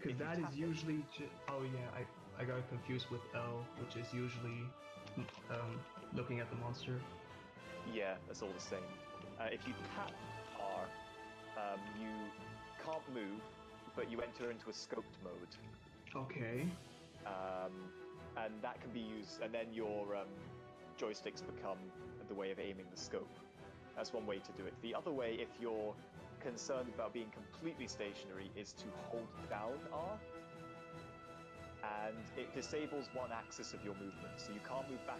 Because that is usually... oh yeah, I got confused with L, which is usually looking at the monster. Yeah, that's all the same. If you tap R, you can't move, but you enter into a scoped mode. Okay. And that can be used, and then your joysticks become the way of aiming the scope. That's one way to do it. The other way, if you're concerned about being completely stationary, is to hold down R, and it disables one axis of your movement. So you can't move back,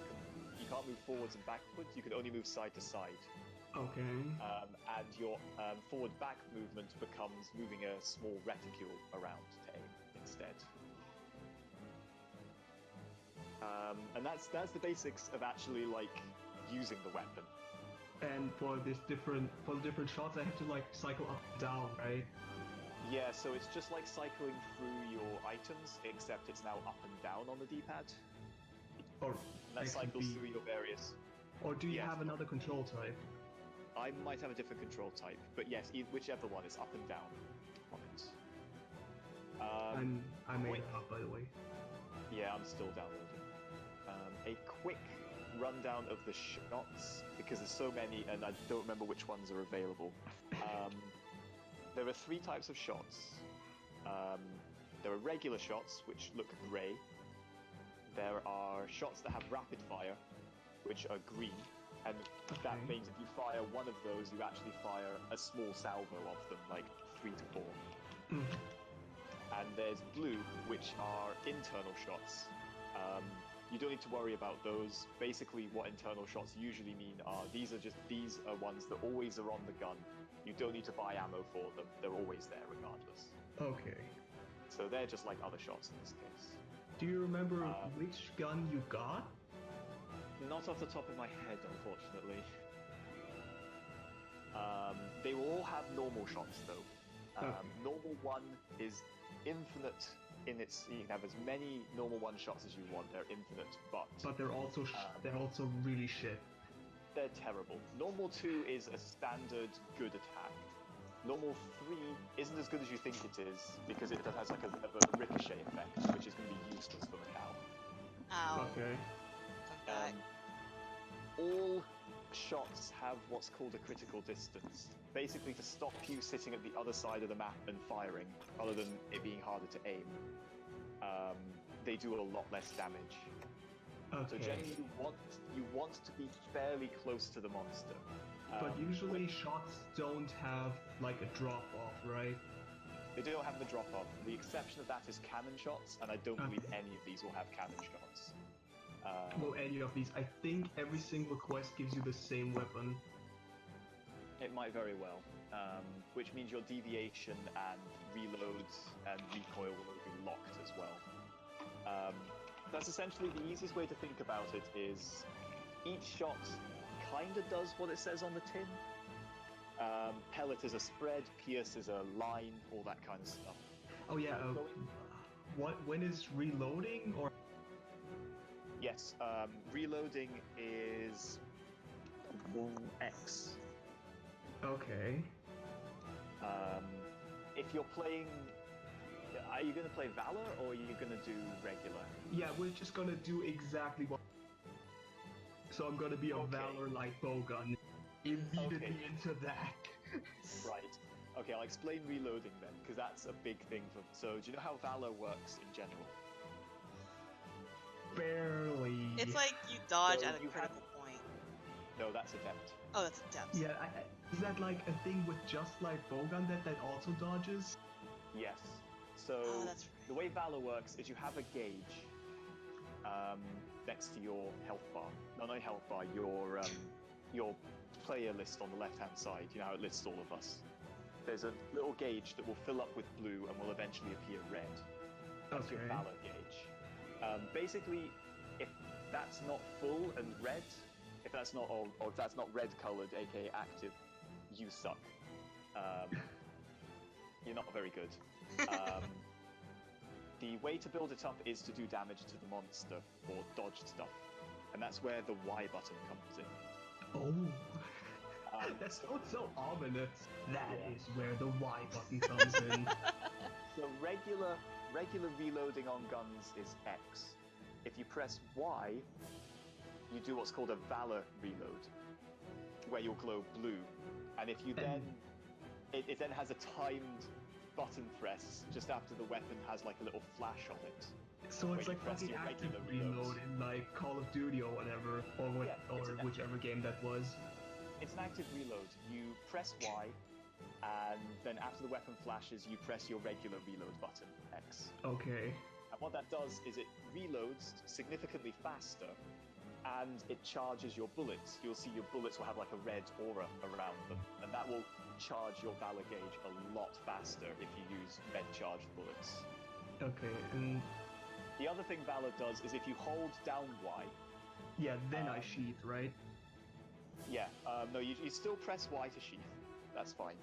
you can't move forwards and backwards. You can only move side to side. Okay. And your forward-back movement becomes moving a small reticule around to aim instead. And that's the basics of actually like using the weapon. And for the different shots, I have to like cycle up and down, right? Yeah, so it's just like cycling through your items, except it's now up and down on the D-pad. Or And that it could cycles be- through your various... Or do you Yes. have another control type? I might have a different control type, but yes, whichever one is up and down on it. I made quick. it up, by the way. Yeah, I'm still downloading. A quick rundown of the shots, because there's so many and I don't remember which ones are available. There are three types of shots. There are regular shots, which look grey. There are shots that have rapid fire, which are green, and that Okay. means if you fire one of those, you actually fire a small salvo of them, like 3 to 4. Mm. And there's blue, which are internal shots. You don't need to worry about those. Basically, what internal shots usually mean are these are ones that always are on the gun. You don't need to buy ammo for them. They're always there regardless. Okay. So they're just like other shots in this case. Do you remember which gun you got? Not off the top of my head, unfortunately. They will all have normal shots though. Okay. Normal one is infinite in its. You can have as many normal one shots as you want. They're infinite, but But they're also really shit. they're terrible. Normal 2 is a standard good attack. Normal 3 isn't as good as you think it is because it has like a ricochet effect, which is going to be useless for the cow. Ow. Okay. I'm back. All shots have what's called a critical distance. Basically to stop you sitting at the other side of the map and firing, other than it being harder to aim. They do a lot less damage. So Okay. generally you want to be fairly close to the monster. But usually shots don't have like a drop off, right? They don't have the drop-off. The exception of that is cannon shots, and I don't believe any of these will have cannon shots. Well, any of these. I think every single quest gives you the same weapon. It might very well, which means your deviation and reloads and recoil will be locked as well. That's essentially the easiest way to think about it is each shot kind of does what it says on the tin. Pellet is a spread, pierce is a line, all that kind of stuff. Oh yeah, when is reloading or? Yes, reloading is X. Okay. If you're playing, are you going to play Valor or are you going to do regular? Yeah, we're just gonna do exactly what. So I'm gonna be a Valor light bowgun. Immediately into that. Right. Okay, I'll explain reloading then, because that's a big thing for. So, do you know how Valor works in general? Barely. It's like you dodge So at a you have- critical point. No, that's Adept. Oh, that's a depth. Yeah, is that like a thing with just like bowgun that also dodges? Yes. So, Oh, that's the way Valor works is you have a gauge next to your health bar. No, not health bar, your player list on the left-hand side. You know how it lists all of us. There's a little gauge that will fill up with blue and will eventually appear red. That's your Valor gauge. Basically, if that's not full and red, if that's not or if that's not red colored, aka active, you suck. You're not very good. The way to build it up is to do damage to the monster or dodge stuff, and that's where the Y button comes in. Oh, that sounds so ominous. That is where the Y button comes in. So regular reloading on guns is X. If you press Y, you do what's called a Valor reload, where you'll glow blue, and if you then it then has a timed button press just after the weapon has like a little flash on it. So it's Wait, like press fucking your active regular reloads. reload in like Call of Duty or whatever, or whichever game that was. It's an active reload. You press Y, and then after the weapon flashes, you press your regular reload button, X. Okay. And what that does is it reloads significantly faster, and it charges your bullets. You'll see your bullets will have like a red aura around them, and that will charge your Valor gauge a lot faster if you use red charged bullets. Okay, and The other thing Valor does is if you hold down Y, yeah, then I sheath, right? yeah, no, you still press Y to sheath. That's fine.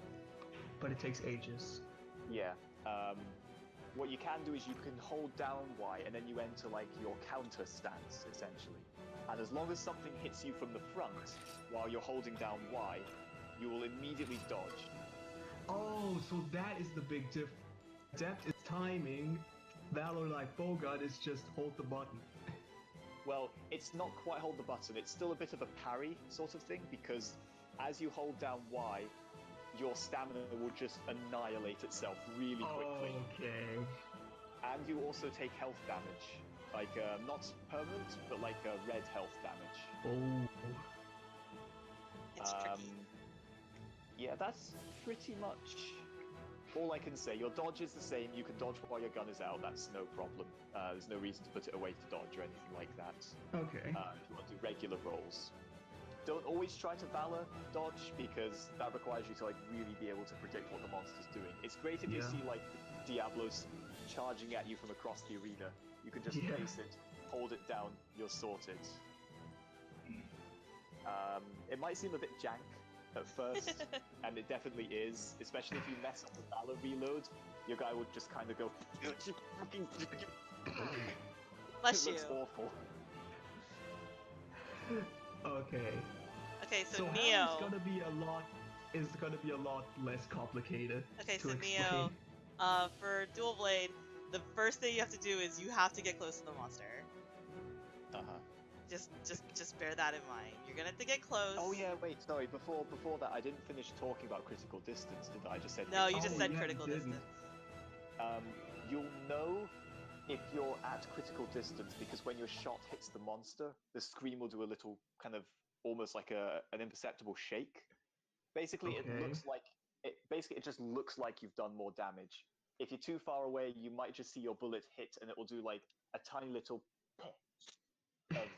But it takes ages. Yeah. What you can do is you can hold down Y and then you enter like your counter stance essentially. And as long as something hits you from the front while you're holding down Y, you will immediately dodge. Oh, so that is the big difference. Adept is timing. Valor like bowgun is just hold the button. Well, it's not quite hold the button. It's still a bit of a parry sort of thing because as you hold down Y, your stamina will just annihilate itself really quickly. Okay. And you also take health damage. Like, not permanent, but like red health damage. Oh. It's tricky. Yeah, that's pretty much all I can say. Your dodge is the same. You can dodge while your gun is out. That's no problem. There's no reason to put it away to dodge or anything like that. Okay. If you want to do regular rolls. Don't always try to Valor dodge because that requires you to like really be able to predict what the monster's doing. It's great if you see like Diablos charging at you from across the arena. You can just face it, hold it down, you're sorted. It might seem a bit jank at first, and it definitely is, especially if you mess up the Valor reload. Your guy would just kind of go, Bless it you. looks awful. Okay. Okay, so how Neo. is gonna be a lot less complicated. Okay, to so explain. Neo. For Dual Blade, the first thing you have to do is you have to get close to the monster. Just bear that in mind. You're gonna have to get close. Oh yeah, wait, sorry. Before that, I didn't finish talking about critical distance, did I? I just said. No, you just said yeah, critical you didn't. distance. You'll know if you're at critical distance because when your shot hits the monster, the screen will do a little kind of almost like an imperceptible shake. Basically, Okay. it just looks like you've done more damage. if you're too far away, you might just see your bullet hit, and it will do like a tiny little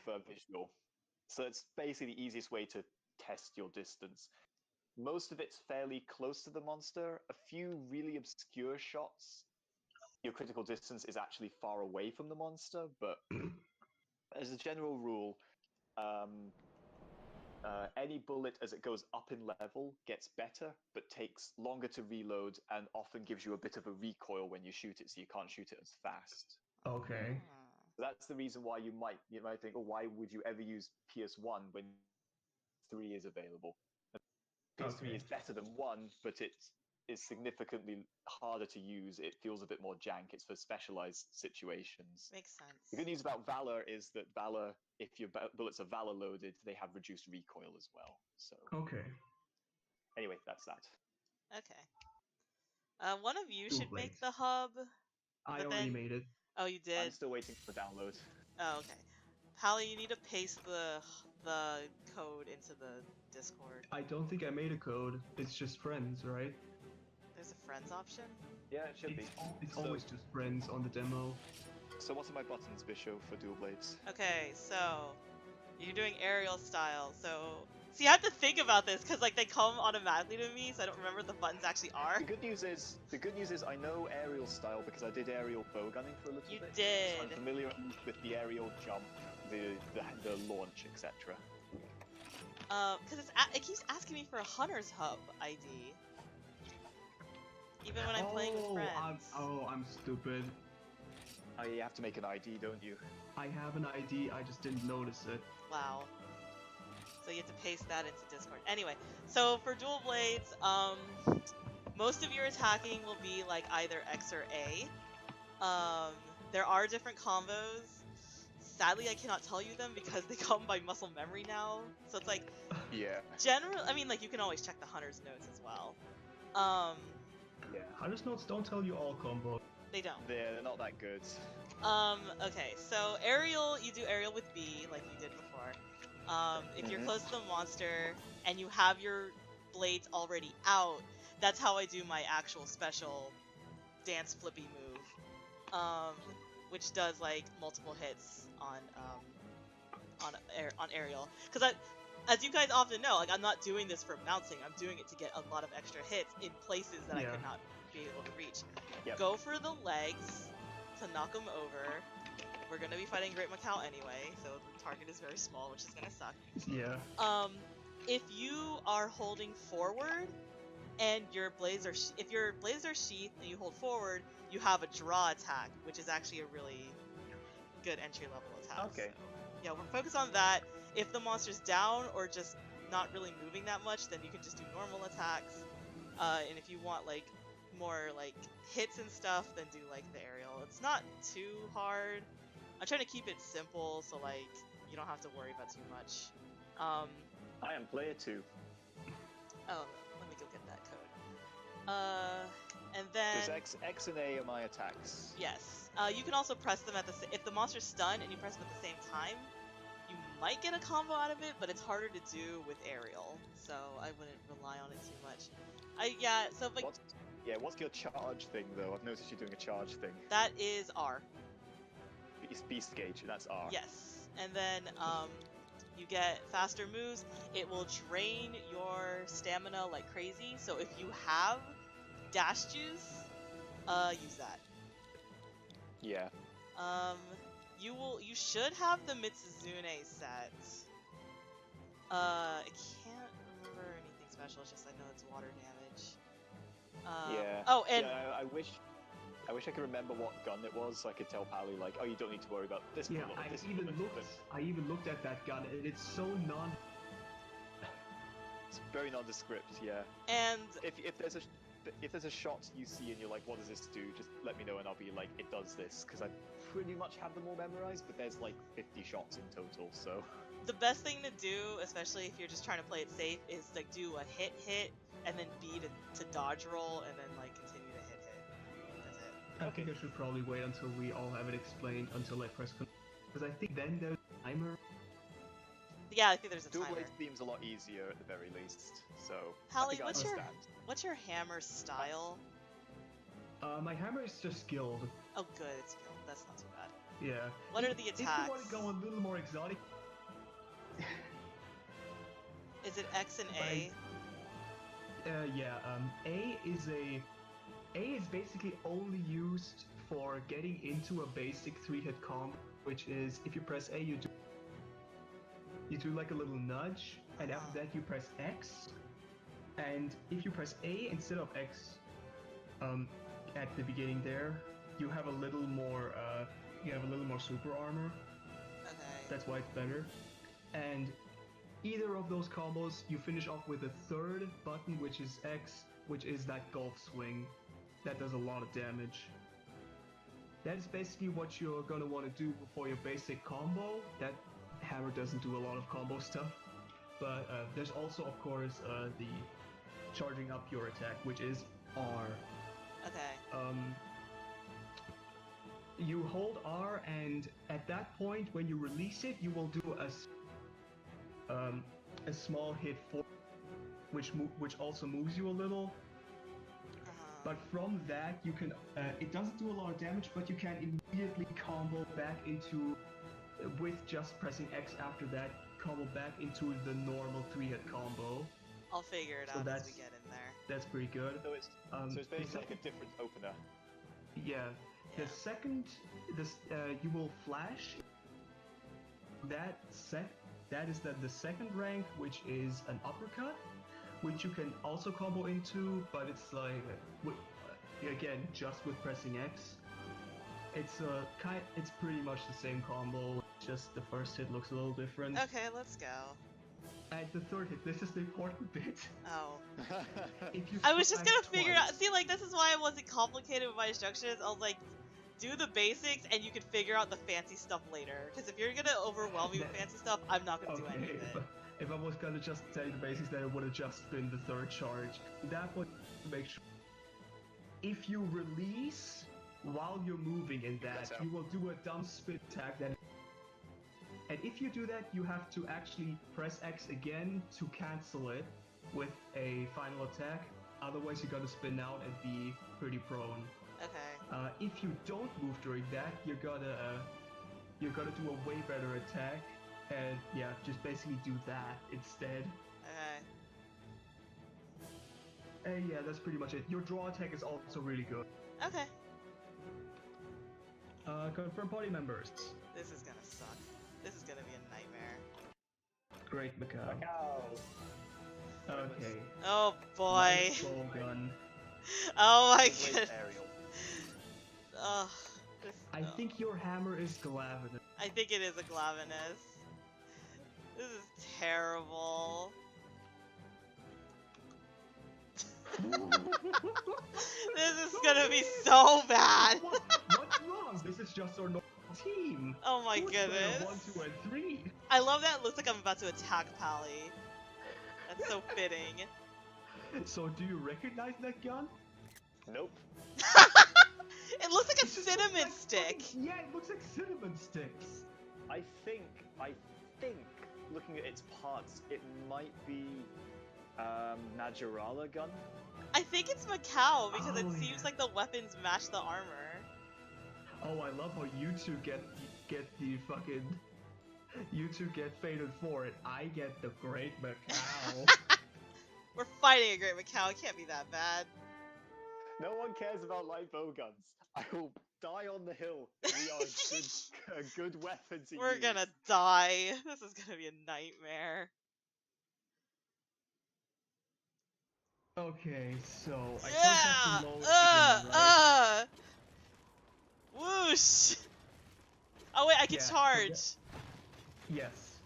of visual. So it's basically the easiest way to test your distance. Most of it's fairly close to the monster. A few really obscure shots, your critical distance is actually far away from the monster, but as a general rule, any bullet as it goes up in level gets better, but takes longer to reload and often gives you a bit of a recoil when you shoot it, so you can't shoot it as fast. Okay. So that's the reason why you might think, oh, why would you ever use PS1 when 3 is available? PS3 is better than 1, but it is significantly harder to use. It feels a bit more jank. It's for specialized situations. Makes sense. The good news about Valor is that Valor, if your bullets are Valor loaded, they have reduced recoil as well. So Okay. anyway, that's that. Okay. One of you Dual should make blades. the hub. I But already then- made it. Oh, you I'm did? still waiting for download. Oh, okay. Pally, you need to paste the code into the Discord. I don't think I made a code. It's just friends, right? There's a friends option? Yeah, it should be. It's So- always just friends on the demo. So what are my buttons, Bisho, for dual blades? Okay, so you're doing aerial style. So see, I have to think about this because like they come automatically to me, so I don't remember what the buttons actually are. The good news is I know aerial style because I did aerial bow gunning for a little You bit. did. So I'm familiar with the aerial jump, the launch, etc. Because it keeps asking me for a Hunter's Hub ID. Even when I'm playing with friends. I'm stupid. Oh, you have to make an ID, don't you? I have an ID, I just didn't notice it. Wow. So you have to paste that into Discord. Anyway, so for dual blades, most of your attacking will be like either X or A. There are different combos. Sadly, I cannot tell you them because they come by muscle memory now. So it's like, Yeah. I mean, like you can always check the hunter's notes as well. Yeah. Hunter's notes don't tell you all combos. They don't. They're not that good. Okay, so aerial, you do aerial with B, like you did before. If you're Mhm. close to the monster and you have your blades already out, that's how I do my actual special dance flippy move, which does like multiple hits on aerial. Because as you guys often know, like I'm not doing this for mounting. I'm doing it to get a lot of extra hits in places that I Yeah. could not be able to reach. Yep. Go for the legs to knock them over. We're gonna be fighting Great Macau anyway, so the target is very small, which is gonna suck. Yeah. If you are holding forward and your blades are if your blades are sheathed and you hold forward, you have a draw attack, which is actually a really good entry level attack. Okay. So, yeah, we're focused on that. If the monster's down or just not really moving that much, then you can just do normal attacks. And if you want like more like hits and stuff, then do like the aerial. It's not too hard. I'm trying to keep it simple so like you don't have to worry about too much. I am player 2. Oh, let me go get that code. And then Because X and A are my attacks. yes, you can also press them at the if the monster's stunned and you press them at the same time, you might get a combo out of it, but it's harder to do with aerial, so I wouldn't rely on it too much. So like What's your charge thing though? I've noticed you're doing a charge thing. that is R. It's Beast Gauge, that's R. Yes, and then you get faster moves. It will drain your stamina like crazy. So if you have dash juice, use that. Yeah. You should have the Mitsuzune set. I can't remember anything special. It's just I know it's water damage. Yeah. Oh, and Yeah, I wish I could remember what gun it was so I could tell Pally like, oh, you don't need to worry about this Yeah, bullet, I this even bullet, looked. I even looked at that gun, and it's so non. It's very nondescript, yeah. and If there's a shot you see and you're like, what does this do? Just let me know and I'll be like, it does this, because I pretty much have them all memorized, but there's like 50 shots in total, so. the best thing to do, especially if you're just trying to play it safe, is like do a hit, and then B to dodge roll, and then like continue to hit. That's it. I think I should probably wait until we all have it explained until I press because I think then there's a timer. Yeah, I think there's a Dual timer. Blade seems a lot easier at the very least, so. Pally, I think I what's your understand. what's your hammer style? My hammer is just skilled. Oh, good. It's killed. That's not too bad. Yeah. What are the If you attacks? want to go a little more exotic, Is it X and But A? yeah. A is basically only used for getting into a basic 3-hit combo, which is if you press A, you do like a little nudge, and after that you press X. And if you press A instead of X, at the beginning there, you have a little more super armor. Okay. That's why it's better. And either of those combos, you finish off with a third button, which is X, which is that golf swing. That does a lot of damage. That is basically what you're gonna want to do for your basic combo. That hammer doesn't do a lot of combo stuff. But there's also, of course, the charging up your attack, which is R. Okay. You hold R, and at that point, when you release it, you will do a small hit for, which also moves you a little. But from that, you can. It doesn't do a lot of damage, but you can immediately combo back into, with just pressing X after that, combo back into the normal 3-hit combo. I'll figure it So out as that's- we get in there. That's pretty good. So it's The basically like second- a different opener. Yeah. Yeah. The second, you will flash. That is the second rank, which is an uppercut, which you can also combo into, but it's like again just with pressing X. It's pretty much the same combo. Just the first hit looks a little different. Okay, let's go. And the third hit, this is the important bit. Oh. If you I was just flash gonna figure out. twice- See, like, this is why I wasn't complicated with my instructions. I was like, do the basics and you can figure out the fancy stuff later. Because if you're gonna overwhelm me with fancy stuff, I'm not gonna do any Okay, of it. if I was gonna just tell you the basics, then it would have just been the third charge. That would make sure. If you release while you're moving in that, That's out. you will do a dumb spin attack. And if you do that, you have to actually press X again to cancel it with a final attack. Otherwise, you're gonna spin out and be pretty prone. Okay. If you don't move during that, you're gonna do a way better attack, and yeah, just basically do that instead. Okay. And yeah, that's pretty much it. Your draw attack is also really good. Okay. Confirm party members. This is gonna suck. This is gonna be a nightmare. Great Macau. Macau. Okay. Oh boy. Light bow gun. Oh my Late goodness. aerial. Ugh. I think your hammer is Glavinus. I think it is a Glavinus. This is terrible. This is gonna be so bad. What's wrong? This is just our normal team. Oh my Who's better, goodness. 1, 2, and 3. I love that it looks like I'm about to attack Pally. That's so fitting. So, do you recognize that gun? Nope. It looks like a This is cinnamon like stick. fucking- yeah, it looks like cinnamon sticks. I think, looking at its parts, it might be Najarala gun. I think it's Macau because it Oh, seems yeah. like the weapons match the armor. Oh, I love how you two get the fucking. You two get fated for it. I get the Great Macau. We're fighting a Great Macau. It can't be that bad. No one cares about light bow guns. I will die on the hill. We are a good weapon to We're use. gonna die. This is gonna be a nightmare. Okay, so I first Yeah! have to load it in, right? Whoosh! Oh wait, I can Yeah, so charge. Yes.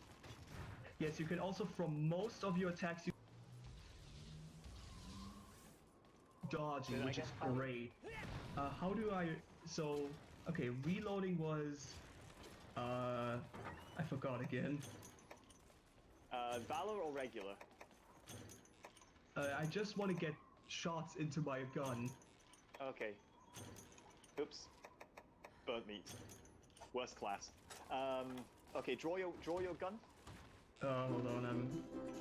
Yes, you can also from most of your attacks you dodging, Did I which get is that? great. How do I? So okay, reloading was. I forgot again. Valor or regular? I just want to get shots into my gun. Okay. Oops. Burnt meat. Worst class. Okay, draw your gun. Hold on,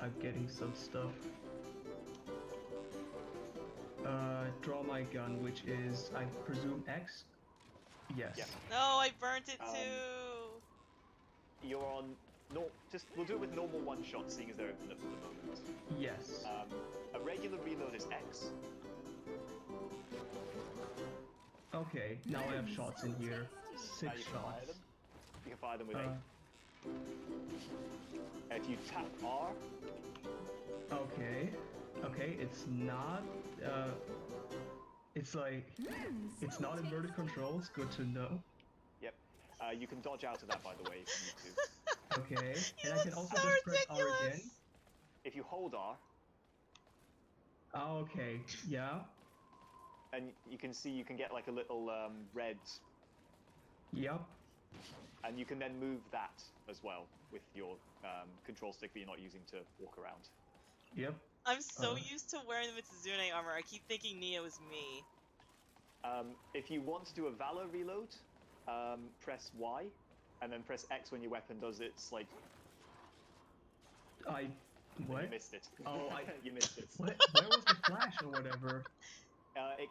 I'm getting some stuff. draw my gun, which is, I presume, X? Yes. Yep. No, I burnt it Um, too. You're on. No, we'll do it with normal one shot, seeing as they're infinite for the moment. Yes. A regular reload is X. Okay, now I have shots in here. You 6 can fire shots. them. You can fire them with A. Uh, If you tap R, okay. Okay, it's not, it's like, it's not inverted controls, good to know. yep. You can dodge out of that, by the way, if you need to. Okay, You and I look can also so just press R ridiculous. again. If you hold R, Oh, okay, yeah, and you can see you can get like a little red, yep. and you can then move that as well with your control stick that you're not using to walk around. Yep. I'm so Uh. used to wearing the Mitsuzune armor, I keep thinking Nia was me. If you want to do a Valor reload, press Y, and then press X when your weapon does its like. What? You missed it. Oh, you missed it. Where was the flash or whatever?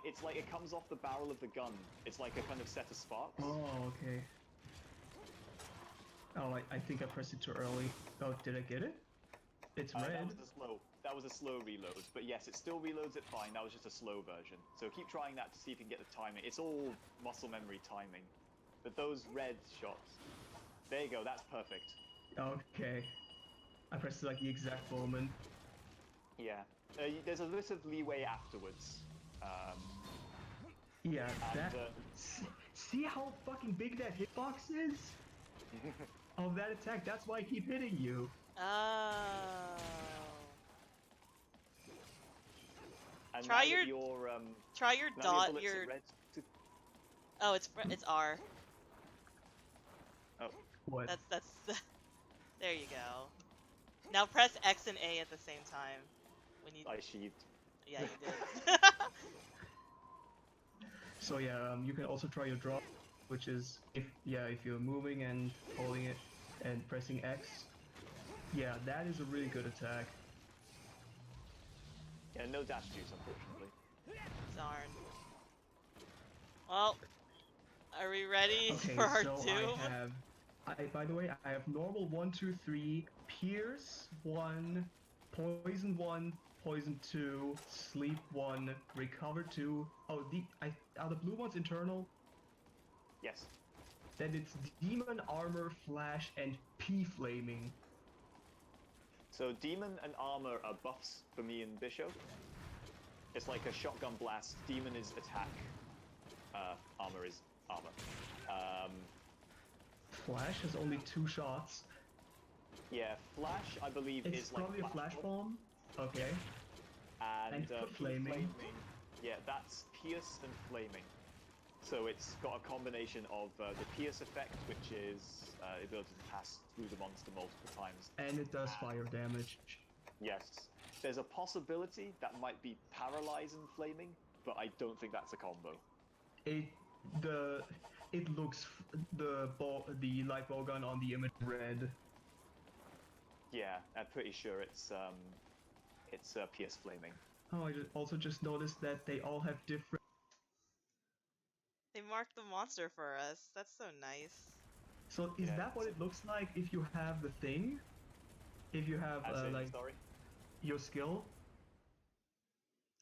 It's like it comes off the barrel of the gun. It's like a kind of set of sparks. Oh, okay. Oh, I think I pressed it too early. Oh, did I get it? It's red. That was a slow reload, but yes, it still reloads it fine. That was just a slow version. So keep trying that to see if you can get the timing. It's all muscle memory timing. But those red shots, there you go. That's perfect. Okay. I pressed it like the exact moment. Yeah. There's a bit of leeway afterwards. Yeah, And, that. See how fucking big that hitbox is? Of that attack, that's why I keep hitting you. Oh. and Try now your- that you're, Try your now dot, bullets your... are red. Oh, it's R. Oh, What? That's... There you go. Now press X and A at the same time. When you... I sheathed. Yeah, you did. So yeah, you can also try your draw, which is if you're moving and holding it and pressing X. Yeah, that is a really good attack. Yeah, no dash juice, unfortunately. Darn. Well, are we ready Okay, for our so doom? by the way, I have normal 1, 2, 3, pierce 1, poison 1, poison 2, sleep 1, recover 2. Oh, are the blue ones internal? Yes. Then it's demon armor, flash, and P flaming. So demon and armor are buffs for me and Bishop. It's like a shotgun blast. Demon is attack. Armor is armor. Flash has only 2 shots. Yeah, flash I believe It's is like probably a flash bomb. Okay. And flaming. Yeah, that's pierce and flaming. So it's got a combination of the pierce effect, which is the ability to pass through the monster multiple times. And it does fire damage. Yes. There's a possibility that might be paralyze and flaming, but I don't think that's a combo. It looks the light bow gun on the image red. Yeah, I'm pretty sure it's pierce flaming. Oh, I also just noticed that they all have different. They marked the monster for us. That's so nice. So is Yeah, that what it looks like if you have the thing? If you have like Sorry. your skill?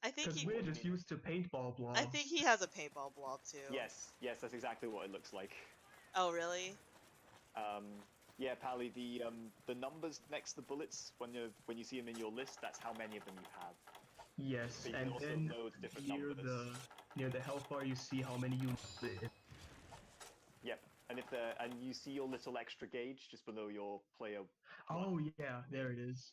I think Because he... we're just used to paintball blobs. I think he has a paintball blob too. Yes, that's exactly what it looks like. Oh, really? Yeah, Pally, the numbers next to the bullets when you see them in your list, that's how many of them you have. Yes, So you can and also then load different near numbers. near the health bar you see how many you did. Yep, and you see your little extra gauge just below your player. Oh yeah, there it is.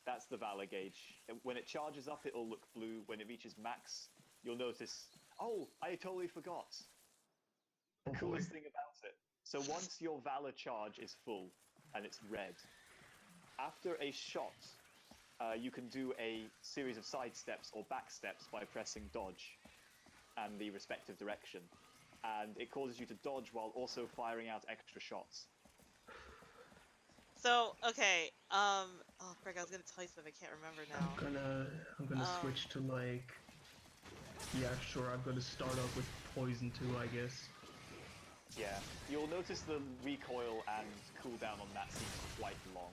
That's the Valor gauge. When it charges up, it'll look blue. When it reaches max, you'll notice. Oh, I totally forgot. The Oh boy. coolest thing about it. So once your Valor charge is full and it's red, after a shot, you can do a series of side steps or back steps by pressing dodge and the respective direction. And it causes you to dodge while also firing out extra shots. So, okay, oh frick, I was gonna tell you something, I can't remember now. I'm gonna Um, switch to like Yeah, sure, I'm gonna start off with poison too, I guess. Yeah, you'll notice the recoil and cooldown on that seems quite long.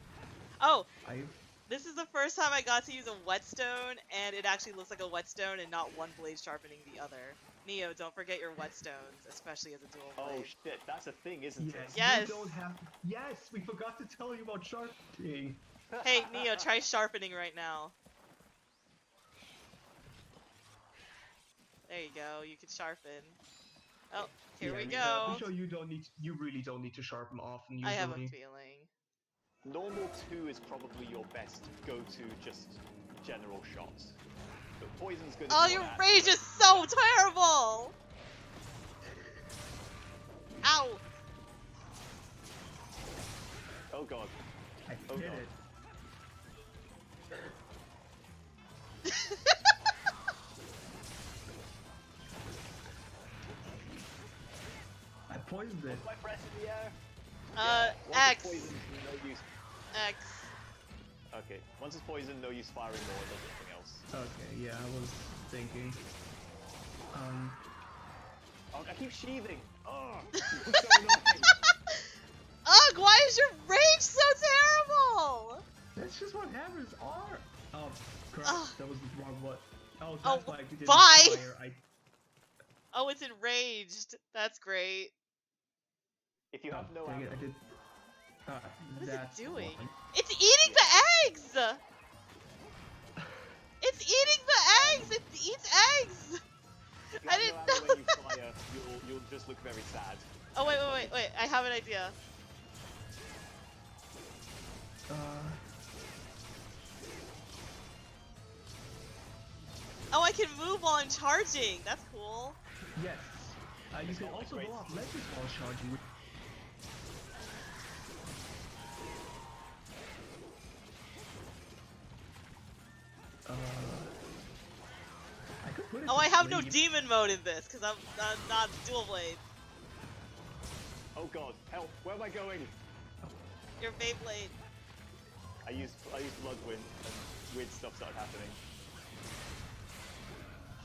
Oh, I this is the first time I got to use a whetstone, and it actually looks like a whetstone and not one blade sharpening the other. Neo, don't forget your whetstones, especially as a dual Oh blade. shit, that's a thing, isn't yes, it? Yes. you don't have. Yes, we forgot to tell you about sharpening. Hey, Neo, try sharpening right now. There you go, you can sharpen. Oh, here we go. I'm sure you don't need. You really don't need to sharpen often. I Usually. have a feeling. Normal 2 is probably your best go-to just general shots. But poison's good. Oh, your rage is so terrible! Ow! Oh god. I Oh, did God. it. I poisoned it. My breath in the air. Once X. it's poisoned, no use. X. Okay, once it's poisoned, no use firing more, it does anything else. Okay, yeah, I was thinking. Oh, I keep sheathing! Oh! I'm so annoying! Ugh, why is your rage so terrible? That's just what hammers are. Oh, crap, Ugh. that was the wrong one. Oh, Oh, that's why we didn't bye. fire. Oh, it's enraged. That's great. If you have no dang ammo, it, I did. What is it That's doing? one. It's eating the eggs! It's eating the eggs! It eats eggs! if you I have didn't no ammo know when you fire, you'll just look very sad. Oh, wait. I have an idea. Oh, I can move while I'm charging. That's cool. Yes. You can not also great go off skill. ledges while charging. I could put it Oh, to I have no sleep. demon mode in this because I'm not dual blade. Oh god, help! Where am I going? Your Beyblade. I used Bloodwind and weird stuff started happening.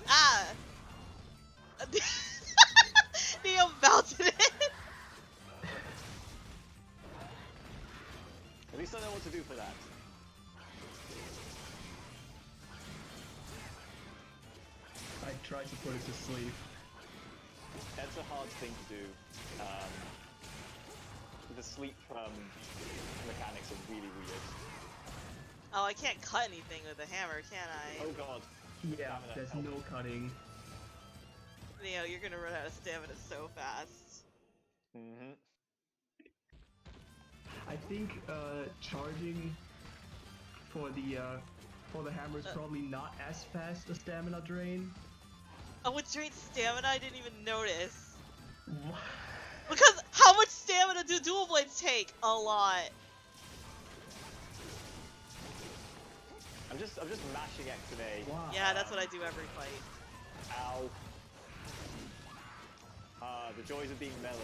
Ah! Neo melted it! At least I know what to do for that. I tried to put it to sleep. That's a hard thing to do. The sleep mechanics are really weird. Oh, I can't cut anything with a hammer, can I? Oh god. Yeah, Stamina, there's help. no cutting. Neo, you're gonna run out of stamina so fast. Mm-hmm. I think charging for the hammer is probably not as fast a stamina drain. Oh, it drains stamina? I didn't even notice. Because how much stamina do dual blades take? A lot. I'm just mashing X and A. Wow. Yeah, that's what I do every fight. Ow. The joys of being melee.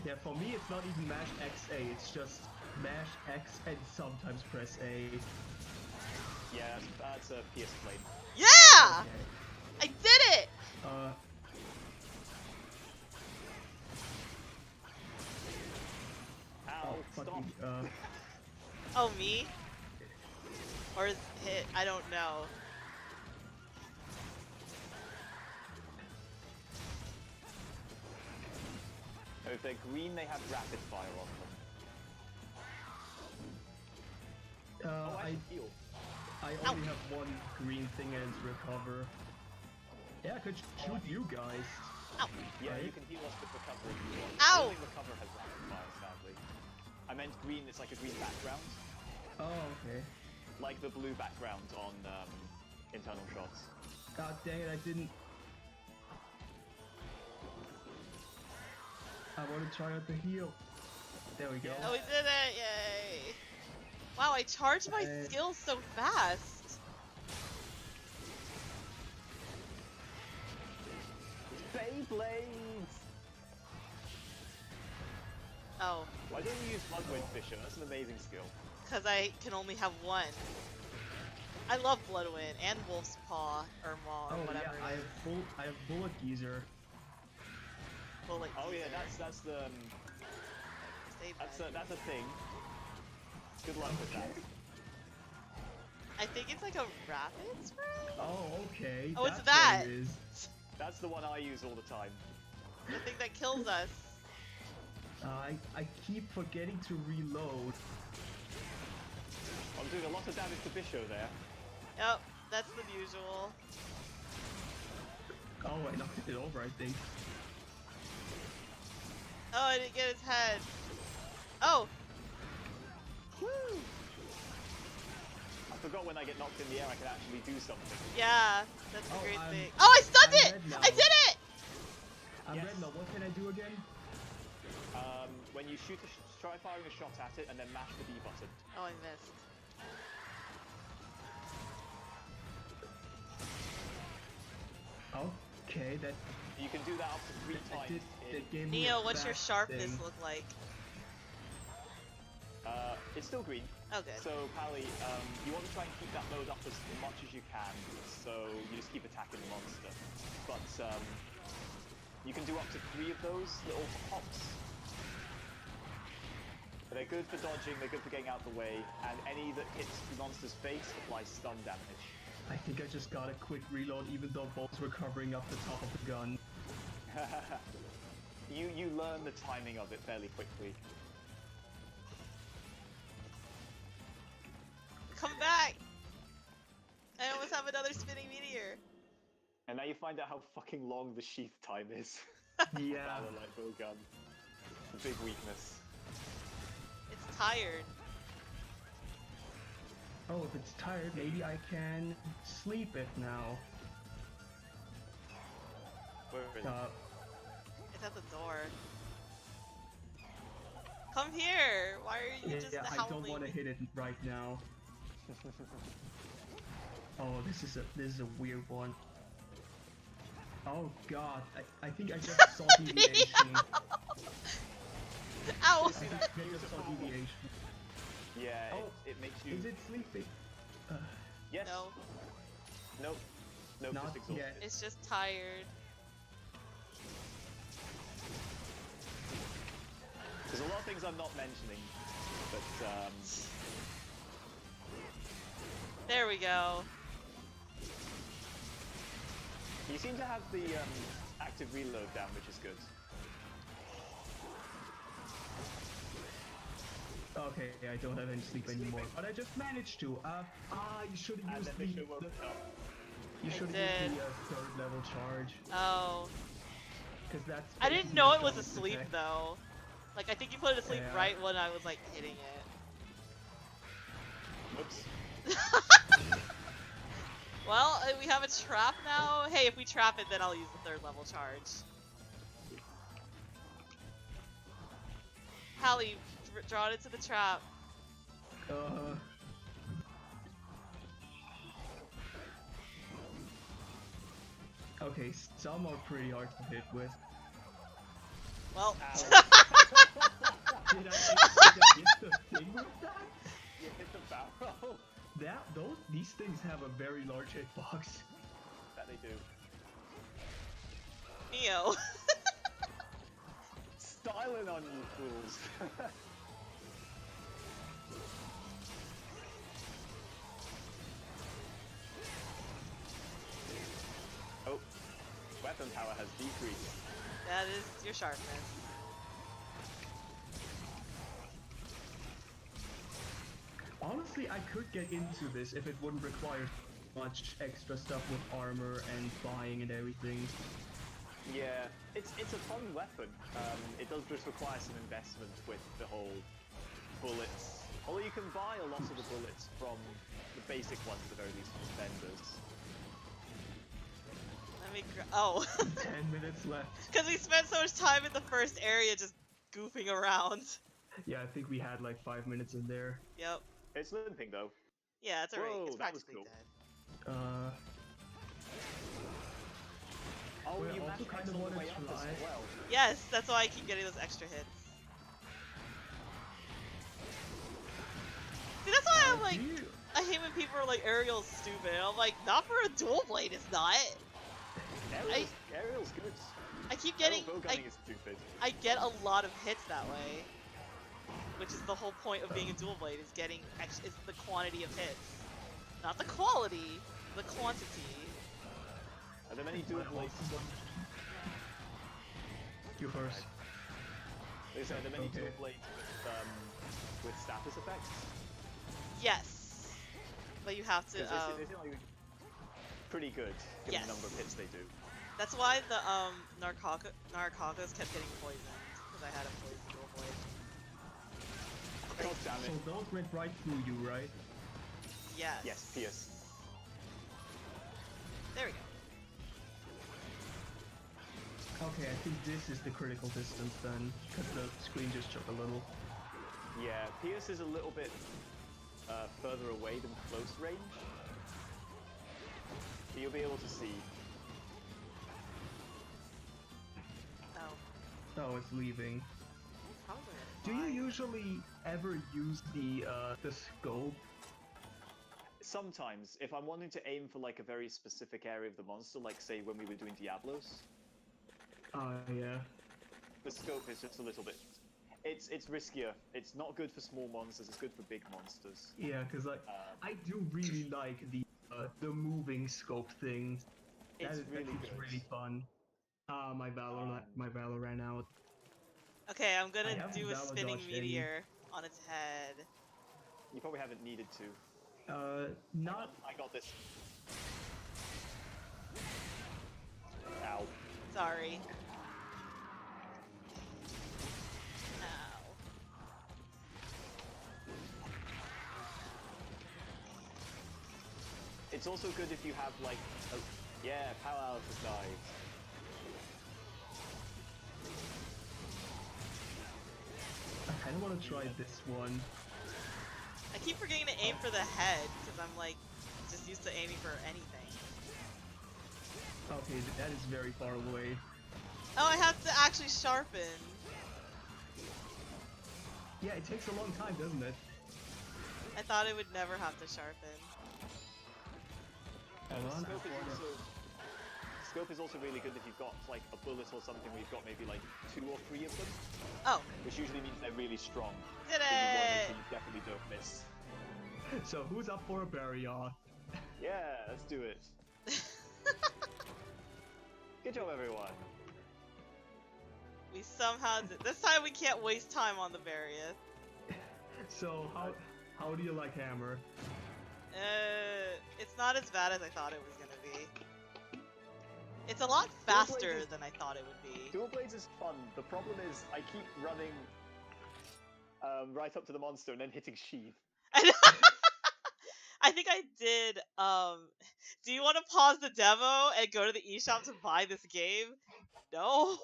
Yeah, for me it's not even mash XA, it's just mash X and sometimes press A. Yeah, that's a PS blade. Yeah! Okay. I did it! Ow, Oh, stop. fucking, Oh, me? Or is hit? I don't know. So if they're green, they have rapid fire on them. Oh, I should heal. I only have one green thing and it's recover. Yeah, I could shoot you guys. Ow. Yeah, Right? you can heal us with recover if you want. Ow! Only recover has rapid fire, sadly. I meant green, it's like a green background. Oh, okay. Like the blue background on internal shots. God dang it, I didn't... I want to try out the heal. There we go. Oh, we did it! Yay! Wow, I charged my skills so fast. Beyblades! Oh, Why don't you use Bloodwind, Fisher? That's an amazing skill. because I can only have one. I love Bloodwind and Wolf's Paw or Maw or Oh whatever. yeah, I have Bullet Geezer. Bullet Oh yeah, Geezer. that's the Stay bad. that's a thing. Good luck with that. I think it's like a rapid spray? Oh, okay. Oh, it's that's that. What it is. That's the one I use all the time. The thing that kills us. I keep forgetting to reload. I'm doing a lot of damage to Bisho there. Yep, that's the usual. Oh, I knocked it over, I think. Oh, I didn't get his head. Oh! Woo! I forgot when I get knocked in the air I can actually do something. Yeah, that's the Oh, great I'm- thing. Oh, I stunned I'm it! dead now. I did it! I'm Yes. red now. What can I do again? When you shoot try firing a shot at it and then mash the B button. Oh, I missed. Okay, that You can do that up to 3 times. that gave me Neo, a what's your fast sharpness thing. look like? It's still green. Oh, good. So, Pally, you want to try and keep that mode up as much as you can, so you just keep attacking the monster. But, you can do up to 3 of those little hops. They're good for dodging, they're good for getting out of the way, and any that hits the monster's face applies stun damage. I think I just got a quick reload, even though bolts were covering up the top of the gun. You learn the timing of it fairly quickly. Come back! I almost have another spinning meteor. And now you find out how fucking long the sheath time is. Yeah. Battle light bow gun. The big weakness. It's tired. Oh, if it's tired, maybe I can sleep it now. Where is it? It's at the door. Come here! Why are you just Yeah, I howling? don't want to hit it right now. Oh, this is a weird one. Oh god, I think I just saw deviation. Ow! I think I just saw deviation. Yeah, Oh, it makes you... Is it sleeping? Yes. No, Nope. Nope, Not just exhausted. yet. it's just tired. There's a lot of things I'm not mentioning, but There we go. you seem to have the active reload down, which is good. Okay, I don't have any sleep anymore, but I just managed to. You should have And used then Bisho woke the up. you should did. have used the third level charge, Oh. because that's. I didn't basically know a it was double asleep attack. though. Like, I think you put it asleep Yeah. right when I was like hitting it. Oops. Well, we have a trap now. Hey, if we trap it, then I'll use the third level charge. Hallie, draw it into the trap. Okay, some are pretty hard to hit with. Well, Ow. Did I hit the thing with that? You hit the barrel. These things have a very large hitbox. That they do. Neo. Styling on you fools. Oh, weapon power has decreased. That is your sharpness. Honestly, I could get into this if it wouldn't require much extra stuff with armor and flying and everything. Yeah, it's a fun weapon. It does just require some investment with the whole bullets. Although you can buy a lot of the bullets from the basic ones at the very least from vendors. Let me. Oh. 10 minutes left. Because we spent so much time in the first area just goofing around. Yeah, I think we had like 5 minutes in there. Yep. It's limping though. Yeah, it's alright. Whoa, It's that was practically cool. dead. Oh, Well, you also managed kind X of on the wanted way to up as try. well. Yes, that's why I keep getting those extra hits. See, that's why I'm like do you- a him and people are like, Ariel's stupid. I'm like, not for a dual blade, it's not. Ariel's good. I keep getting, Ariel bowgunning is stupid. I get a lot of hits that way. Which is the whole point of being a dual blade, is getting, is the quantity of hits. Not the quality, the quantity. Are there many dual blades? You first. Are there many Okay. dual blades with status effects? Yes. But you have to, Because they seem like pretty good, given yes. the number of hits they do. That's why the Narcocos kept getting poisoned, because I had a poison dual blade. God damn So it. those went right through you, right? Yes. Yes, Pierce. There we go. Okay, I think this is the critical distance then, because the screen just shook a little. Yeah, Pierce is a little bit further away than close range. But you'll be able to see. Oh. Oh, it's leaving. Probably. Do you usually ever use the scope? Sometimes, if I'm wanting to aim for like a very specific area of the monster, like say when we were doing Diablos, Yeah. the scope is just a little bit. It's riskier. It's not good for small monsters. It's good for big monsters. Yeah, because like I do really like the moving scope thing. It's That really is good. really fun. My Valor ran out. Okay, I'm I gonna haven't do a Valor spinning dodged any. meteor on its head. You probably haven't needed to. Not. I got this. Ow. Sorry. Ow. It's also good if you have like, yeah, Power Alice has died. I kind of want to try this one. I keep forgetting to aim for the head, because I'm like, just used to aiming for anything. Okay, that is very far away. Oh, I have to actually sharpen. Yeah, it takes a long time, doesn't it? I thought it would never have to sharpen. Scope is also really good if you've got like a bullet or something where you've got maybe like 2 or 3 of them. Oh. Which usually means they're really strong. Did If you want it! you definitely don't miss. So who's up for a barrier? Yeah, let's do it. Good job, everyone. We somehow did. This time we can't waste time on the barrier. So how do you like Hammer? It's not as bad as I thought it was gonna be. It's a lot faster than I thought it would be. Dual Blades is fun. The problem is I keep running right up to the monster and then hitting Sheath. I think I did, do you want to pause the demo and go to the eShop to buy this game? No?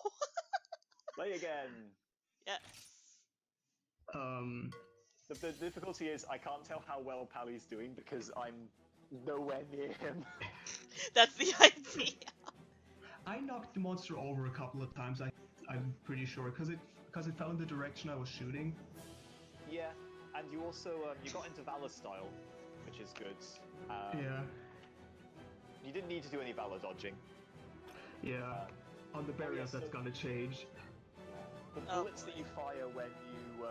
Play again. Yes. The difficulty is I can't tell how well Pally's doing because I'm nowhere near him. That's the idea. I knocked the monster over a couple of times. I'm pretty sure because it fell in the direction I was shooting. Yeah, and you also you got into Valor style, which is good. Yeah. You didn't need to do any Valor dodging. Yeah. On the barriers, that's gonna change. The bullets that you fire when you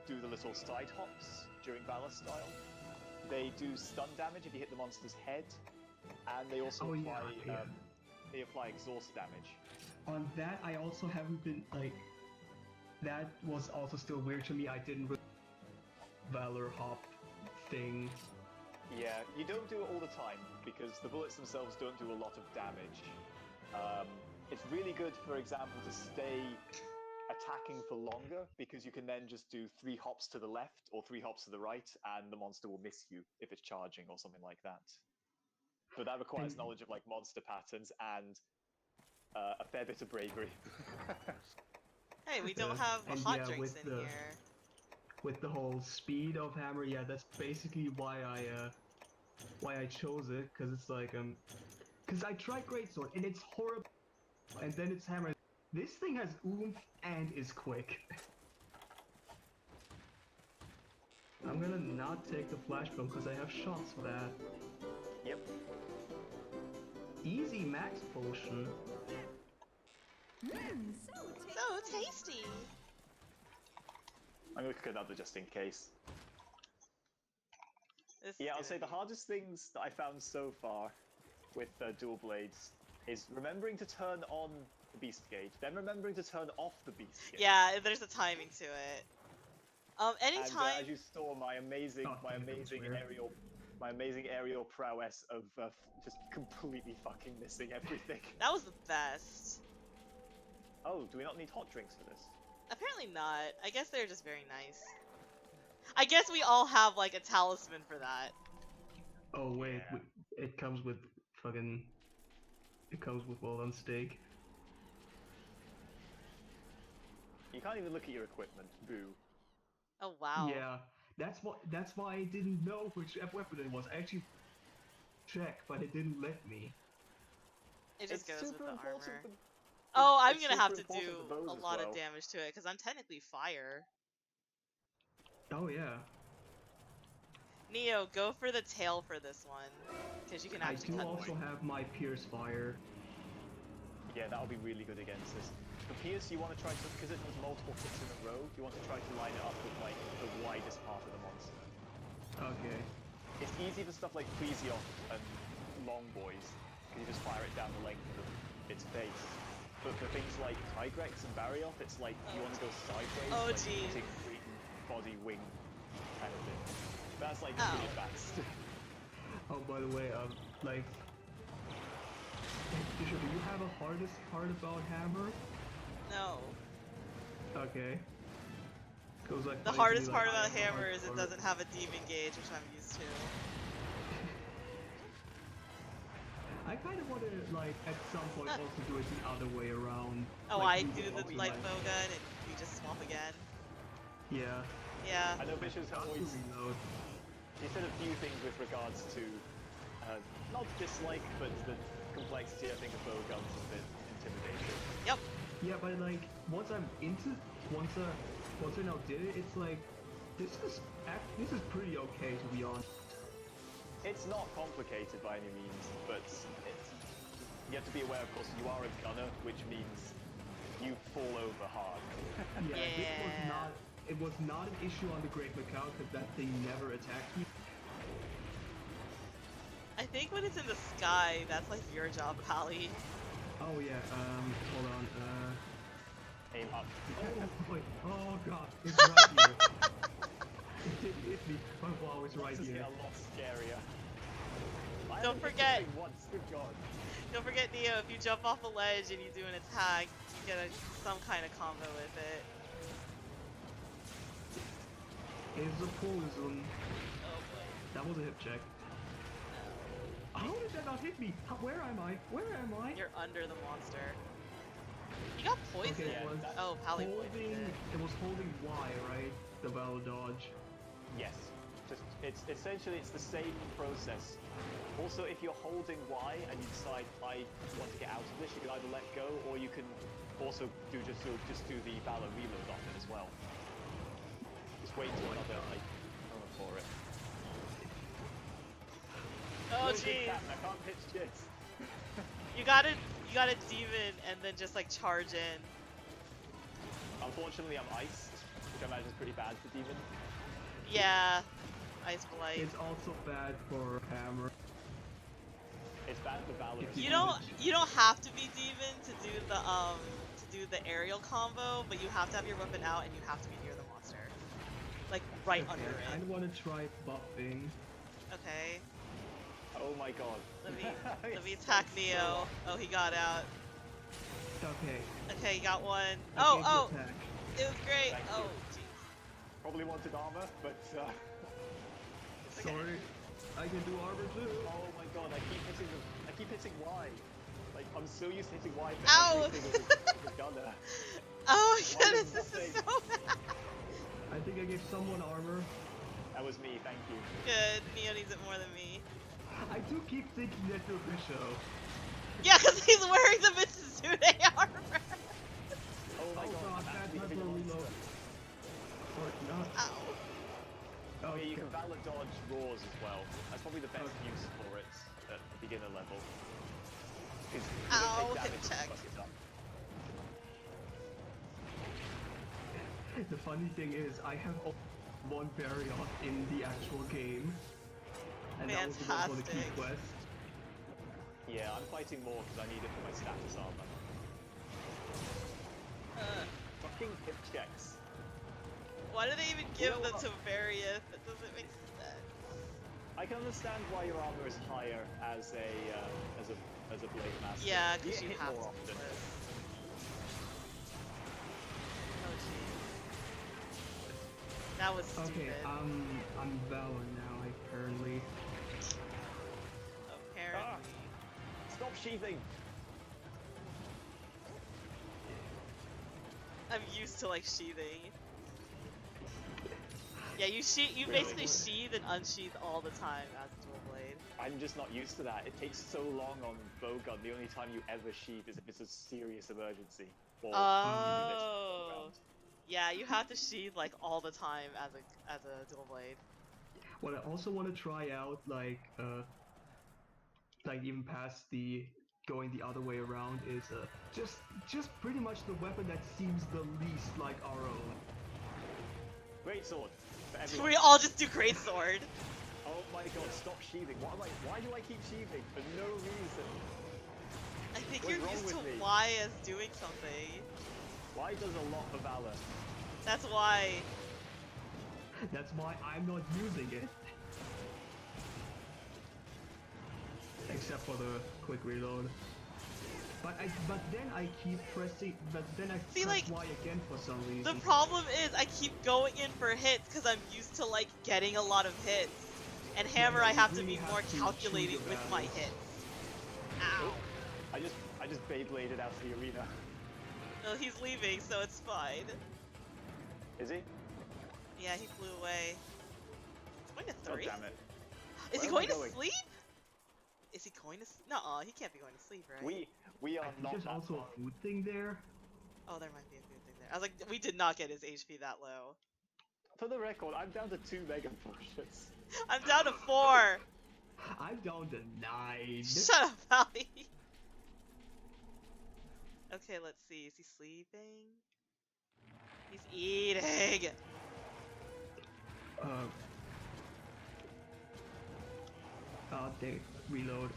do the little side hops during Valor style, they do stun damage if you hit the monster's head, and they also they apply exhaust damage. On that, I also haven't been like. That was also still weird to me. I didn't really Valor hop thing. Yeah, you don't do it all the time because the bullets themselves don't do a lot of damage. It's really good, for example, to stay attacking for longer because you can then just do 3 hops to the left or 3 hops to the right and the monster will miss you if it's charging or something like that. But that requires knowledge of like monster patterns and a fair bit of bravery. Hey, we don't have hot drinks in here. With the whole speed of Hammer, yeah, that's basically why I chose it, because it's like because I tried Greatsword and it's horrible, and then it's Hammer. This thing has oomph and is quick. I'm gonna not take the flash bomb because I have shots for that. Yep. Easy max potion. So tasty. I'm gonna cook another just in case. This is Yeah, I'll gonna say the be- hardest things that I found so far with dual blades is remembering to turn on the beast gauge, then remembering to turn off the beast gauge. Yeah, there's a timing to it. And Anytime. as you saw, my amazing, Oh, damn, that was weird. my amazing aerial prowess of just completely fucking missing everything. That was the best. Oh, do we not need hot drinks for this? Apparently not. I guess they're just very nice. I guess we all have like a talisman for that. Oh wait, Yeah. it comes with fucking. It comes with well done steak. You can't even look at your equipment. Boo. Oh wow. Yeah, that's why I didn't know which weapon it was. I actually checked, but it didn't let me. It just goes with the armor. for- Oh, I'm it's gonna have super to do important for those a as lot of well. damage to it because I'm technically fire. Oh yeah. Neo, go for the tail for this one because you can I actually do cut also have my Pierce Fire. Yeah, that'll be really good against this. For Pierce, you want to try to, because it does multiple hits in a row, you want to try to line it up with like the widest part of the monster. Okay. It's easy for stuff like Plesioth and Long Boys, because you just fire it down the length of its base. But for things like Tigrex and Barioth, it's like you want to go sideways, Oh, like jeez. using body wing kind of thing. That's like Ow. really advanced. Oh, by the way, like, Bishop, do you have a hardest part about Hammer? No. Okay. 'Cause, like, The basically, hardest like, part I about have a Hammer hard is it part- doesn't have a demon gauge, which I'm used to. I kind of want to, like, at some point also do it the other way around. Oh, like, I use do it the also, light like- bow gun and you just swap again. Yeah. Yeah. I know Bishop's Not to always reload. he said a few things with regards to not dislike, but the complexity I think of bow guns is a bit intimidating. Yep. Yeah, but like once I now did it, it's like this is pretty okay, to be honest. It's not complicated by any means, but you have to be aware, of course, you are a gunner, which means you fall over hard. Yeah, Yeah. it was not an issue on the Great Macau because that thing never attacked me. I think when it's in the sky, that's like your job, Pally. Oh yeah, hold on, Aim up. oh wait, oh god, it's right here. It didn't hit me, but wow, it's right This is here. getting a lot scarier. I Don't haven't hit forget- this thing once, good god. Don't forget, Neo, if you jump off a ledge and you do an attack, you get some kind of combo with it. It's a poison. Oh boy. That was a hip check. How did that not hit me? Where am I? Where am I? You're under the monster. You got poisoned. Okay, Yeah, it was that- Oh, Pally poisoned holding. it. It was holding Y, right? The valor dodge. Yes. Just it's essentially the same process. Also, if you're holding Y and you decide I want to get out of this, you can either let go or you can also do just do the Valor reload on it as well. Just wait till another for it. Oh Look, big jeez. cat, I can't pitch shit. You got a demon and then just like charge in. Unfortunately, I'm iced, which I imagine is pretty bad for Demon. Yeah. Ice Blight. It's also bad for Hammer. It's bad for Valor. If as You well. don't have to be demon to do the aerial combo, but you have to have your weapon out and you have to be near the monster. Like right under I kind it. of want to try buffing. Okay. Oh my god. Let me It's attack so Neo. strong. Oh, he got out. Okay. Okay, he got one. I Oh, gave you oh, attack. it was great. Thank Oh, you. jeez. Probably wanted armor, but Okay. Sorry. I can do armor too. oh my god, I keep hitting Y. Like I'm so used to hitting Y for Ow! everything with the gunner. Oh my Why goodness, does this is nothing? so bad. I think I gave someone armor. That was me, thank you. Good. Neo needs it more than me. I do keep thinking that you're Bishop. Yeah, because he's wearing the Mitsuzune armor. Oh my Oh god, god, I'm bad actually time hitting for a a reload. monster. Or not. Ow. Oh yeah, you Okay. can Valor dodge roars as well. That's probably the best use for it at beginner level. Because you Ow, don't take hit damage check. and fuck it up. The funny thing is, I have one Barrios in the actual game, and that was the one for the key Fantastic. quest. Yeah, I'm fighting more because I need it for my status armor. Fucking hit checks. Why do they even You give know them what? to Various? That doesn't make sense. I can understand why your armor is higher as a blade master. Yeah, because get you hit have more to do often. this. Oh jeez. That was stupid. Okay, I'm Valor now, apparently. Apparently. Stop sheathing! I'm used to like sheathing. Yeah, you Really? basically sheath and unsheath all the time as a dual blade. I'm just not used to that. It takes so long on bowgun. The only time you ever sheath is if it's a serious emergency. Or Oh. Yeah, you have to sheath like all the time as a dual blade. What I also want to try out, like even past the going the other way around, is just pretty much the weapon that seems the least like our own. Great sword for everyone. We all just do greatsword. Oh my god, stop sheathing. Why do I keep sheathing? For no reason. I think What's you're wrong used to with me? Y as doing something. Why does a lot for Valor? That's why. That's why I'm not using it. Except for the quick reload. But then I keep pressing. But then I See, press like, Y again for some reason. The problem is I keep going in for hits because I'm used to like getting a lot of hits. And Hammer, no, I you have to really be have more to choose calculating your with my battles. hits. Ow. I just Beybladed out of the arena. No, he's leaving, so it's fine. Is he? Yeah, he flew away. He's going to God 3? damn it. Is he Where am I going to going? sleep? Is he going to? Nuh-uh, he can't be going to sleep, right? We I are think not there's that also far. a food thing there. Oh, there might be a food thing there. I was like, we did not get his HP that low. For the record, I'm down to 2 Mega Potions. I'm down to 4. I'm down to 9. Shut up, Valley. Okay, let's see. Is he sleeping? He's eating. They reload.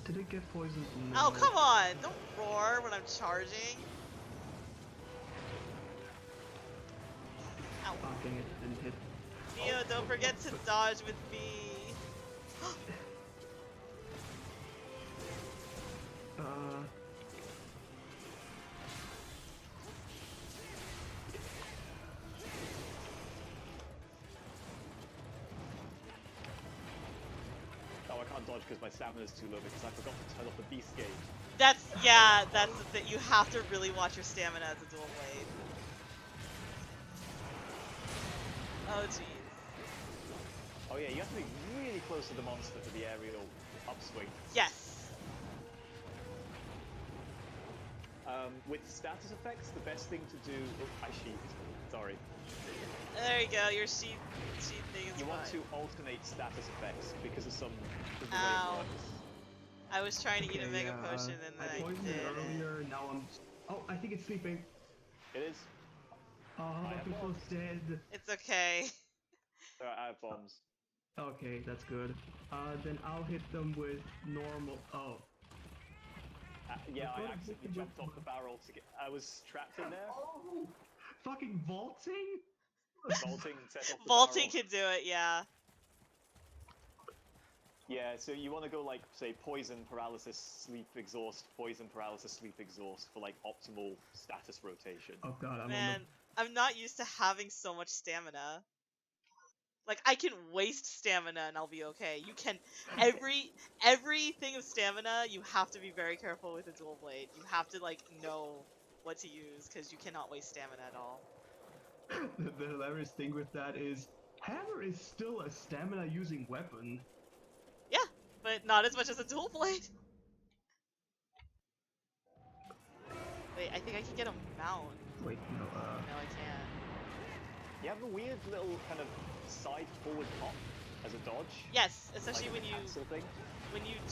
Did it get poisoned? No. Oh, come on! Don't roar when I'm charging. Ow. Oh, dang it, didn't hit. Neo, don't forget to dodge with me. Oh, I can't dodge because my stamina's too low because I forgot to turn off the beast gauge. That's the thing. You have to really watch your stamina as a dual blade. Oh jeez. Oh yeah, you have to be really close to the monster for the aerial upswing. Yes. With status effects, the best thing to do... Oh, I sheathed. Sorry. There you go. Your sheath thing is You want fine. to alternate status effects because of some... of the way Ow. it works. I was trying to eat a Okay, mega yeah, potion and then I poisoned it did. earlier, now I'm... Oh, I think it's sleeping. It is. Oh, I have people's bombs. dead. It's okay. I have bombs. Okay, that's good. Then I'll hit them with normal... Oh. Yeah, I thought it accidentally was jumped with- off the barrel to get... I was trapped in there. Oh! Fucking vaulting? Vaulting set off the Vaulting barrel. can do it, yeah. Yeah, so you want to go like, say, poison, paralysis, sleep, exhaust, poison, paralysis, sleep, exhaust for like optimal status rotation. Oh god, I'm Man, on I'm not used to having so much stamina. Like, I can waste stamina and I'll be okay. You can... Everything of stamina, you have to be very careful with a dual blade. You have to, like, know what to use, because you cannot waste stamina at all. the hilarious thing with that is, Hammer is still a stamina-using weapon. Yeah, but not as much as a dual blade. I think I can get a mount. Wait, no, No, I can't. You have a weird little kind of side forward pop as a dodge. Yes, especially like when a you cancel thing.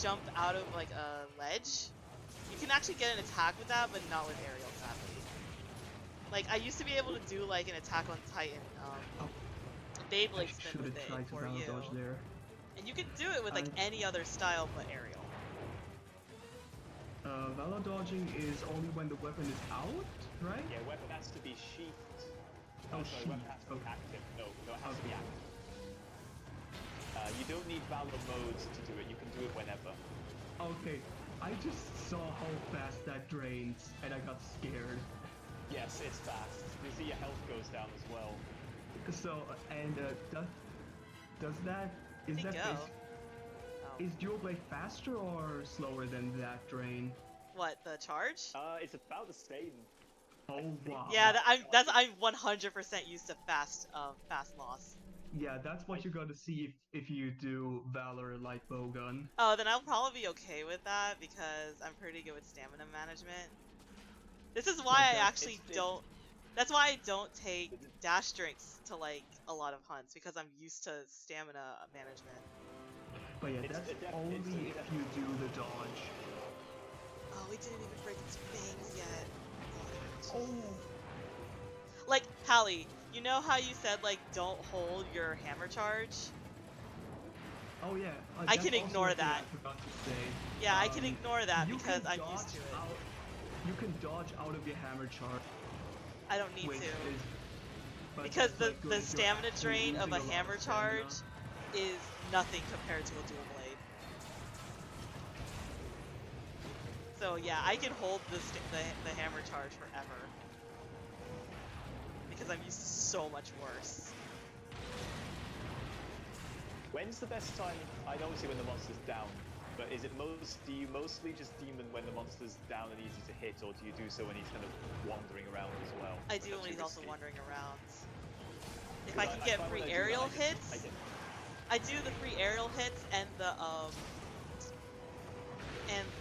jump out of like a ledge. You can actually get an attack with that, but not with aerial, sadly. Like I used to be able to do like an attack on Titan, I Beyblade should spin with have it tried to for valor you, dodge there. and you can do it with like any other style but aerial. Valor dodging is only when the weapon is out, right? Yeah, weapon has to be sheathed. Oh, sorry, weapon has to be okay. active. No, it has to be active. You don't need Valor modes to do it. You can do it whenever. Okay, I just saw how fast that drains, and I got scared. Yes, it's fast. You see your health goes down as well. So, and does that is Think that go. basi- Oh. is Dual Blade faster or slower than that drain? What, the charge? It's about the same. Oh wow. Yeah, I'm 100% used to fast loss. Yeah, that's what you're gonna see if you do Valor like Bowgun. Oh, then I'll probably be okay with that because I'm pretty good with stamina management. This is why Like I that- actually don't. That's why I don't take dash drinks to like a lot of hunts because I'm used to stamina management. But yeah, It's that's a def- only it's a if def- you do the dodge. Oh, we didn't even break its fangs yet. Oh. Like, Hallie, you know how you said, like, don't hold your hammer charge? Oh yeah. I that's can also ignore a thing that. I forgot to say. Yeah, I can ignore that You because can I'm used dodge to it. out- You can dodge out of your hammer charge, I don't need which to. is but Because that's, like, good the if you're stamina actually drain of losing a lot hammer stamina. charge is nothing compared to a dual blade. So yeah, I can hold the hammer charge forever. Because I'm used to so much worse. When's the best time? I know obviously when the monster's down, but is it do you mostly just demon when the monster's down and easy to hit, or do you do so when he's kind of wandering around as well? I do That's when he's too also risky. wandering around. If 'Cause I can get find free when I do that, aerial I get- hits, I get I do the free aerial hits and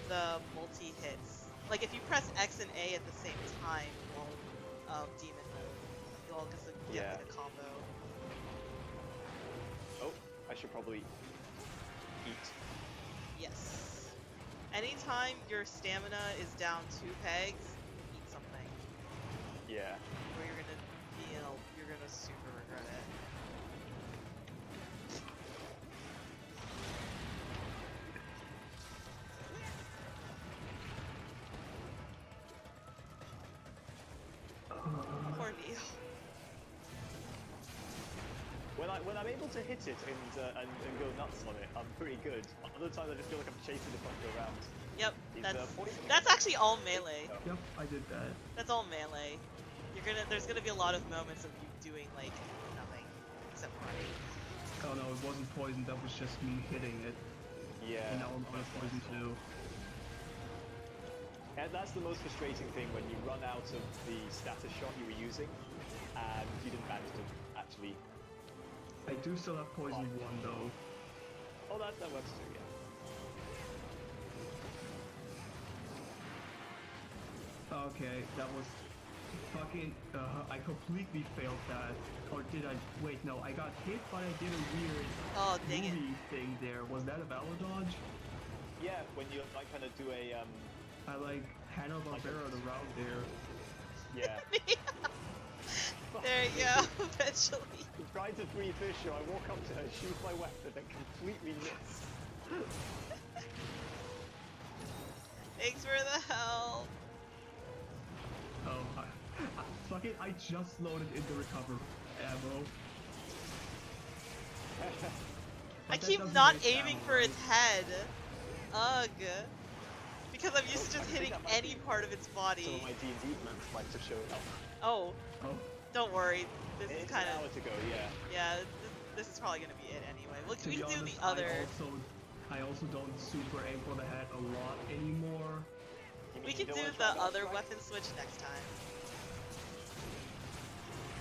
the multi hits. Like if you press X and A at the same time, you won't demon mode. You'll just get Yeah. like a combo. Oh, I should probably eat. Yes. Anytime your stamina is down 2 pegs, eat something. Yeah. Or you're gonna you're gonna super regret it. Poor Neo. When I'm able to hit it and go nuts on it, I'm pretty good. Other times I just feel like I'm chasing the fucker around. Yep, He's, that's poison. that's actually all melee. Yep, I did that. That's all melee. There's gonna be a lot of moments of you doing like nothing except running. Oh no, it wasn't poison. That was just me hitting it. Yeah. And now I'm out of poison too. And that's the most frustrating thing when you run out of the status shot you were using, and you didn't manage to actually. I do still have poison 1 though. Oh, that works too. Yeah. Okay, that was fucking. I completely failed that. Or did I? Wait, no, I got hit, but I did a weird Oh dang it! movie thing there. Was that a Valor dodge? Yeah, when you like kind of do a I like Hanna-Barbera around there. yeah. There you go. Eventually. Trying to free Fisher, I walk up to her, shoot my weapon, and completely miss. Thanks for the help. Oh, fucking! I just loaded in the recover ammo. I But that keep doesn't not waste aiming ammo, for right? its head. Ugh. Because I'm used to I just think hitting that might any be part of its Some of body. my D&D plans might have showed up. Oh, Oh, don't worry. This is It's kind an of hour to go, yeah. yeah. This is probably gonna be it anyway. Look, to we be can do honest, the other. I also don't super aim for the head a lot anymore. You mean We you can don't do wanna try the other Dark Strike? weapon switch next time.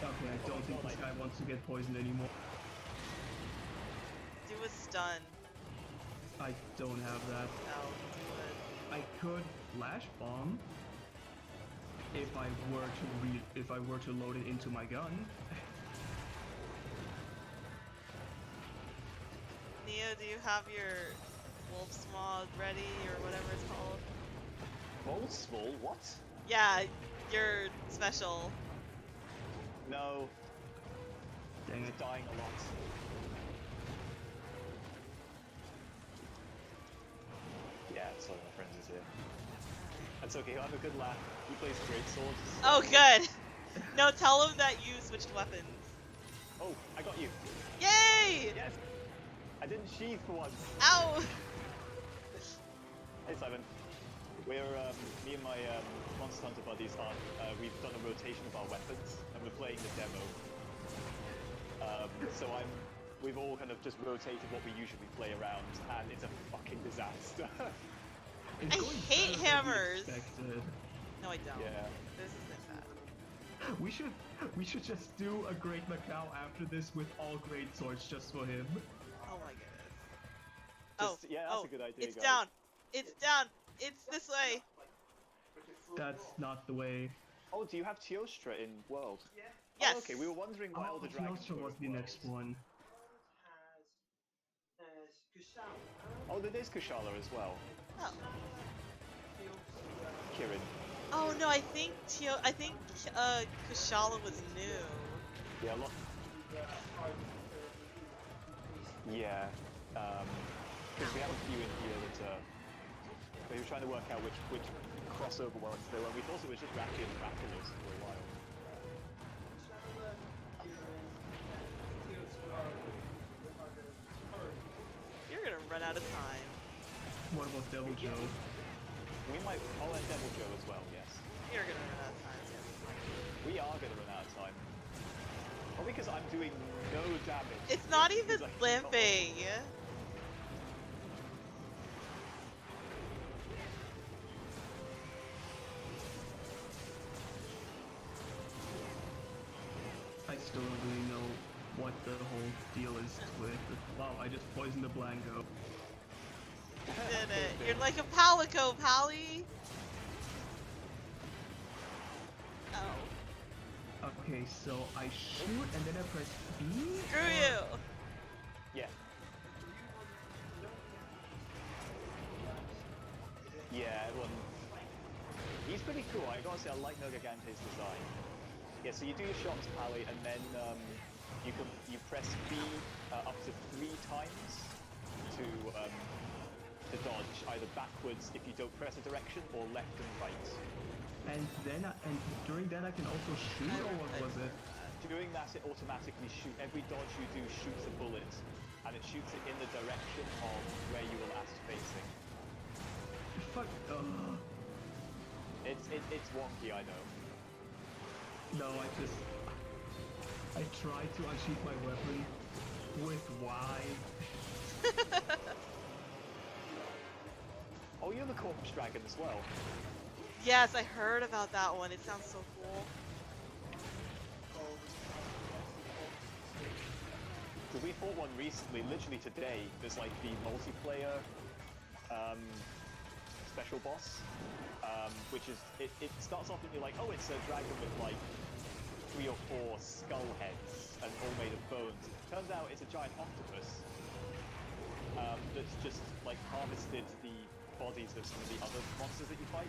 Okay, I don't think this guy wants to get poisoned anymore. Do a stun. I don't have that. No, do I could flash bomb. if I were to load it into my gun. Neo, do you have your Wolf's Maw ready or whatever it's called? Mold small? What? Yeah, your special. No. Dang He's it. dying a lot. Yeah, so my friends is here. That's okay, he'll have a good laugh. He plays great swords. Oh, good. No, tell him that you switched weapons. Oh, I got you. Yay! Yes! I didn't sheath for once. Ow! Hey Simon. We're, me and my Monster Hunter buddies we've done a rotation of our weapons, and we're playing the demo. So we've all kind of just rotated what we usually play around, and it's a fucking disaster. It's I going hate better than we hammers. expected. No, I don't. Yeah. This isn't bad. We should just do a Great Macau after this with all great swords just for him. Oh my goodness. Just, yeah, that's oh, a good idea, it's guys. down. It's down. It's this way. That's not the way. Oh, do you have Teostra in World? Yes. Oh, okay, we were wondering why all the dragons Teostra were was in the World. next one. Oh, there is Kushala as well. Oh. Kirin. Oh no, I think Kushala was new. Yeah, a lot. Yeah. Because we have a few in here that we were trying to work out which crossover ones they were. We thought it was just Ratty and Rathalos for a while. You're gonna run out of time. What about Devil Joe? We might. Oh, and Devil Joe as well. Yes. You're gonna run out of time. We are going to run out of time. Oh, because I'm doing no damage. It's not even Because I- limping. I still don't really know what the whole deal is with it. Wow, I just poisoned the Blanco. You did it. You're like a Palico, Pally. Oh. Okay, so I shoot and then I press B? Screw you. Yeah. Yeah, everyone. He's pretty cool. I gotta say, I like Nergigante's design. Yeah, so you do your shots, Pally, and then you press B up to 3 times to dodge, either backwards if you don't press a direction, or left and right. And then and during that I can also shoot, or what was it? Doing that, it automatically every dodge you do shoots a bullet, and it shoots it in the direction of where you were last facing. Fuck. It's wonky, I know. No, I tried to unsheath my weapon with Y. Oh, you're the Corpse Dragon as well. Yes, I heard about that one. It sounds so cool. Because we fought one recently, literally today. There's like the multiplayer special boss, which is it starts off and you're like, oh, it's a dragon with like 3 or 4 skull heads and all made of bones. Turns out it's a giant octopus that's just like harvested the bodies of some of the other monsters that you fight.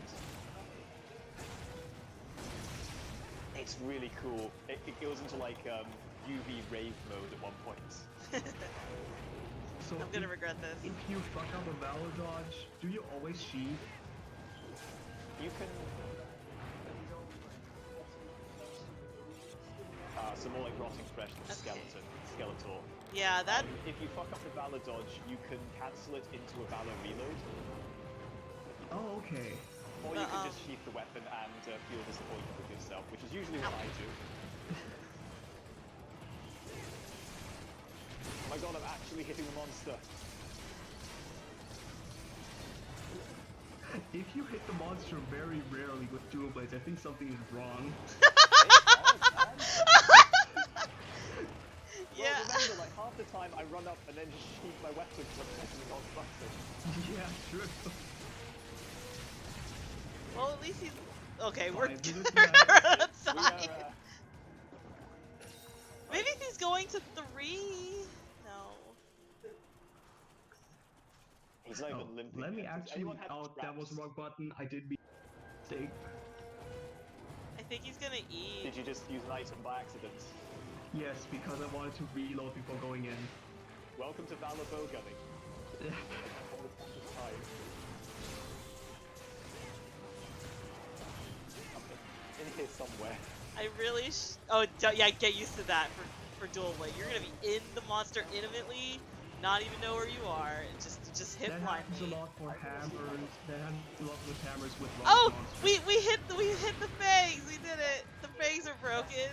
It's really cool. It goes into like UV rave mode at one point. So I'm gonna regret this. if you fuck up a valor dodge, do you always sheath? You can. Some more like rotting flesh than Skeletor. Yeah, that. If you fuck up the valor dodge, you can cancel it into a valor reload, Oh, okay. or you can just sheath the weapon and feel disappointed with yourself, which is usually what I do. Oh my god, I'm actually hitting the monster. If you hit the monster very rarely with dual blades, I think something is wrong. Yeah. Well, remember, like half the time I run up and then just sheath my weapon because I'm pressing the wrong button. Yeah, true. Well, at least he's Okay, we're 5 minutes we're left. out of We time. are, Maybe if he's going to 3. No. he's not Oh, even limping. let me yet. Does actually. anyone have Oh, that was traps? wrong button. I did mistake. I think he's gonna eat. Did you just use an item by accident? Yes, because I wanted to reload before going in. Welcome to Valor Bowgunning. All the time. In here somewhere. I really oh, yeah, get used to that for Dual Blade. You're gonna be in the monster intimately, not even know where you are, and just hit That happens a blindly. lot for hammers. That happens a lot with hammers with large Oh, monsters. we hit the fangs. We did it. The fangs are broken.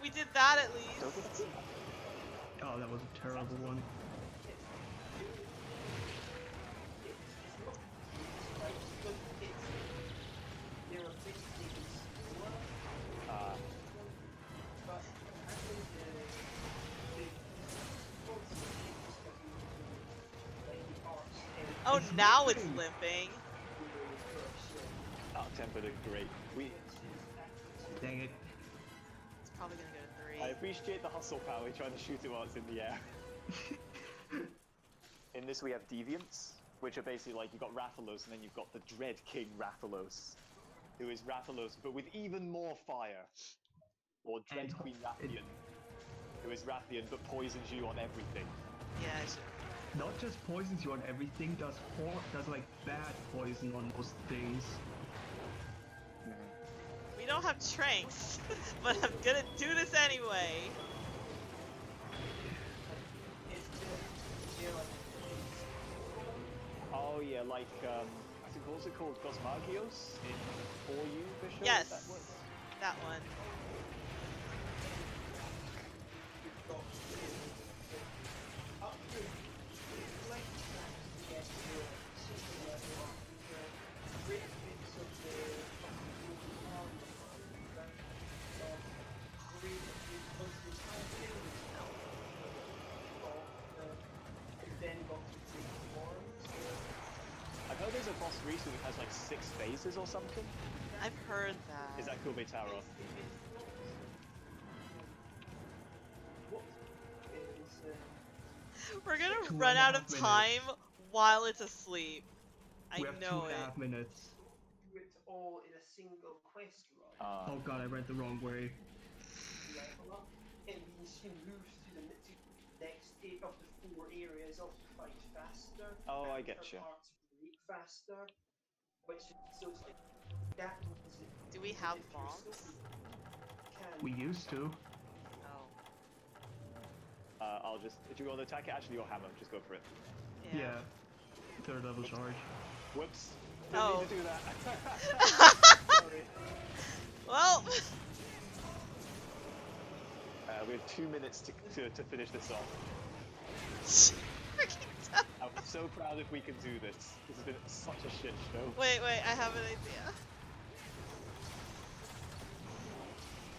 We did that at least. Oh, that was a terrible one. Uh, Oh, It's now it's limping. limping. Tempered are great. Dang it. It's probably gonna go to 3. I appreciate the hustle power trying to shoot it while it's in the air. In this we have Deviants, which are basically like you've got Rathalos and then you've got the Dread King Rathalos, who is Rathalos but with even more fire. Or Dread And Queen Rathian, who is Rathian but poisons you on everything. Yeah, I should. Not just poisons you on everything, does like bad poison on most things. We don't have tranks, but I'm gonna do this anyway. Oh yeah, like I think what was it called? Cosmagios in For You, Bishop? Yes. That was? That one. I've heard there's a boss recently that has like 6 phases or something. I've heard that. Is that Kobe Taro? We're gonna 2.5 run out of minutes. time while it's asleep. I We have know 2.5 it. minutes. Do it all in a single quest run. Oh god, I read the wrong way. Level up. It means you move to the next of the 4 areas of the fight faster. Oh, I and getcha. her parts break faster. Which so it's like that is it. Do we have bombs? We used to. Oh. I'll just, if you want to attack it, actually your hammer, just go for it. Yeah. Third level charge. Whoops. Didn't Oh. need to do that. Sorry. Well. We have 2 minutes to finish this off. Freaking tough. I'm so proud if we can do this. This has been such a shit show. Wait, I have an idea.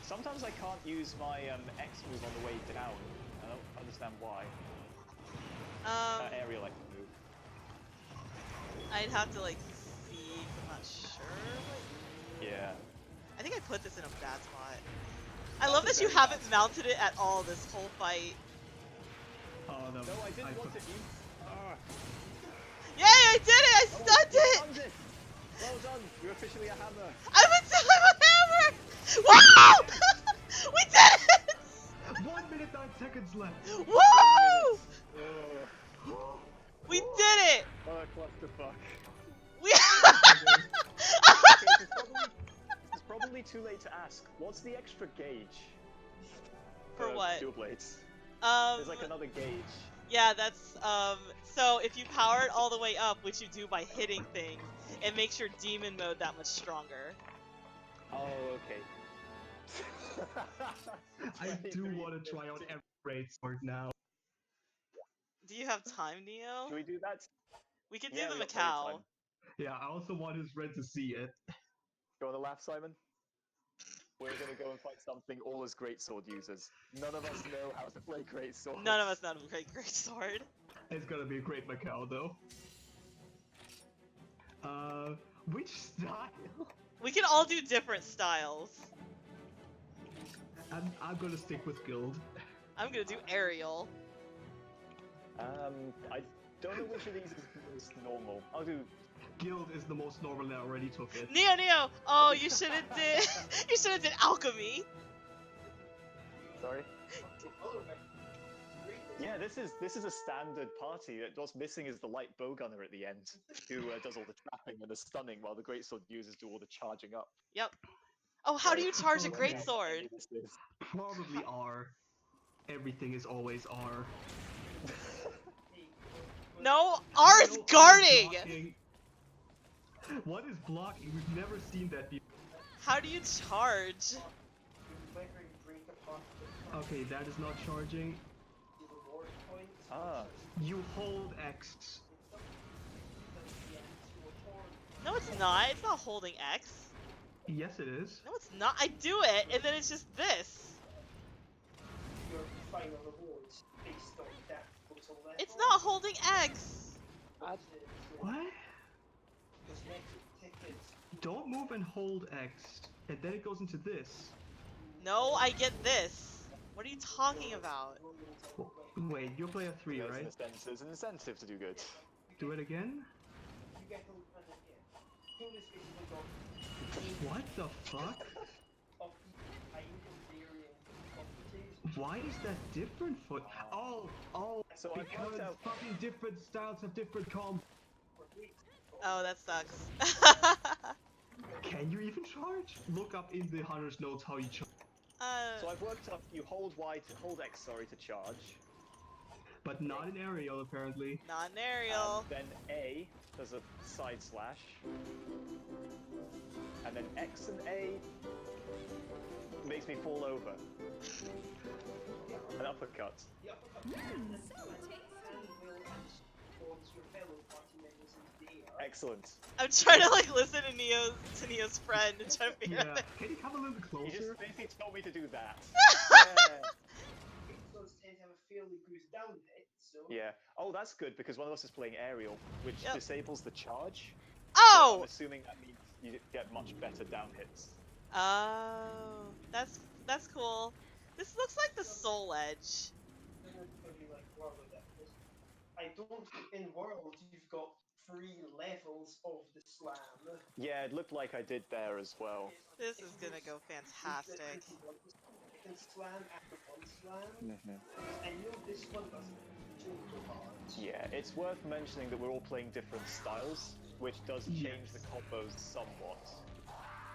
Sometimes I can't use my X move on the way down. I don't understand why. Aerial I can move. I'd have to like see. I'm not sure. Yeah. I think I put this in a bad spot. I love that you haven't mounted it at all this whole fight. Oh, no. No, I didn't want to eat. Yay! I did it! I stunned it! Stunned it! Well done. You're officially a hammer. I'm a hammer! Wow! We did it! 1 minute 9 seconds left. Woo! We did it! What a clusterfuck. We. It's probably too late to ask. What's the extra gauge? For what? Dual blades. Um. There's like another gauge. Yeah, that's so if you power it all the way up, which you do by hitting things, it makes your demon mode that much stronger. Oh, okay. I do want to try out every great sword now. Do you have time, Neo? Can we do that? We could Yeah, do we the got plenty of Macau. time. Yeah, I also want his friend to see it. You want to laugh, Simon? We're gonna go and fight something all as greatsword users. None of us know how to play greatsword. None of us know how to play great sword. It's gonna be a great Macau though. Which style? We can all do different styles. I'm gonna stick with Guild. I'm gonna do aerial. I don't know which of these is normal. I'll do. Guild is the most normal and I already took it. Neo! Oh, you should have did. You should have did alchemy. Sorry. Other way. Yeah, this is a standard party. What's missing is the light bowgunner at the end, who does all the trapping and the stunning, while the greatsword users do all the charging up. Yep. Oh, how do you charge a Okay. great sword? This is- Probably R. Everything is always R. No, R is No, guarding. blocking. What is blocking? We've never seen that before. How do you charge? Weathering break apart Okay, that is not charging. the reward points. Ah, You hold X. No, it's not. It's not holding X. Yes, it is. No, it's not. I do it, and then it's just this. Your final rewards based on that total level. It's not holding X. What? Cosmetic tickets. Don't move and hold X, and then it goes into this. No, I get this. What are you talking about? Wait, you're player 3, right? there's an incentive to do good. Do it again? You get them as a gift. Bonus basically got What the fuck? of each kind of varying quantities. Why is that different for? Oh, So I've because worked out. fucking different styles have different comp. Oh, that sucks. Can you even charge? Look up in the hunter's notes how you charge. So I've worked out you hold X, sorry, to charge. But not in aerial, apparently. Not an aerial. Then A does a side slash. And then X and A makes me fall over. An uppercut. The uppercut and will spawns your fellow party members in the air. Excellent. I'm trying to like listen to Neo's friend and try to figure Yeah. out. Can you come a little bit He closer? just basically told me to do that. Those tend to have a fairly good down hit, so Yeah. Oh, that's good because one of us is playing aerial, which Yep. disables the charge. Oh! I'm assuming that means you get much better down hits. Oh, that's cool. This looks like the Soul Edge. they're going to be like World of that. I don't in World you've got 3 levels of the slam. Yeah, it looked like I did there as well. This is gonna go fantastic. You can slam after one slam. Mm-hmm. I know this one doesn't change the hard. Yeah, it's worth mentioning that we're all playing different styles, which does change the combos somewhat.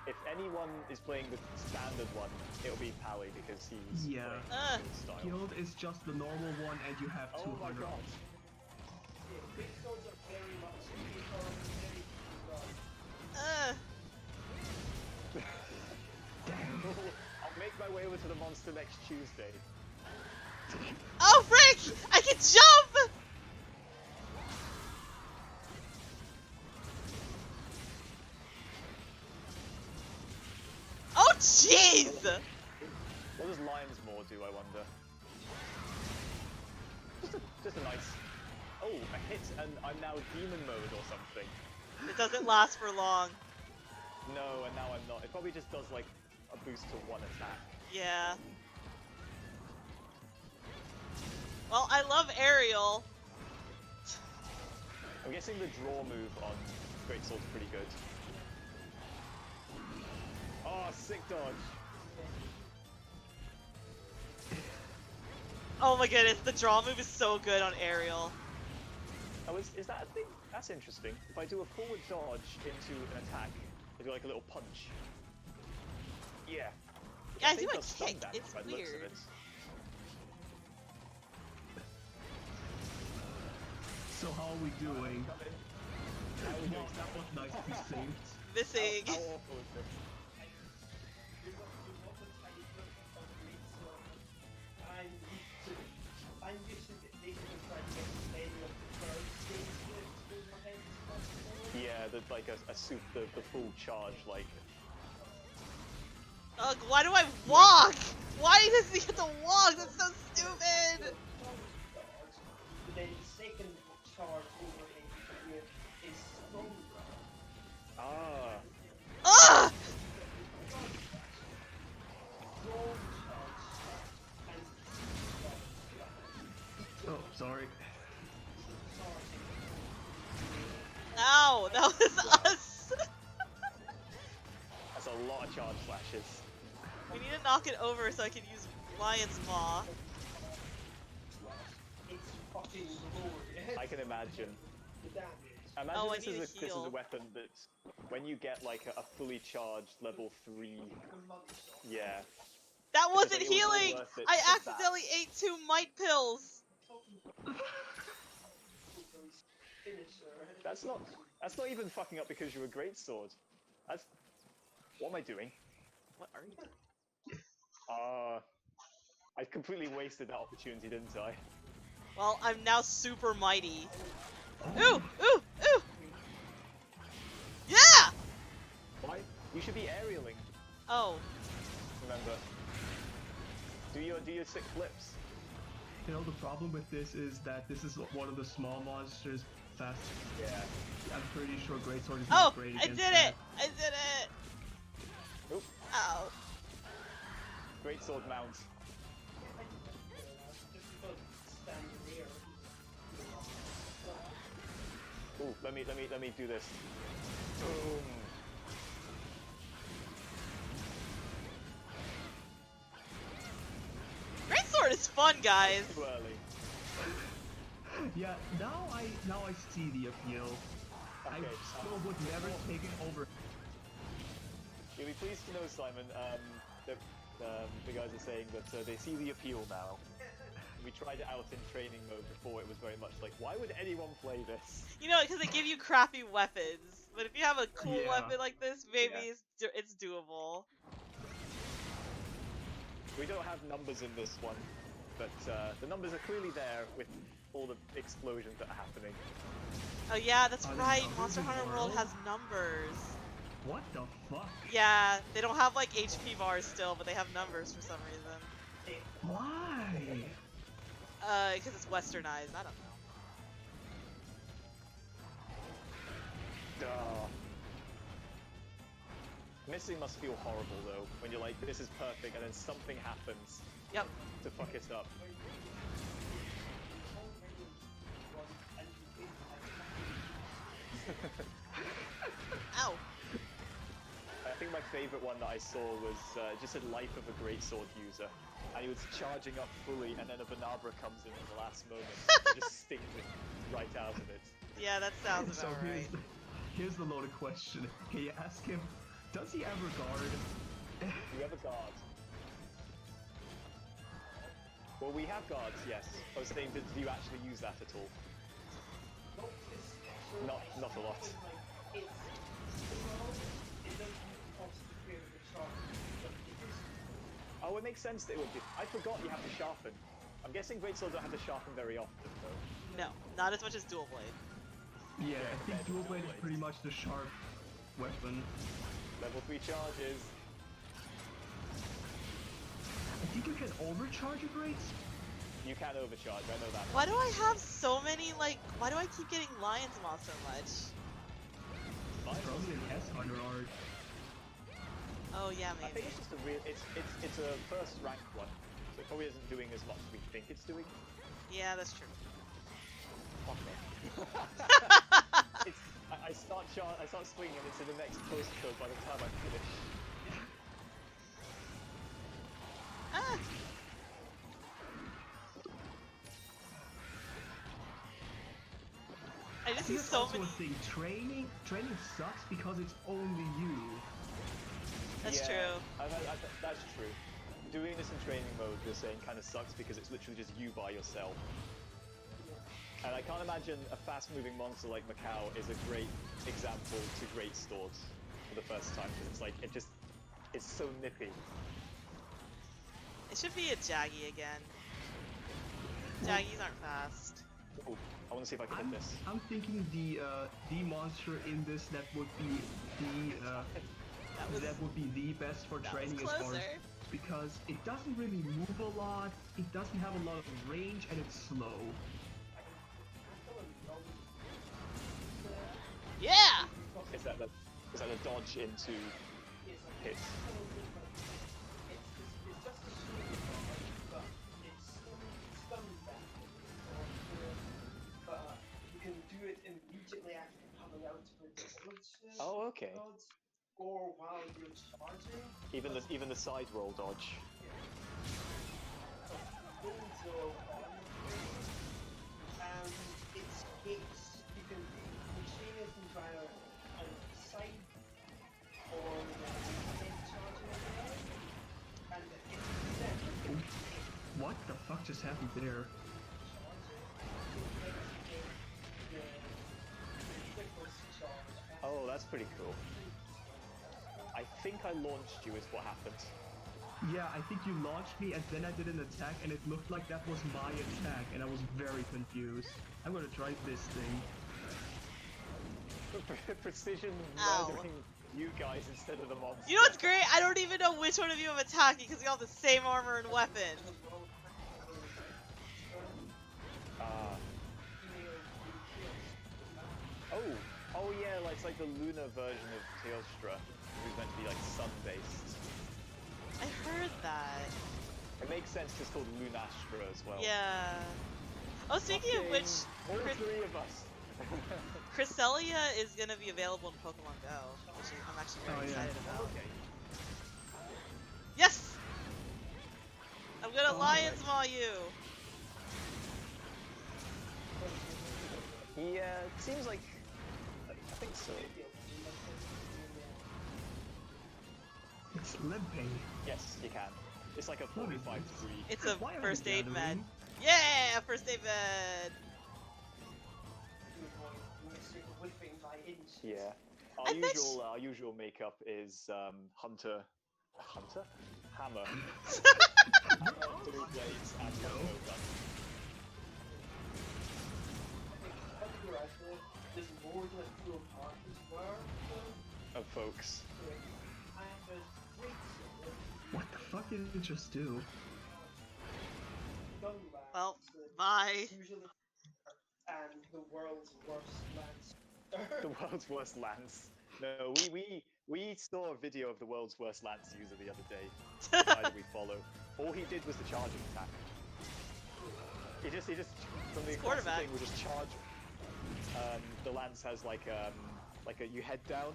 If anyone is playing the standard one, it'll be Pally because he's Yeah. playing his style. Guild is just the normal one, and you have Oh my 200. god! Yeah, quick swords are very much very I'll make my way over to the monster next Tuesday. Oh frick! I can jump! Oh jeez! What does Lion's Maw do, I wonder? Just a nice... Oh, a hit and I'm now demon mode or something. It doesn't last for long. No, and now I'm not. It probably just does like a boost to one attack. Yeah. Well, I love aerial. I'm guessing the draw move on Greatsword's pretty good. Oh, sick dodge! Oh my goodness, the draw move is so good on aerial. Oh, is that a thing? That's interesting. If I do a forward dodge into an attack, I do like a little punch. Yeah. Yeah, I think do a it does stun kick. damage It's by the looks of weird. it. So how are we doing? Come in. Wow, that was nice to be saved. Missing. How awful is this? I'm used to basically trying to get as many of the first stages as possible. Yeah, like the full charge, like. Ugh, why do I walk? Why does he get to walk? That's so stupid. But then the second charge overhead here is stronger. Ah. Ugh! That's a lot of charge flashes. We need to knock it over so I can use Lion's Maw. It's fucking glorious. I can imagine. The damage. Imagine Oh, I this need is to this is a heal. weapon that when you get like a fully charged level 3, The monster. yeah. That It's wasn't like it was all healing! worth it I for that. accidentally ate 2 might pills! That's not even fucking up because you're a great sword. That's what am I doing? What are you doing? I completely wasted that opportunity, didn't I? Well, I'm now super mighty. Ooh! Ooh! Ooh! Yeah! Why? You should be aerialing. Oh. Remember. Do your 6 flips. You know, the problem with this is that this is one of the small monsters. Fast. Yeah. I'm pretty sure Greatsword is Oh! not great I against did that. it! I did it! Oop. Ow. Great sword mount. Ooh, let me do this. Boom. Greatsword is fun, guys! Too early. Yeah, now I see the appeal. I Okay, still would never take it over. You'll be pleased to know, Simon, that the guys are saying that they see the appeal now. We tried it out in training mode before. It was very much like, why would anyone play this? You know, because they give you crappy weapons. But if you have a cool Yeah. weapon like this, maybe Yeah. it's doable. We don't have numbers in this one, but the numbers are clearly there with all the explosions that are happening. Oh yeah, that's Are there right. numbers Monster in Hunter World World? has numbers. What the fuck? Yeah, they don't have like HP bars still, but they have numbers for some reason. Why? Because it's westernized. I don't know. Duh. Missing must feel horrible though, when you're like, this is perfect, and then something happens Yep. to fuck it up. Ow. I think my favorite one that I saw was just said Life of a Greatsword User. And he was charging up fully, and then a Venabra comes in at the last moment and just stings him right out of it. Yeah, that sounds So about right. here's the loaded question. Can you ask him, does he ever guard? Do you have a guard? Well, we have guards, yes. I was saying, do you actually use that at all? Not a lot. Oh, it makes sense that it would be. I forgot you have to sharpen. I'm guessing Greatswords don't have to sharpen very often, though. No, not as much as Dual Blade. Yeah, I think Dual Blade is pretty much the sharp weapon. Level 3 charges. I think you can overcharge your Greats. You can overcharge, I know that. Why do I have so many, like, why do I keep getting Lion's Maw so much? Probably an S-Hunter art. Oh yeah, I think maybe. it's just a real. It's a first rank one, so it probably isn't doing as much as we think it's doing. Yeah, that's true. It's, I start swinging and it's in the next postcode by the time I finish. Ah! I just see Here's so also many. a thing. Training sucks because it's only you. That's Yeah, true. that's true. Doing this in training mode, you're saying, kind of sucks because it's literally just you by yourself. And I can't imagine a fast-moving monster like Macau is a great example to great swords for the first time, because it's like, it's so nippy. It should be a Jaggy again. Jaggies aren't fast. Oh, I want to see if I can hit this. I'm thinking the monster in this that would be the best for That was training as far as closer. because it doesn't really move a lot, it doesn't have a lot of range, and it's slow. Yeah! Is that the dodge into hits? You can do it immediately after coming out with the Oh, okay. gods. or while you're charging. Even the side roll dodge. Loads of armor things, and it's you can chain it from either on the side or the head charging again, and if you then What the fuck just happened there? Oh, that's pretty cool. I think I launched you is what happened. Yeah, I think you launched me and then I did an attack and it looked like that was my attack and I was very confused. I'm gonna try this thing. Precision Ow. murdering you guys instead of the monster. You know what's great? I don't even know which one of you I'm attacking because you all have the same armor and weapon. Oh yeah, like, it's like the lunar version of Teostra, who's meant to be like sun-based. I heard that. It makes sense because it's called Lunastra as well. Yeah. Oh, speaking of which, all three of us. Cresselia is gonna be available in Pokemon Go, which I'm actually very excited about. Okay. Yes! I'm gonna Lion's Maw you! Yeah, it seems like... I think so. It's limping. Yes, you can. It's like a 45 degree. It's a Why are first they aid med. gathering? Yeah! First aid med! Yeah. I bet Our usual makeup is Hunter, Hammer, Blue Blades, and Rainbow Gun. There's more than a few parties were. Of folks. What the fuck did it just do? Well, bye. Usually, and the world's worst lance. The world's worst lance. No, we saw a video of the world's worst lance user the other day. The guy that we follow. All he did was the charging attack. He just from the aggressive quarterback. thing will just charge. The lance has like a you head down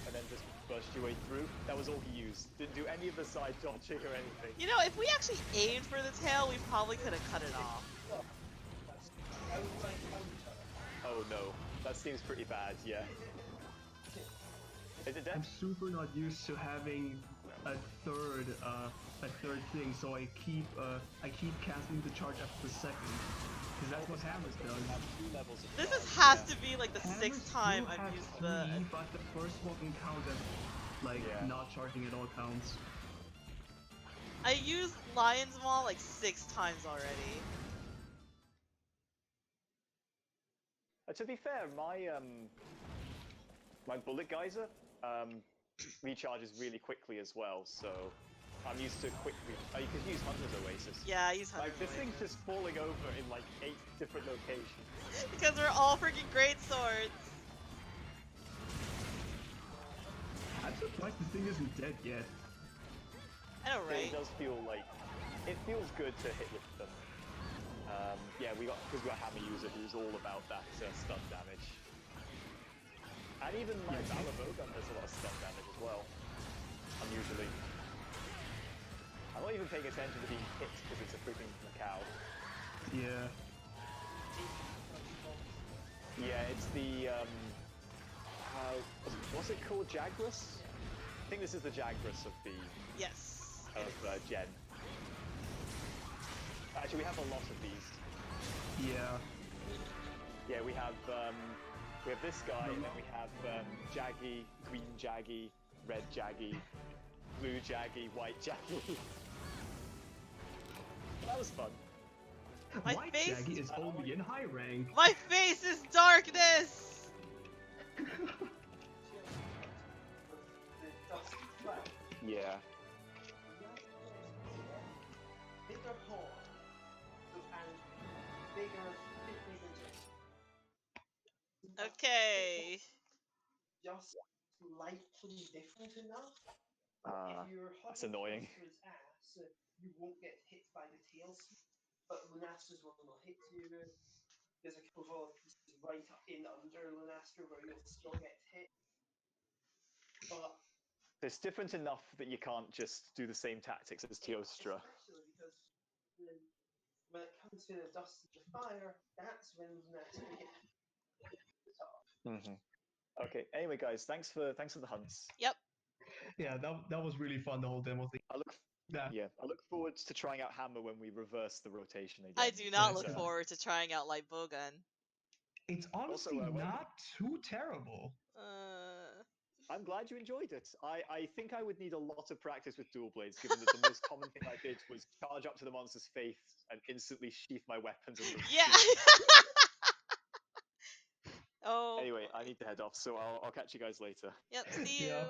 and then just burst your way through. That was all he used. Didn't do any of the side dodging or anything. You know, if we actually aimed for the tail, we probably could have cut it off. Oh no, that seems pretty bad. Yeah. Is it dead? I'm super not used to having a third thing, so I keep casting the charge after the second. Because that's what Hammers does. Have 2 levels of This charge. has to be like the Hammers 6th time do I've have used 3, the... but the first one can count as like Yeah. not charging at all counts. I used Lion's Maw like 6 times already. To be fair, my bullet geyser recharges really quickly as well, so I'm used to quickly. You could use Hunter's Oasis. Yeah, I use Hunter's Like, this thing's Oasis. just falling over in like 8 different locations. Because we're all freaking great swords. I'm surprised this thing isn't dead yet. I know, right? It does feel like it feels good to hit with them. Yeah, because we got Hammer User who's all about that stun damage. And even my Valor Bowgun does a lot of stun damage as well. Unusually. I'm not even paying attention to being hit because it's a freaking Macau. Yeah. Yeah, it's the what's it called? Jagras? I think this is the Jagras of the Yes. Gen. Actually, we have a lot of these. Yeah. Yeah, we have this guy, and then we have Jaggy, Green Jaggy, Red Jaggy, Blue Jaggy, White Jaggy. That was fun. My White face- Shaggy is only in high rank. My face is darkness! Yeah. Bigger horn and bigger Okay. just slightly different enough. Ah, If you're that's annoying. Hunter's ass, you won't get hit by the tail sweep, but Lunastra's one will hit you. There's a couple of pieces right up in under Lunastra where you'll still get hit. But It's different enough that you can't just do the same tactics as Teostra. especially because when it comes to the dust and the fire, that's when that's when you get Mm-hmm. Okay. Anyway, guys, thanks for the hunts. Yep. Yeah, that was really fun, the whole demo thing. I look I look forward to trying out Hammer when we reverse the rotation again. I do not Yes, look yeah. forward to trying out Light Bowgun. It's honestly welcome. not too terrible. I'm glad you enjoyed it. I think I would need a lot of practice with dual blades, given that the most common thing I did was charge up to the monster's face and instantly sheath my weapons and look Yeah. stupid. Oh. Anyway, I need to head off, so I'll catch you guys later. Yep. See you. Yeah.